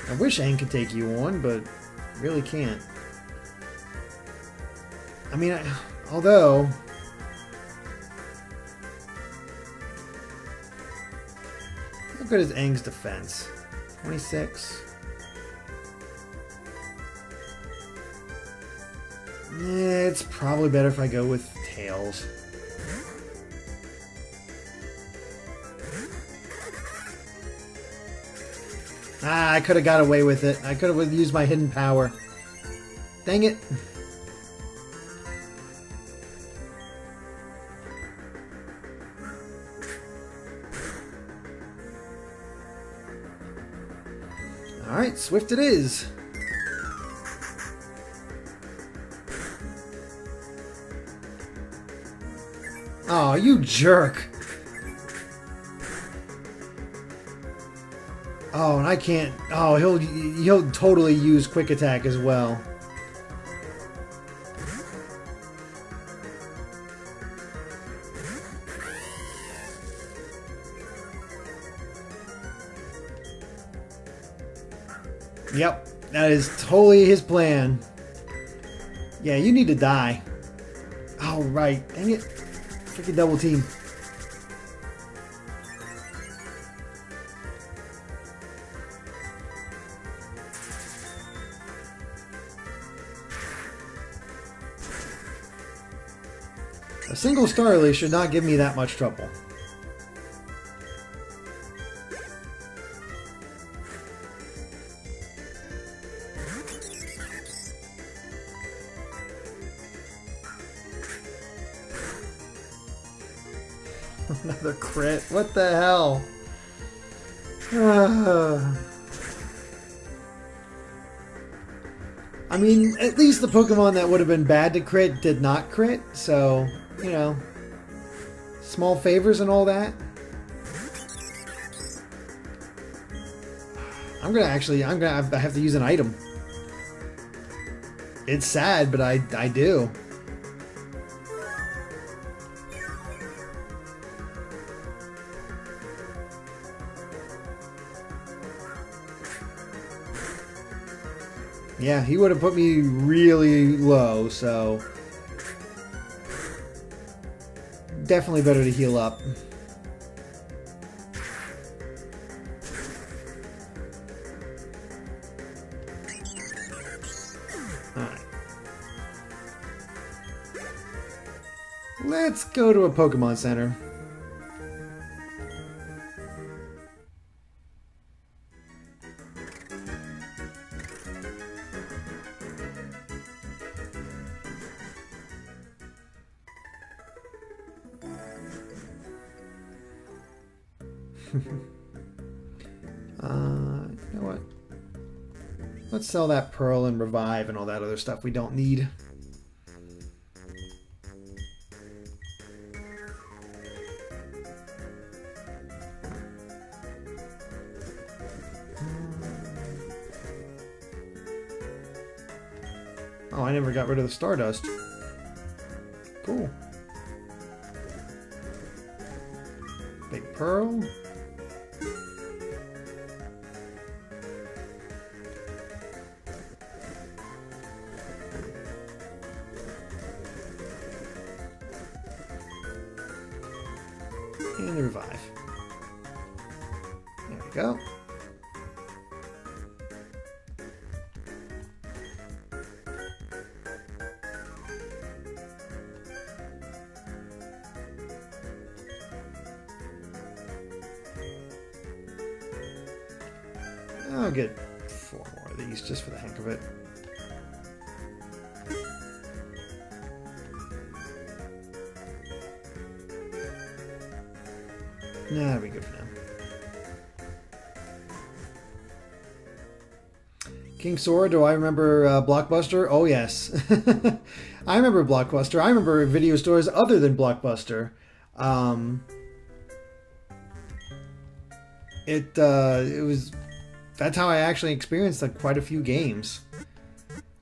I wish Aang could take you on, but really can't. I mean, although... How good is Aang's defense? 26? It's probably better if I go with Tails. Ah, I could have got away with it. I could have used my hidden power. Dang it. Alright, Swift it is. Oh, you jerk. Oh, and I can't... Oh, he'll totally use Quick Attack as well. Yep, that is totally his plan. Yeah, you need to die. Oh, right. Dang it. Freaking double team. A single Starly should not give me that much trouble. Another crit. What the hell? I mean, at least the Pokemon that would have been bad to crit did not crit, so, you know, small favors and all that. I have to use an item. It's sad, but I do. Yeah, he would have put me really low, so definitely better to heal up. Alright. Let's go to a Pokemon Center. You know what? Let's sell that Pearl and Revive and all that other stuff we don't need. Oh, I never got rid of the Stardust. Cool. Big Pearl. And the Revive. There we go. I'll get 4 more of these just for the heck of it. Nah, that'll be good for now. King Sora, do I remember Blockbuster? Oh, yes. I remember Blockbuster. I remember video stores other than Blockbuster. it was, that's how I actually experienced like quite a few games.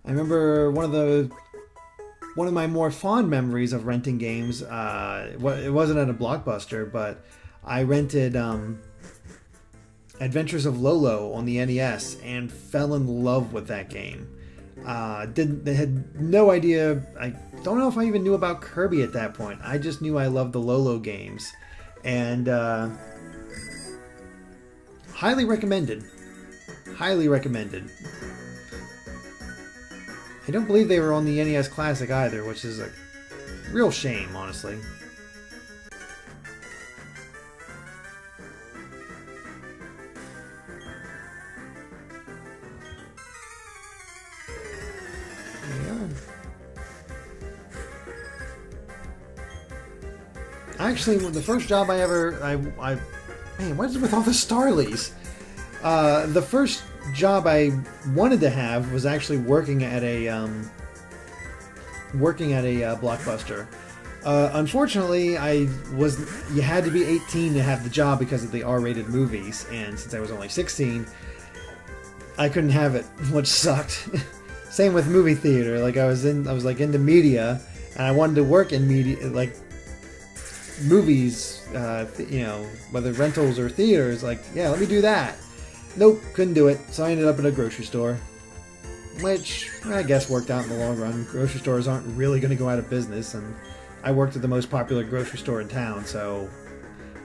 I remember one of my more fond memories of renting games. It wasn't at a Blockbuster, but I rented Adventures of Lolo on the NES and fell in love with that game. Had no idea. I don't know if I even knew about Kirby at that point. I just knew I loved the Lolo games, and highly recommended. Highly recommended. I don't believe they were on the NES Classic either, which is a real shame, honestly. Actually, the first job I ever... man, what is it with all the Starlies? The first job I wanted to have was actually working at a Blockbuster. Unfortunately, you had to be 18 to have the job because of the R-rated movies, and since I was only 16, I couldn't have it, which sucked. Same with movie theater. Like I was into media, and I wanted to work in media, like movies, whether rentals or theaters. Like, yeah, let me do that. Nope, couldn't do it. So I ended up at a grocery store, which I guess worked out in the long run. Grocery stores aren't really going to go out of business, and I worked at the most popular grocery store in town, so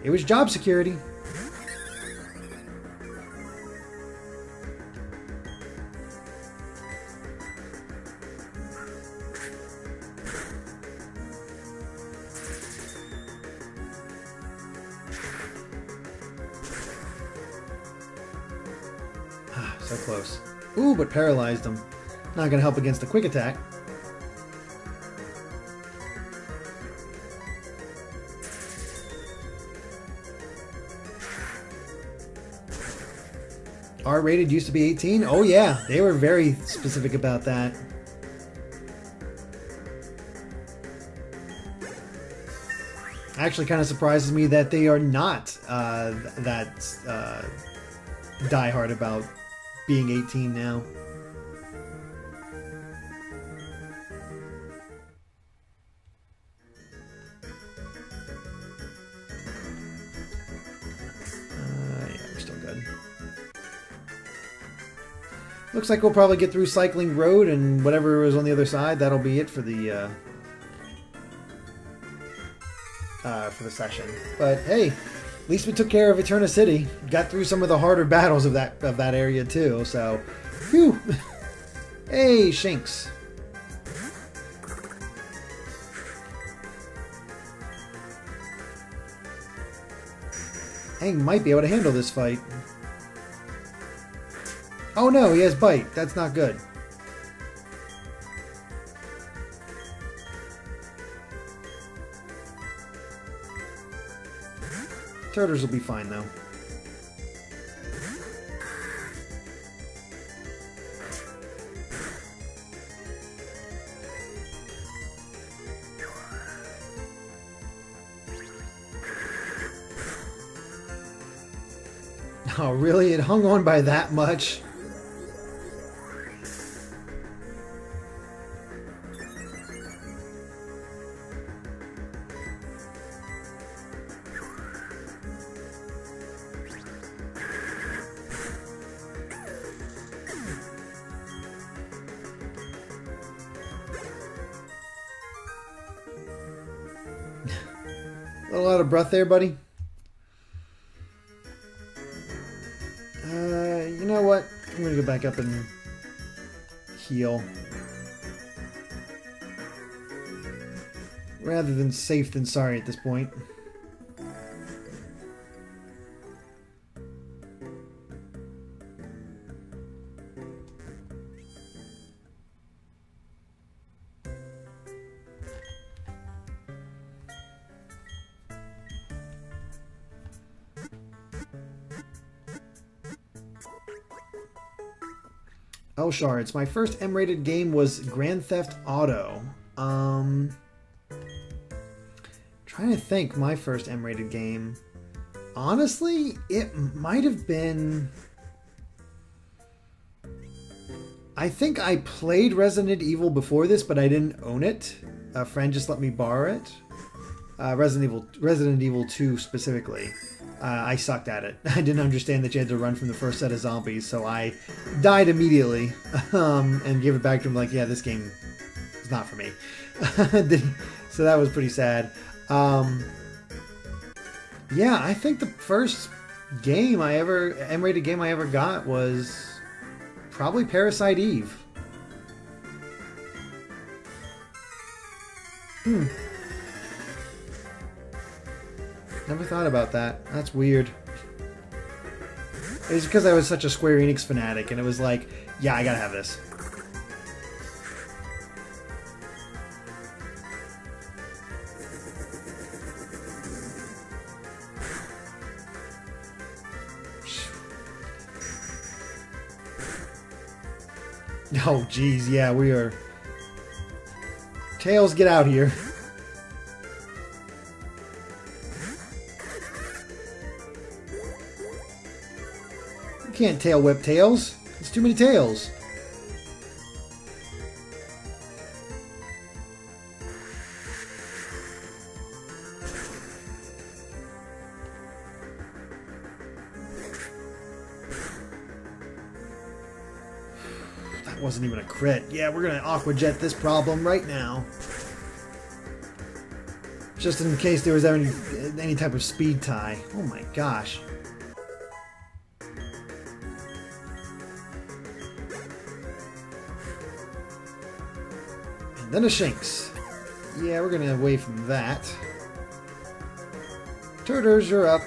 it was job security. So close. Ooh, but paralyzed him. Not gonna help against the quick attack. R-rated used to be 18? Oh yeah, they were very specific about that. Actually kind of surprises me that they are not that diehard about being 18 now. Yeah, we're still good. Looks like we'll probably get through Cycling Road, and whatever is on the other side, that'll be it for the session. But hey, at least we took care of Eterna City. Got through some of the harder battles of that area too. So, whew. Hey, Shinx. Aang might be able to handle this fight. Oh no, he has Bite. That's not good. Turtles will be fine though. Oh really? It hung on by that much? A little out of breath there, buddy. You know what? I'm gonna go back up and heal. Rather than safe than sorry at this point. Oh, shards. My first M-rated game was Grand Theft Auto. Trying to think my first M-rated game. Honestly, it might have been... I think I played Resident Evil before this, but I didn't own it. A friend just let me borrow it. Resident Evil 2 specifically. I sucked at it. I didn't understand that you had to run from the first set of zombies, so I died immediately and gave it back to him like, yeah, this game is not for me. So that was pretty sad. Yeah, I think the first game M-rated game I ever got was probably Parasite Eve. Never thought about that. That's weird. It's because I was such a Square Enix fanatic, and it was like, yeah, I gotta have this. Oh, geez, yeah, we are... Tails, get out here. You can't tail whip Tails. It's too many tails. Wasn't even a crit. Yeah, we're gonna Aqua Jet this problem right now. Just in case there was any type of speed tie. Oh my gosh. And then a Shinx. Yeah, we're gonna away from that. Turtles, you're up.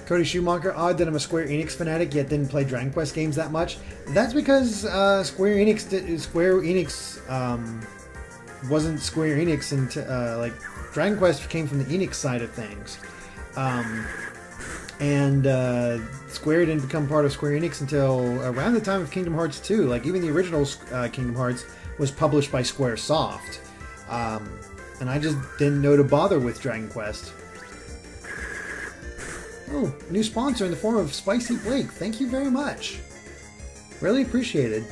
Cody Schumacher, odd that I'm a Square Enix fanatic yet didn't play Dragon Quest games that much. That's because Square Enix wasn't Square Enix until like Dragon Quest came from the Enix side of things, and Square didn't become part of Square Enix until around the time of Kingdom Hearts 2. Like even the original Kingdom Hearts was published by SquareSoft, and I just didn't know to bother with Dragon Quest. Oh, new sponsor in the form of Spicy Blake. Thank you very much. Really appreciated.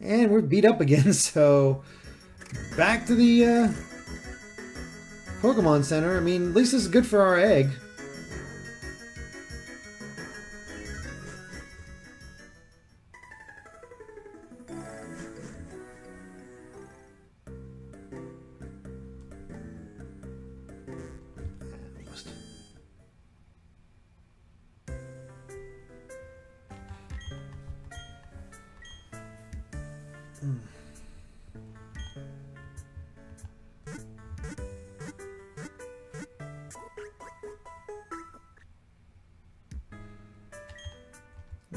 And we're beat up again, so back to the Pokemon Center. I mean, at least this is good for our egg.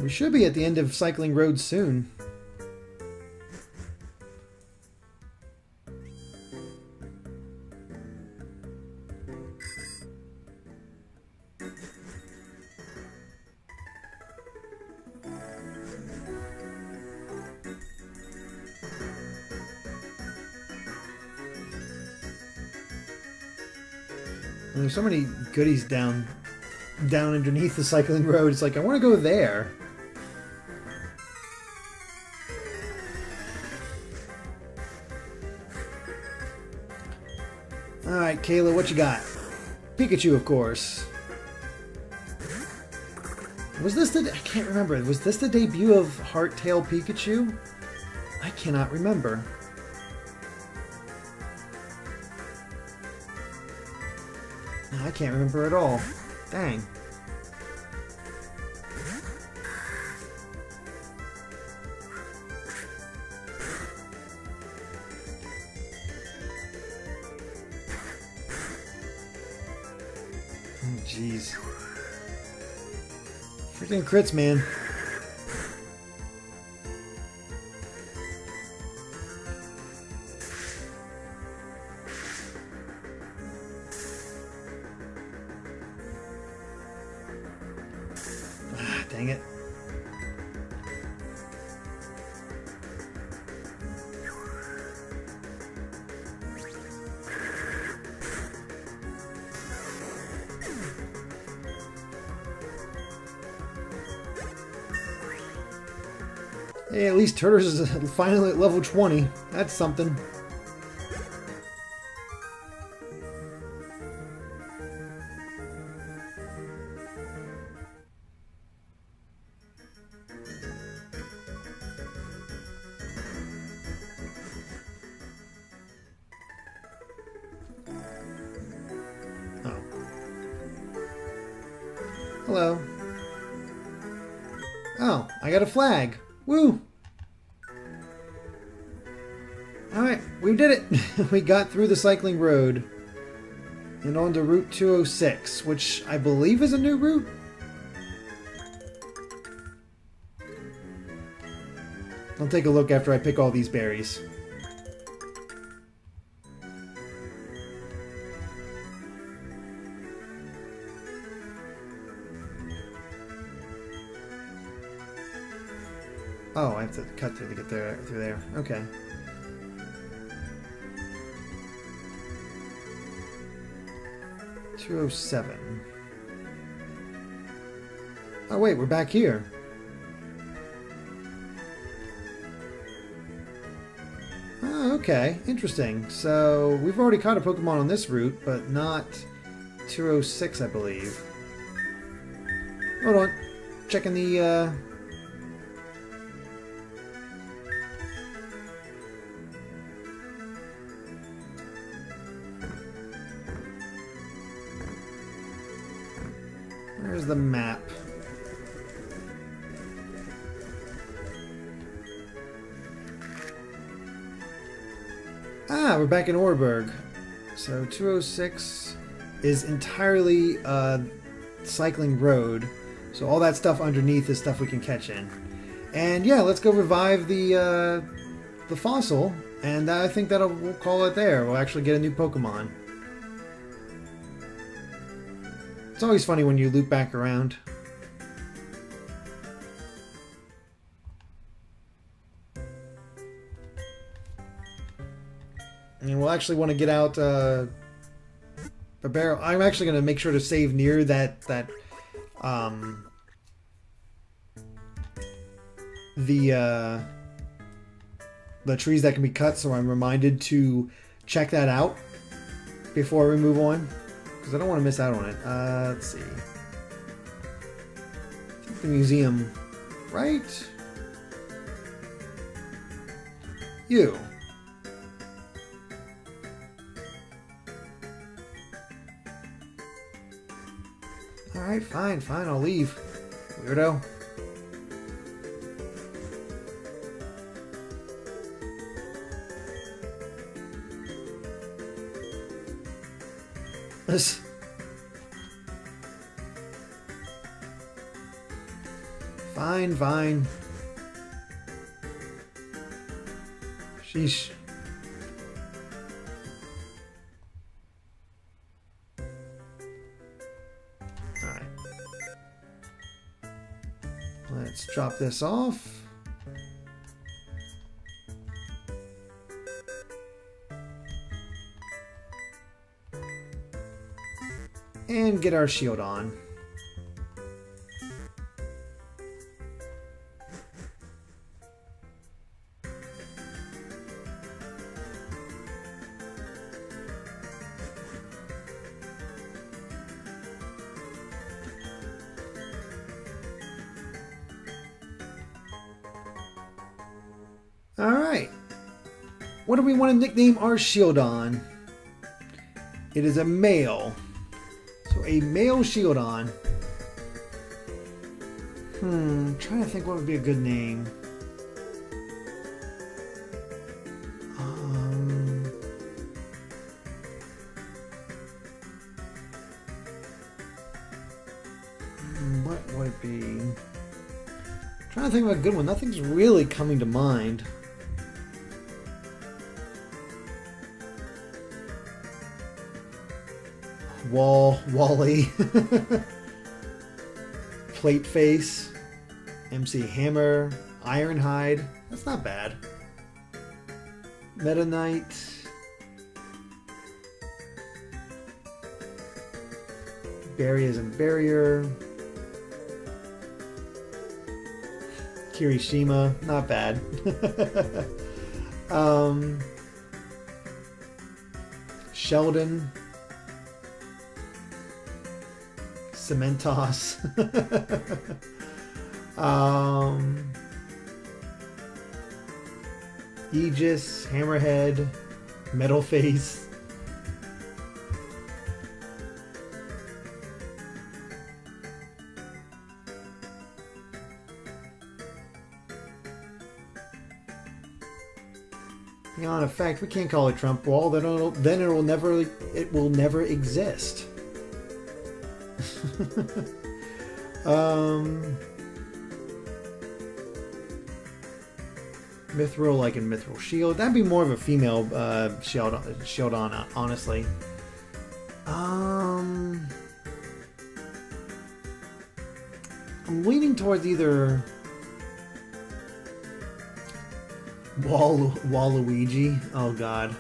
We should be at the end of Cycling Road soon. And there's so many goodies down underneath the Cycling Road. It's like, I want to go there. Alright, Kayla, what you got? Pikachu, of course. Was this I can't remember. Was this the debut of Hearttail Pikachu? I cannot remember. No, I can't remember at all. Dang. Jeez. Freaking crits, man. Dang it. Hey, at least Turtles is finally at level 20. That's something. Oh. Hello. Oh, I got a flag. Woo! Alright, we did it! We got through the cycling road and on to Route 206, which I believe is a new route? I'll take a look after I pick all these berries. Oh, I have to cut through to get there, through there. Okay. .207. Oh wait, we're back here. Oh, okay. Interesting. So, we've already caught a Pokemon on this route, but not 206, I believe. Hold on. Checking the, Where's the map? Ah, we're back in Orberg. So 206 is entirely cycling road. So all that stuff underneath is stuff we can catch in. And yeah, let's go revive the fossil, and I think we'll call it there. We'll actually get a new Pokemon. It's always funny when you loop back around. And we'll actually want to get out a barrel. I'm actually going to make sure to save near that the trees that can be cut, so I'm reminded to check that out before we move on. Because I don't want to miss out on it. Let's see. I think the museum, right? You. Alright, fine, I'll leave. Weirdo. Fine. Sheesh. Alright. Let's drop this off. And get our shield on. Alright. What do we want to nickname our Shieldon? It is a male. So a male Shieldon. I'm trying to think what would be a good name. What would it be? I'm trying to think of a good one. Nothing's really coming to mind. Wally. Plate face. MC Hammer, Ironhide. That's not bad. Meta Knight. Barriers and Barrier. Kirishima, not bad. Sheldon. Cementos. Aegis, Hammerhead, Metal Face. Beyond effect, we can't call it Trump Wall. Then it will never exist. Mithril, like in Mithril Shield. That'd be more of a female Shieldon, honestly. I'm leaning towards either Waluigi. Oh god.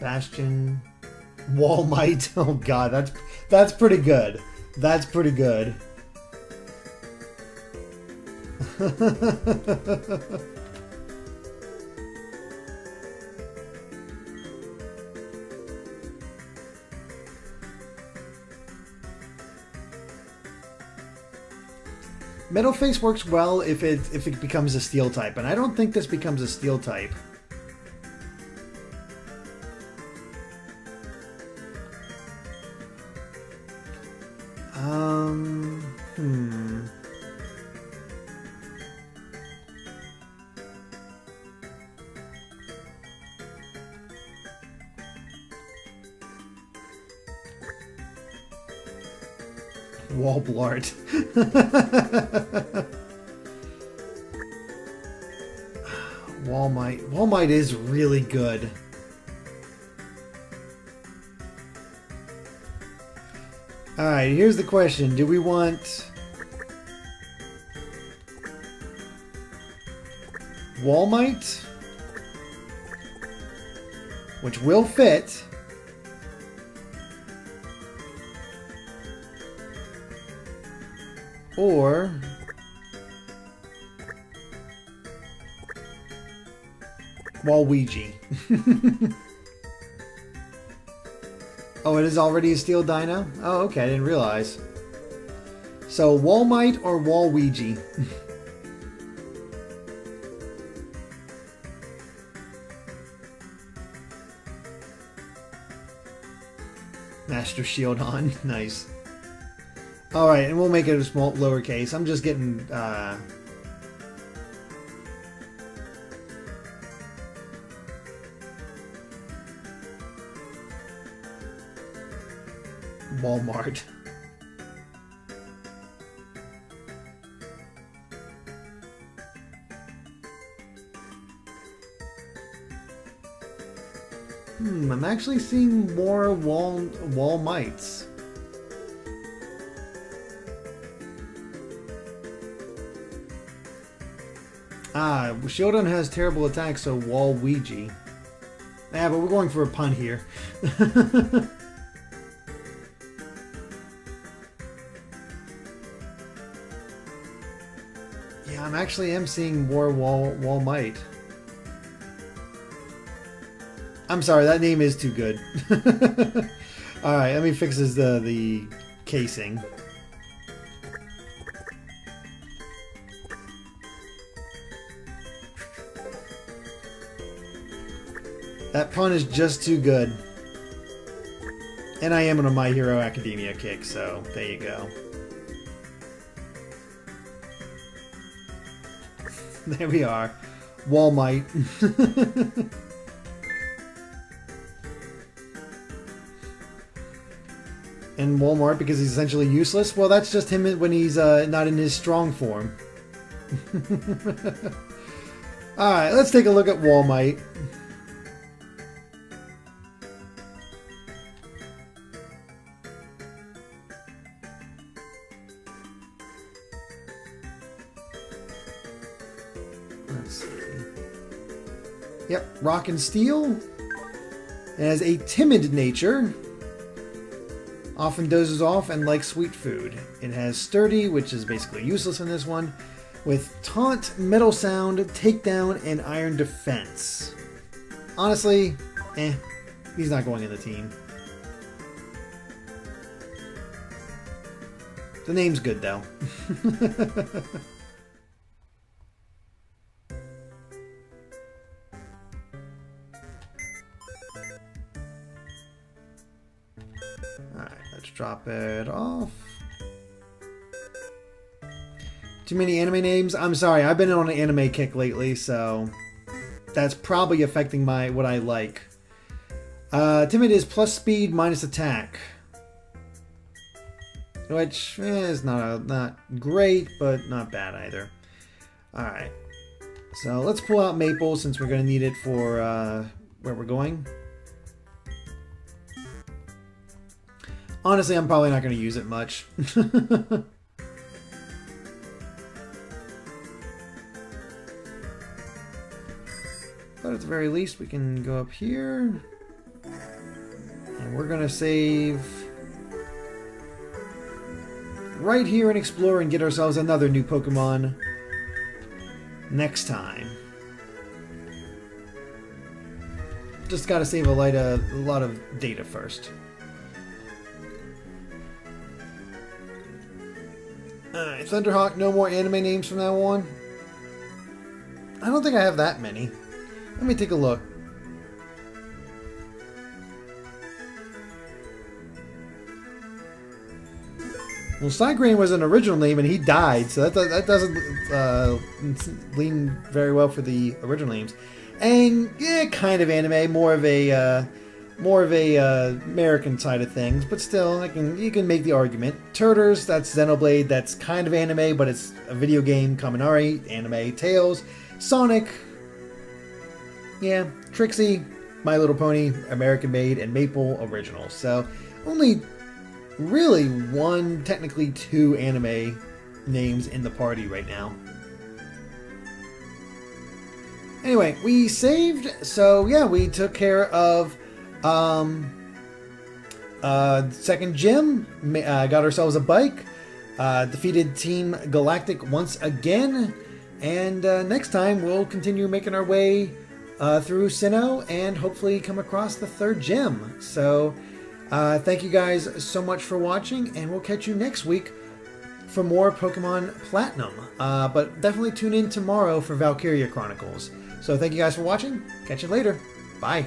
Bastion. Walmite. Oh god, that's pretty good. That's pretty good. Metal Face works well if it becomes a steel type, and I don't think this becomes a steel type. Wallblart. Walmite is really good. Alright, here's the question. Do we want Walmite, which will fit, or Waluigi? Oh, it is already a steel dino? Oh, okay, I didn't realize. So, Walmite or Waluigi? Master Shield on. Nice. Alright, and we'll make it a small lowercase. I'm just getting Walmart. I'm actually seeing more Walmites. Ah, Shieldon has terrible attacks, so Waluigi. Yeah, but we're going for a pun here. Yeah, I'm actually seeing more Walmite. I'm sorry, that name is too good. Alright, let me fix this, the casing. That pun is just too good. And I am on a My Hero Academia kick, so there you go. There we are. Walmite. And Walmart because he's essentially useless? Well, that's just him when he's not in his strong form. Alright, let's take a look at Walmite. Let's see. Yep, Rock and Steel. It has a timid nature. Often dozes off and likes sweet food. It has Sturdy, which is basically useless in this one, with Taunt, Metal Sound, Takedown, and Iron Defense. Honestly, he's not going in the team. The name's good, though. Alright, let's drop it off. Too many anime names? I'm sorry, I've been on an anime kick lately, so that's probably affecting what I like. Timid is plus speed minus attack. Which is not great, but not bad either. Alright. So let's pull out Maple since we're going to need it for where we're going. Honestly, I'm probably not going to use it much. But at the very least, we can go up here. And we're going to save right here and explore and get ourselves another new Pokemon next time. Just got to save a lot of data first. Alright, Thunderhawk, no more anime names from now on. I don't think I have that many. Let me take a look. Well, Cygrain was an original name and he died, so that doesn't lean very well for the original names. And yeah, kind of anime, more of a American side of things, but still, you can make the argument. Turtles, that's Xenoblade, that's kind of anime, but it's a video game. Kaminari, anime. Tails, Sonic, yeah, Trixie, My Little Pony, American made, and Maple original. So only really one, technically two anime names in the party right now. Anyway, we saved, so yeah, we took care of second gym, got ourselves a bike, defeated Team Galactic once again, and next time we'll continue making our way through Sinnoh and hopefully come across the third gym. So thank you guys so much for watching, and we'll catch you next week for more Pokemon Platinum. But definitely tune in tomorrow for Valkyria Chronicles. So thank you guys for watching. Catch you later. Bye.